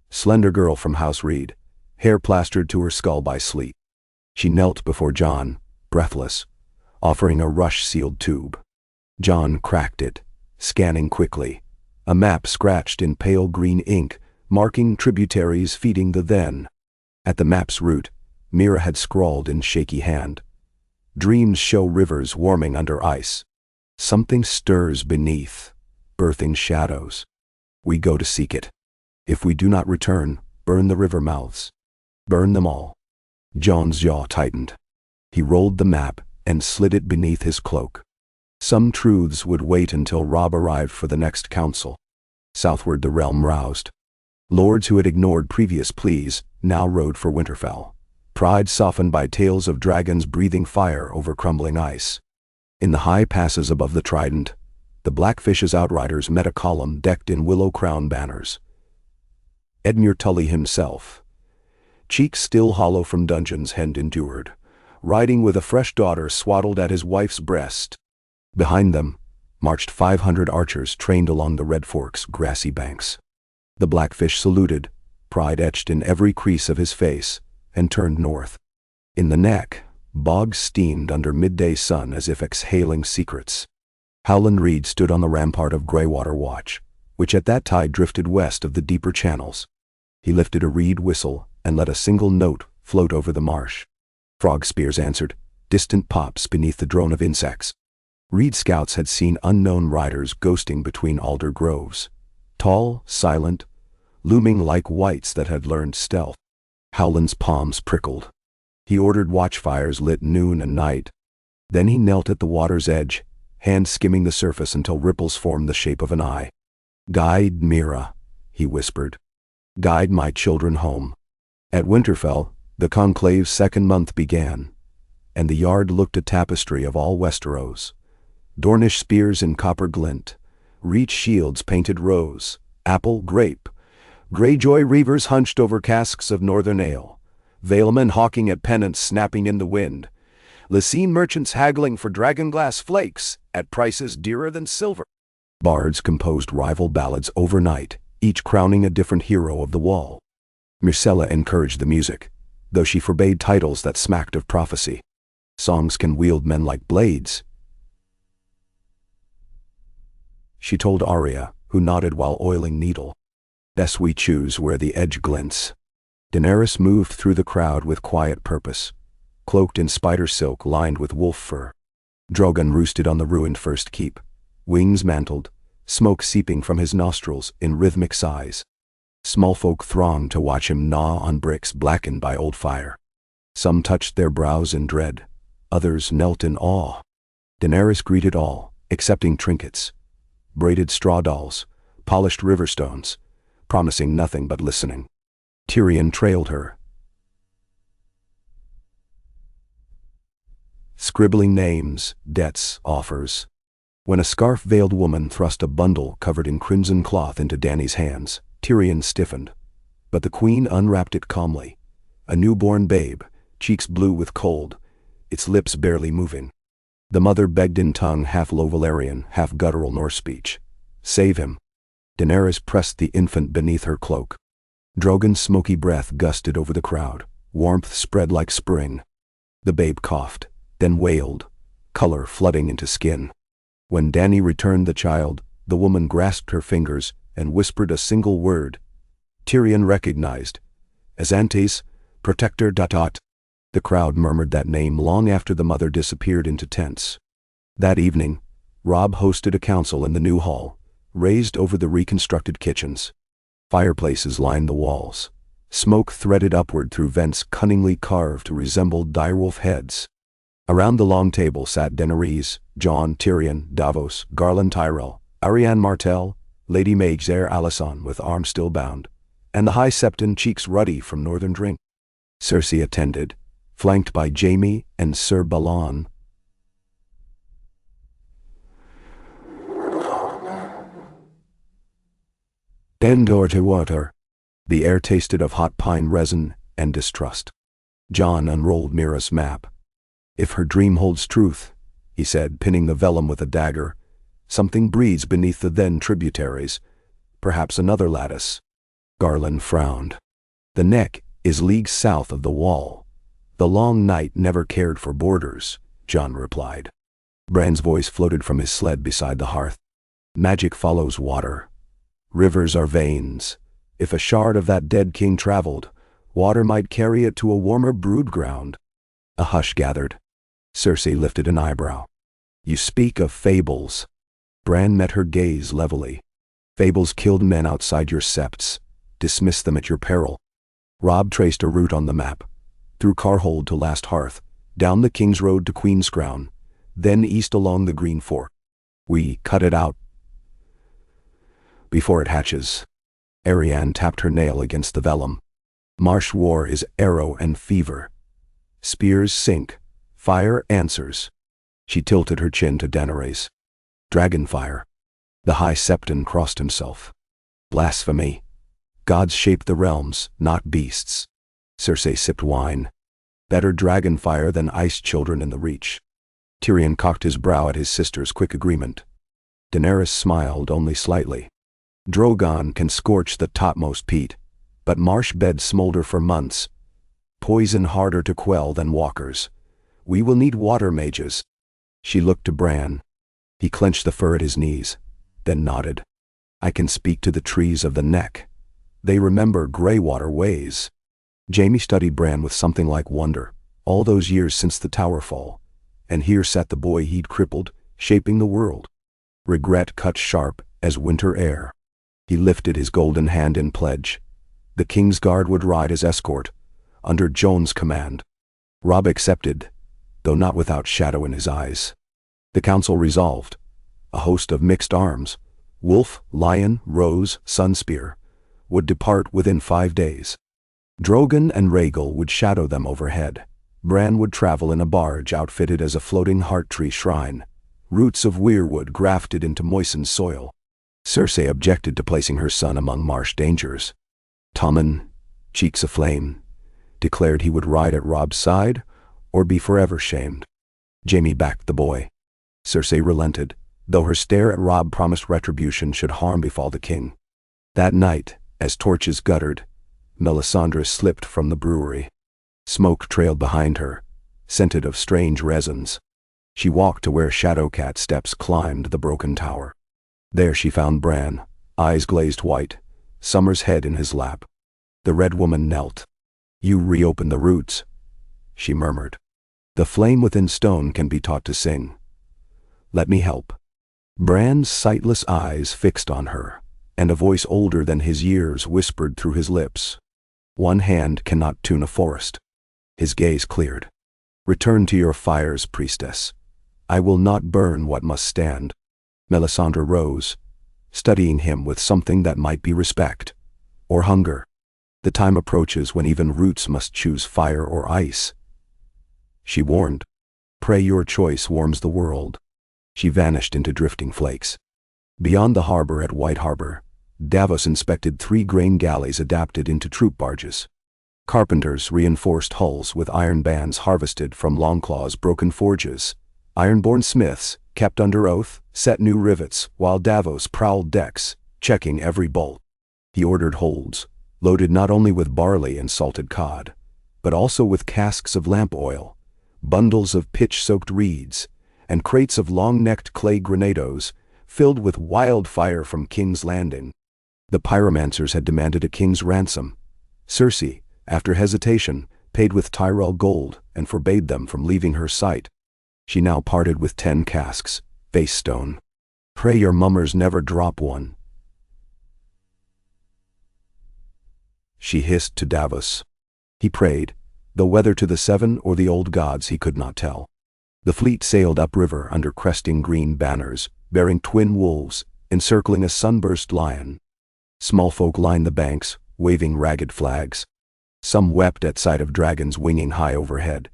Slender girl from House Reed, hair plastered to her skull by sleet. She knelt before Jon, breathless, offering a rush-sealed tube. Jon cracked it, scanning quickly. A map scratched in pale green ink, marking tributaries feeding the Then. At the map's root, Mira had scrawled in shaky hand. Dreams show rivers warming under ice. Something stirs beneath, birthing shadows. We go to seek it. If we do not return, burn the river mouths. Burn them all. Jon's jaw tightened. He rolled the map and slid it beneath his cloak. Some truths would wait until Robb arrived for the next council. Southward the realm roused. Lords who had ignored previous pleas now rode for Winterfell. Pride softened by tales of dragons breathing fire over crumbling ice. In the high passes above the Trident, the Blackfish's outriders met a column decked in willow crown banners. Edmure Tully himself, cheeks still hollow from dungeons Hend endured, riding with a fresh daughter swaddled at his wife's breast. Behind them marched 500 archers trained along the Red Fork's grassy banks. The Blackfish saluted, pride etched in every crease of his face, and turned north. In the neck, Bogs steamed under midday sun as if exhaling secrets. Howland Reed stood on the rampart of Greywater Watch, which at that tide drifted west of the deeper channels. He lifted a reed whistle and let a single note float over the marsh. Frog spears answered, distant pops beneath the drone of insects. Reed scouts had seen unknown riders ghosting between alder groves, tall, silent, looming like whites that had learned stealth. Howland's palms prickled. He ordered watchfires lit noon and night. Then he knelt at the water's edge, hand skimming the surface until ripples formed the shape of an eye. "Guide Mira," he whispered. "Guide my children home." At Winterfell, the Conclave's second month began, and the yard looked a tapestry of all Westeros. Dornish spears in copper glint, reach shields painted rose, apple, grape, Greyjoy reavers hunched over casks of northern ale, Valemen hawking at pennants snapping in the wind, Lysine merchants haggling for dragonglass flakes at prices dearer than silver. Bards composed rival ballads overnight, each crowning a different hero of the Wall. Myrcella encouraged the music, though she forbade titles that smacked of prophecy. "Songs can wield men like blades," she told Arya, who nodded while oiling needle. "Best we choose where the edge glints." Daenerys moved through the crowd with quiet purpose, cloaked in spider silk lined with wolf fur. Drogon roosted on the ruined first keep, wings mantled, smoke seeping from his nostrils in rhythmic sighs. Small folk thronged to watch him gnaw on bricks blackened by old fire. Some touched their brows in dread, others knelt in awe. Daenerys greeted all, accepting trinkets, braided straw dolls, polished river stones, promising nothing but listening. Tyrion trailed her, scribbling names, debts, offers. When a scarf-veiled woman thrust a bundle covered in crimson cloth into Dany's hands, Tyrion stiffened. But the queen unwrapped it calmly. A newborn babe, cheeks blue with cold, its lips barely moving. The mother begged in tongue half low Valyrian, half guttural Norse speech. "Save him." Daenerys pressed the infant beneath her cloak. Drogon's smoky breath gusted over the crowd, warmth spread like spring. The babe coughed, then wailed, color flooding into skin. When Dany returned the child, the woman grasped her fingers and whispered a single word. Tyrion recognized, Azantes, Protector Datot. The crowd murmured that name long after the mother disappeared into tents. That evening, Robb hosted a council in the new hall, raised over the reconstructed kitchens. Fireplaces lined the walls. Smoke threaded upward through vents cunningly carved to resemble direwolf heads. Around the long table sat Daenerys, Jon, Tyrion, Davos, Garland Tyrell, Arianne Martell, Lady Maegser Alysanne with arm still bound, and the High Septon, cheeks ruddy from northern drink. Cersei attended, flanked by Jaime and Sir Balon. Endor to water. The air tasted of hot pine resin and distrust. Jon unrolled Mira's map. "If her dream holds truth," he said, pinning the vellum with a dagger, "something breeds beneath the then tributaries, perhaps another lattice." Garland frowned. "The neck is leagues south of the wall. The long night never cared for borders," Jon replied. Bran's voice floated from his sled beside the hearth. "Magic follows water. Rivers are veins. If a shard of that dead king traveled, water might carry it to a warmer brood ground." A hush gathered. Cersei lifted an eyebrow. "You speak of fables." Bran met her gaze levelly. "Fables killed men outside your septs. Dismiss them at your peril." Robb traced a route on the map, through Carhold to Last Hearth, down the King's Road to Queen's Crown, then east along the Green Fork. "We cut it out before it hatches." Arianne tapped her nail against the vellum. "Marsh war is arrow and fever. Spears sink, fire answers." She tilted her chin to Daenerys. "Dragonfire." The High Septon crossed himself. "Blasphemy. Gods shape the realms, not beasts." Cersei sipped wine. "Better dragonfire than ice children in the Reach." Tyrion cocked his brow at his sister's quick agreement. Daenerys smiled only slightly. "Drogon can scorch the topmost peat, but marsh beds smolder for months. Poison harder to quell than walkers. We will need water mages. She looked to Bran. He clenched the fur at his knees, then nodded. I can speak to the trees of the neck. They remember Greywater ways. Jaime studied Bran with something like wonder, all those years since the tower fall. And here sat the boy he'd crippled, shaping the world. Regret cut sharp as winter air. He lifted his golden hand in pledge. The King's Guard would ride as escort, under Jon's command. Robb accepted, though not without shadow in his eyes. The council resolved. A host of mixed arms, wolf, lion, rose, sunspear, would depart within 5 days. Drogon and Rhaegal would shadow them overhead. Bran would travel in a barge outfitted as a floating heart tree shrine, roots of weirwood grafted into moistened soil. Cersei objected to placing her son among marsh dangers. Tommen, cheeks aflame, declared he would ride at Robb's side or be forever shamed. Jaime backed the boy. Cersei relented, though her stare at Robb promised retribution should harm befall the king. That night, as torches guttered, Melisandre slipped from the brewery. Smoke trailed behind her, scented of strange resins. She walked to where Shadowcat steps climbed the broken tower. There she found Bran, eyes glazed white, Summer's head in his lap. The Red Woman knelt. You reopen the roots, she murmured. The flame within stone can be taught to sing. Let me help. Bran's sightless eyes fixed on her, and a voice older than his years whispered through his lips. One hand cannot tune a forest. His gaze cleared. Return to your fires, priestess. I will not burn what must stand. Melisandre rose, studying him with something that might be respect, or hunger. The time approaches when even roots must choose fire or ice. She warned. Pray your choice warms the world. She vanished into drifting flakes. Beyond the harbor at White Harbor, Davos inspected 3 grain galleys adapted into troop barges. Carpenters reinforced hulls with iron bands harvested from Longclaw's broken forges. Ironborn smiths, kept under oath, set new rivets, while Davos prowled decks, checking every bolt. He ordered holds, loaded not only with barley and salted cod, but also with casks of lamp oil, bundles of pitch-soaked reeds, and crates of long-necked clay granados, filled with wildfire from King's Landing. The pyromancers had demanded a king's ransom. Cersei, after hesitation, paid with Tyrell gold and forbade them from leaving her sight. She now parted with 10 casks, face stone. Pray your mummers never drop one, she hissed to Davos. He prayed, though whether to the Seven or the old gods he could not tell. The fleet sailed upriver under cresting green banners, bearing twin wolves, encircling a sunburst lion. Small folk lined the banks, waving ragged flags. Some wept at sight of dragons winging high overhead.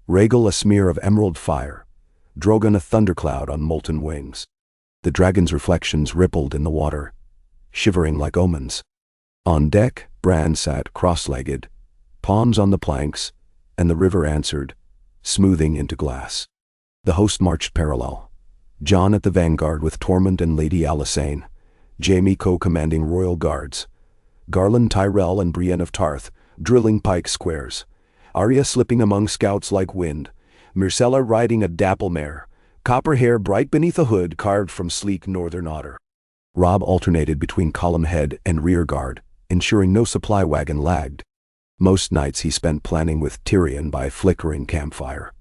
Rhaegal a smear of emerald fire, Drogon a thundercloud on molten wings. The dragon's reflections rippled in the water, shivering like omens. On deck, Bran sat cross-legged, palms on the planks, and the river answered, smoothing into glass. The host marched parallel. Jon at the vanguard with Tormund and Lady Alysanne, Jaime co-commanding royal guards, Garland, Tyrell, and Brienne of Tarth drilling pike squares, Arya slipping among scouts like wind, Myrcella riding a dapple mare, copper hair bright beneath a hood carved from sleek northern otter. Robb alternated between column head and rear guard, ensuring no supply wagon lagged. Most nights he spent planning with Tyrion by flickering campfire,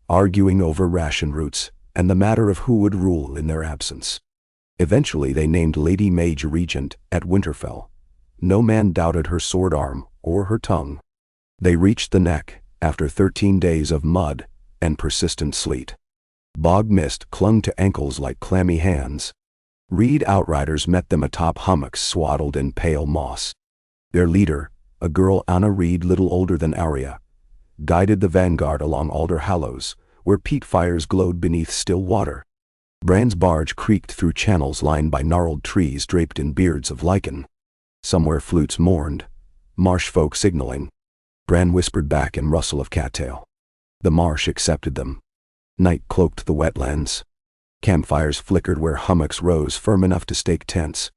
arguing over ration routes and the matter of who would rule in their absence. Eventually they named Lady Mage regent at Winterfell. No man doubted her sword arm or her tongue. They reached the neck after 13 days of mud and persistent sleet. Bog mist clung to ankles like clammy hands. Reed outriders met them atop hummocks swaddled in pale moss. Their leader, a girl Anna Reed little older than Arya, guided the vanguard along Alder Hallows, where peat fires glowed beneath still water. Bran's barge creaked through channels lined by gnarled trees draped in beards of lichen. Somewhere flutes mourned, marsh folk signaling. Bran whispered back in rustle of cattail. The marsh accepted them. Night cloaked the wetlands. Campfires flickered where hummocks rose firm enough to stake tents.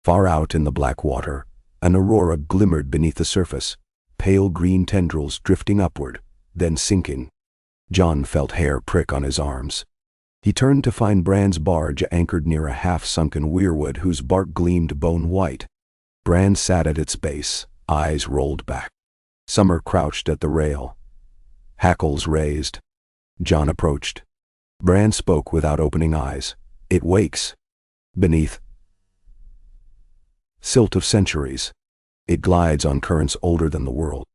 Far out in the black water, an aurora glimmered beneath the surface, pale green tendrils drifting upward, then sinking. Jon felt hair prick on his arms. He turned to find Bran's barge anchored near a half-sunken weirwood whose bark gleamed bone-white. Bran sat at its base, eyes rolled back. Summer crouched at the rail, hackles raised. Jon approached. Bran spoke without opening eyes. It wakes. Beneath. Silt of centuries. It glides on currents older than the world.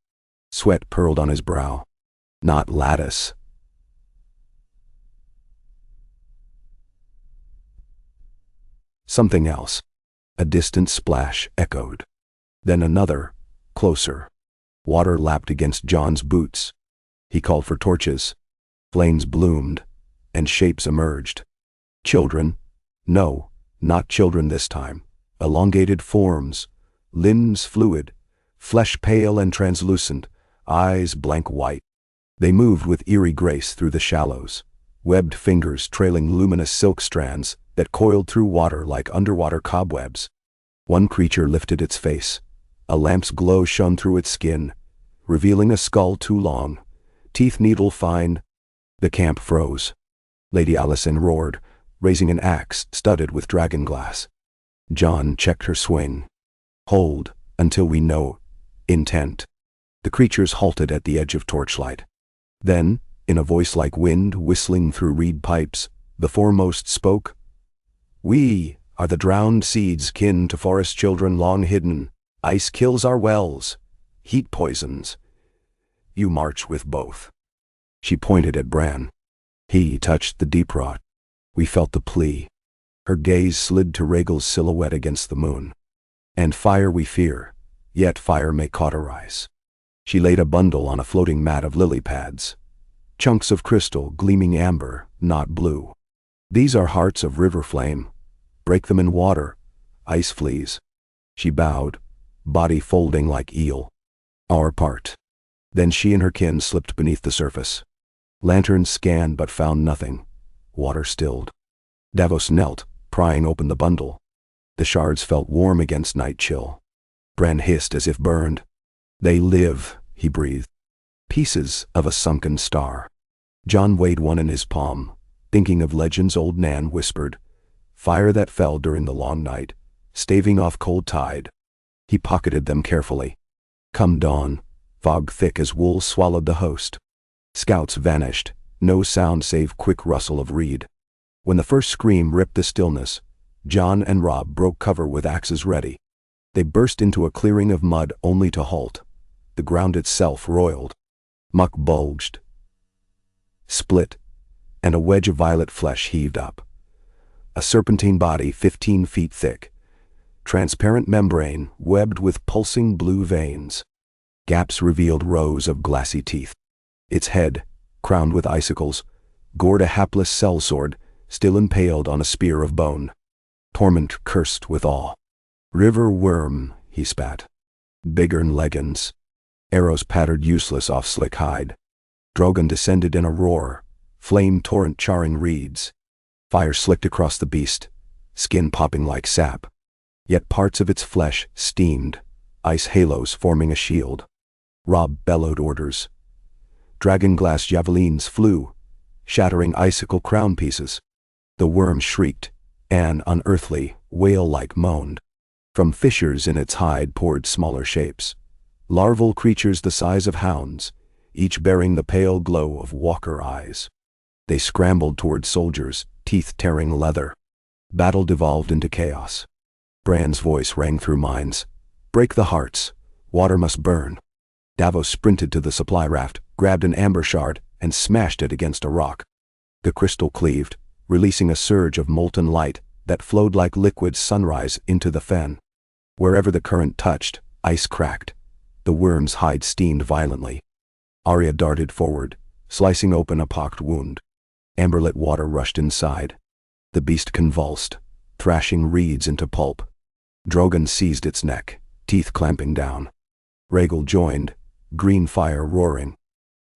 Sweat purled on his brow. Not lattice. Something else. A distant splash echoed. Then another, closer. Water lapped against Jon's boots. He called for torches. Flames bloomed, and shapes emerged. Children? No, not children this time. Elongated forms, limbs fluid, flesh pale and translucent, eyes blank white. They moved with eerie grace through the shallows, webbed fingers trailing luminous silk strands that coiled through water like underwater cobwebs. One creature lifted its face. A lamp's glow shone through its skin, revealing a skull too long, teeth needle fine. The camp froze. Lady Alicent roared, raising an axe studded with dragon glass. Jon checked her swing. Hold, until we know. Intent. The creatures halted at the edge of torchlight. Then, in a voice like wind whistling through reed pipes, the foremost spoke. We are the drowned seeds kin to forest children long hidden. Ice kills our wells. Heat poisons. You march with both. She pointed at Bran. He touched the deep rot. We felt the plea. Her gaze slid to Rhaegal's silhouette against the moon. And fire we fear, yet fire may cauterize. She laid a bundle on a floating mat of lily pads. Chunks of crystal gleaming amber, not blue. These are hearts of river flame. Break them in water. Ice flees. She bowed, body folding like eel. Our part. Then she and her kin slipped beneath the surface. Lanterns scanned but found nothing. Water stilled. Davos knelt, prying open the bundle. The shards felt warm against night chill. Bran hissed as if burned. They live, he breathed. Pieces of a sunken star. Jon weighed one in his palm, thinking of legends old Nan whispered. Fire that fell during the long night, staving off cold tide. He pocketed them carefully. Come dawn, fog thick as wool swallowed the host. Scouts vanished, no sound save quick rustle of reed. When the first scream ripped the stillness, Jon and Robb broke cover with axes ready. They burst into a clearing of mud only to halt. The ground itself roiled. Muck bulged, split, and a wedge of violet flesh heaved up. A serpentine body 15 feet thick. Transparent membrane webbed with pulsing blue veins. Gaps revealed rows of glassy teeth. Its head, crowned with icicles, gored a hapless sellsword, still impaled on a spear of bone. Torment cursed with awe. River worm, he spat. Biggern leggins. Arrows pattered useless off slick hide. Drogon descended in a roar, flame torrent charring reeds. Fire slicked across the beast, skin popping like sap. Yet parts of its flesh steamed, ice halos forming a shield. Robb bellowed orders. Dragon-glass javelins flew, shattering icicle crown pieces. The worm shrieked, an unearthly, whale-like moaned. From fissures in its hide poured smaller shapes. Larval creatures the size of hounds, each bearing the pale glow of walker eyes. They scrambled toward soldiers, teeth tearing leather. Battle devolved into chaos. Bran's voice rang through minds. Break the hearts. Water must burn. Davos sprinted to the supply raft, grabbed an amber shard, and smashed it against a rock. The crystal cleaved, releasing a surge of molten light that flowed like liquid sunrise into the fen. Wherever the current touched, ice cracked. The worm's hide steamed violently. Arya darted forward, slicing open a pocked wound. Amberlit water rushed inside. The beast convulsed, thrashing reeds into pulp. Drogon seized its neck, teeth clamping down. Rhaegal joined, green fire roaring.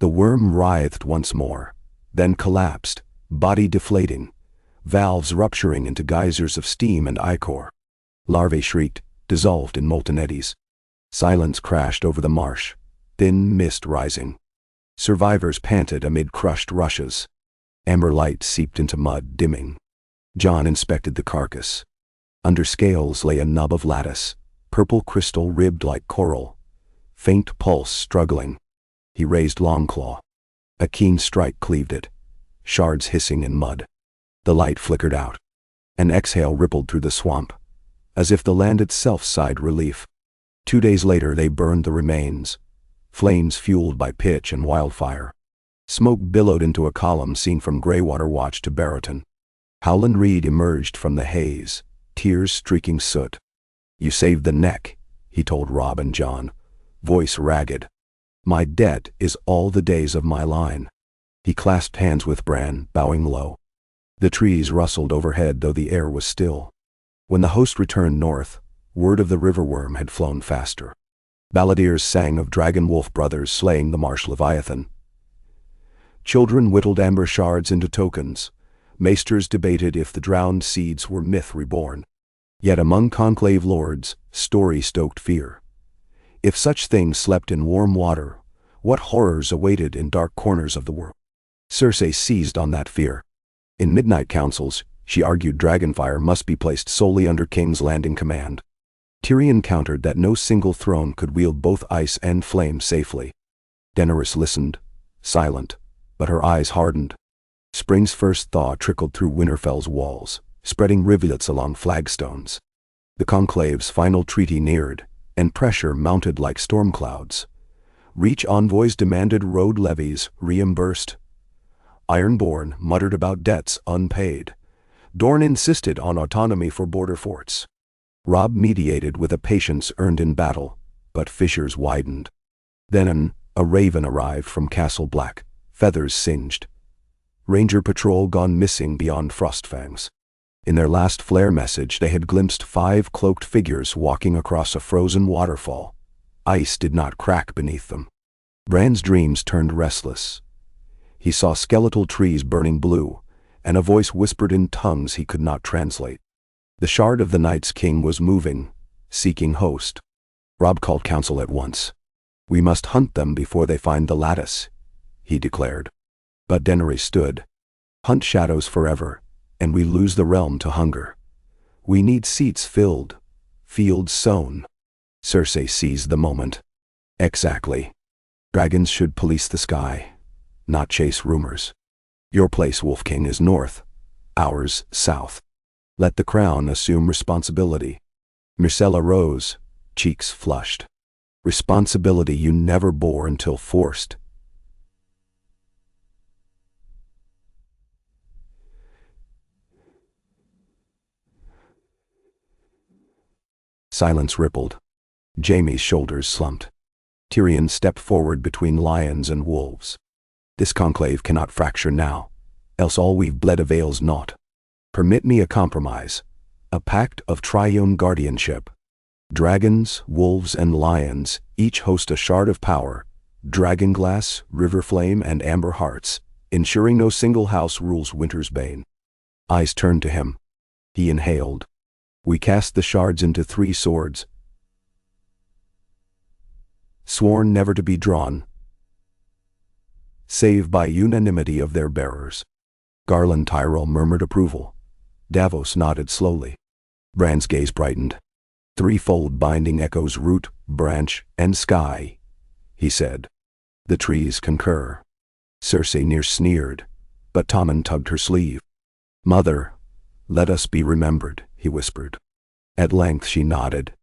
The worm writhed once more, then collapsed, body deflating, valves rupturing into geysers of steam and ichor. Larvae shrieked, dissolved in molten eddies. Silence crashed over the marsh, thin mist rising. Survivors panted amid crushed rushes. Amber light seeped into mud, dimming. Jon inspected the carcass. Under scales lay a nub of lattice, purple crystal ribbed like coral. Faint pulse struggling. He raised Longclaw. A keen strike cleaved it, shards hissing in mud. The light flickered out. An exhale rippled through the swamp, as if the land itself sighed relief. 2 days later they burned the remains, flames fueled by pitch and wildfire. Smoke billowed into a column seen from Greywater Watch to Barrowton. Howland Reed emerged from the haze, tears streaking soot. "You saved the neck," he told Robb and Jon, voice ragged. "My debt is all the days of my line." He clasped hands with Bran, bowing low. The trees rustled overhead though the air was still. When the host returned north, word of the Riverworm had flown faster. Balladeers sang of dragon wolf brothers slaying the marsh leviathan. Children whittled amber shards into tokens. Maesters debated if the drowned seeds were myth reborn. Yet among Conclave lords, story stoked fear. If such things slept in warm water, what horrors awaited in dark corners of the world? Cersei seized on that fear. In midnight councils, she argued Dragonfire must be placed solely under King's Landing command. Tyrion countered that no single throne could wield both ice and flame safely. Daenerys listened, silent, but her eyes hardened. Spring's first thaw trickled through Winterfell's walls, spreading rivulets along flagstones. The Conclave's final treaty neared, and pressure mounted like storm clouds. Reach envoys demanded road levies reimbursed. Ironborn muttered about debts unpaid. Dorne insisted on autonomy for border forts. Robb mediated with a patience earned in battle, but fissures widened. Then a raven arrived from Castle Black, feathers singed. Ranger patrol gone missing beyond Frostfangs. In their last flare message they had glimpsed 5 cloaked figures walking across a frozen waterfall. Ice did not crack beneath them. Bran's dreams turned restless. He saw skeletal trees burning blue, and a voice whispered in tongues he could not translate. The shard of the Night's King was moving, seeking host. Robb called council at once. "We must hunt them before they find the lattice," he declared. But Daenerys stood. "Hunt shadows forever, and we lose the realm to hunger. We need seats filled, fields sown." Cersei seized the moment. "Exactly. Dragons should police the sky, not chase rumors. Your place, Wolf King, is north, ours south. Let the crown assume responsibility." Myrcella rose, cheeks flushed. "Responsibility you never bore until forced." Silence rippled. Jaime's shoulders slumped. Tyrion stepped forward between lions and wolves. "This conclave cannot fracture now, else all we've bled avails naught. Permit me a compromise, a pact of triune guardianship. Dragons, wolves, and lions each host a shard of power, dragonglass, riverflame, and amber hearts, ensuring no single house rules Winter's bane." Eyes turned to him. He inhaled. "We cast the shards into 3 swords, sworn never to be drawn, save by unanimity of their bearers." Garland Tyrell murmured approval. Davos nodded slowly. Bran's gaze brightened. "Threefold binding echoes root, branch, and sky," he said. "The trees concur." Cersei near sneered, but Tommen tugged her sleeve. "Mother, let us be remembered," he whispered. At length she nodded.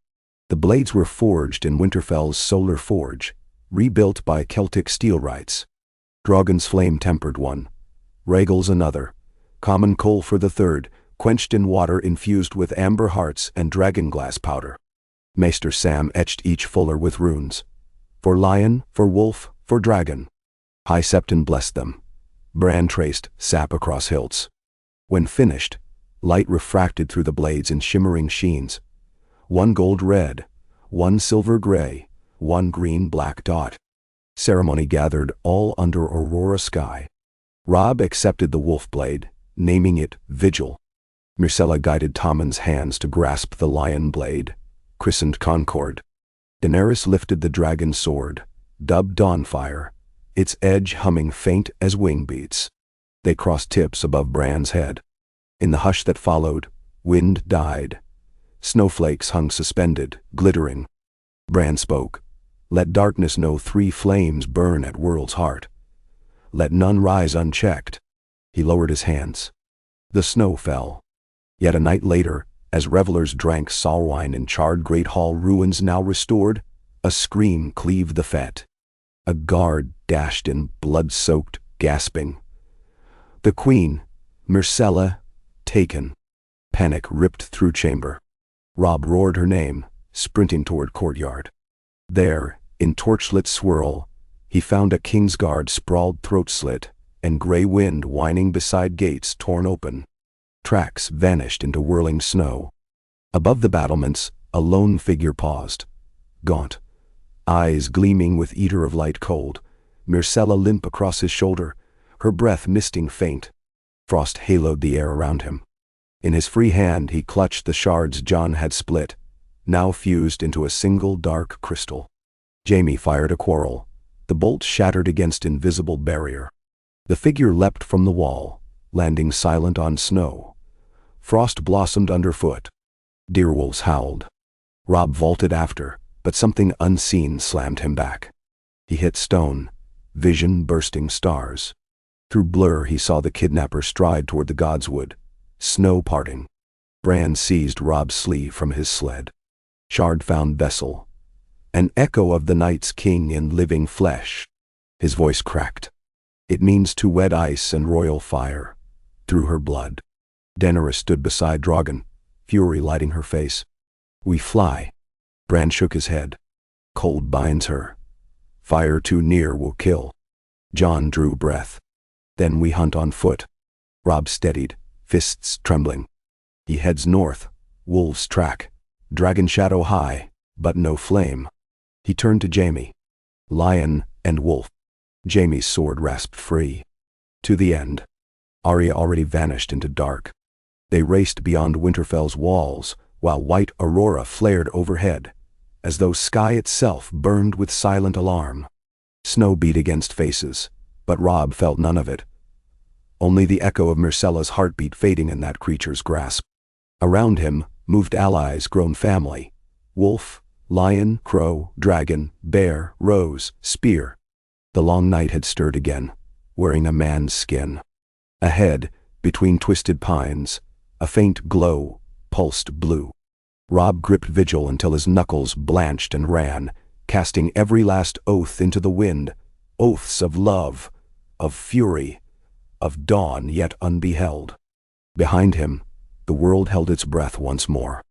The blades were forged in Winterfell's solar forge, rebuilt by Celtic steel rites. Drogon's flame-tempered one, Rhaegal's another, common coal for the third, quenched in water infused with amber hearts and dragonglass powder. Maester Sam etched each fuller with runes. For lion, for wolf, for dragon. High Septon blessed them. Bran traced sap across hilts. When finished, light refracted through the blades in shimmering sheens. One gold red, one silver gray, one green black dot. Ceremony gathered all under Aurora sky. Robb accepted the wolf blade, naming it Vigil. Myrcella guided Tommen's hands to grasp the lion blade, christened Concord. Daenerys lifted the dragon sword, dubbed Dawnfire, its edge humming faint as wing beats. They crossed tips above Bran's head. In the hush that followed, wind died. Snowflakes hung suspended, glittering. Bran spoke. Let darkness know 3 flames burn at world's heart. Let none rise unchecked. He lowered his hands. The snow fell. Yet a night later, as revelers drank sour wine in charred Great Hall ruins now restored, a scream cleaved the fete. A guard dashed in, blood-soaked, gasping. The queen, Myrcella, taken. Panic ripped through chamber. Robb roared her name, sprinting toward courtyard. There, in torchlit swirl, he found a Kingsguard sprawled throat-slit, and gray wind whining beside gates torn open. Tracks vanished into whirling snow. Above the battlements, a lone figure paused. Gaunt, eyes gleaming with eater of light cold, Myrcella limp across his shoulder, her breath misting faint. Frost haloed the air around him. In his free hand he clutched the shards Jon had split, now fused into a single dark crystal. Jaime fired a quarrel. The bolt shattered against invisible barrier. The figure leapt from the wall, landing silent on snow. Frost blossomed underfoot. Deerwolves howled. Robb vaulted after, but something unseen slammed him back. He hit stone, vision bursting stars. Through blur he saw the kidnapper stride toward the godswood, snow parting. Bran seized Robb's sleeve from his sled. Shard found vessel, an echo of the night's king in living flesh. His voice cracked. It means to wed ice and royal fire, through her blood. Daenerys stood beside Drogon, fury lighting her face. We fly. Bran shook his head. Cold binds her. Fire too near will kill. Jon drew breath. Then we hunt on foot. Robb steadied, fists trembling. He heads north, wolves track, dragon shadow high, but no flame. He turned to Jaime. Lion and wolf. Jaime's sword rasped free. To the end. Arya already vanished into dark. They raced beyond Winterfell's walls, while white aurora flared overhead, as though sky itself burned with silent alarm. Snow beat against faces, but Robb felt none of it. Only the echo of Myrcella's heartbeat fading in that creature's grasp. Around him moved allies grown family. Wolf, lion, crow, dragon, bear, rose, spear. The long night had stirred again, wearing a man's skin. Ahead, between twisted pines, a faint glow pulsed blue. Robb gripped vigil until his knuckles blanched and ran, casting every last oath into the wind, oaths of love, of fury, of dawn yet unbeheld. Behind him, the world held its breath once more.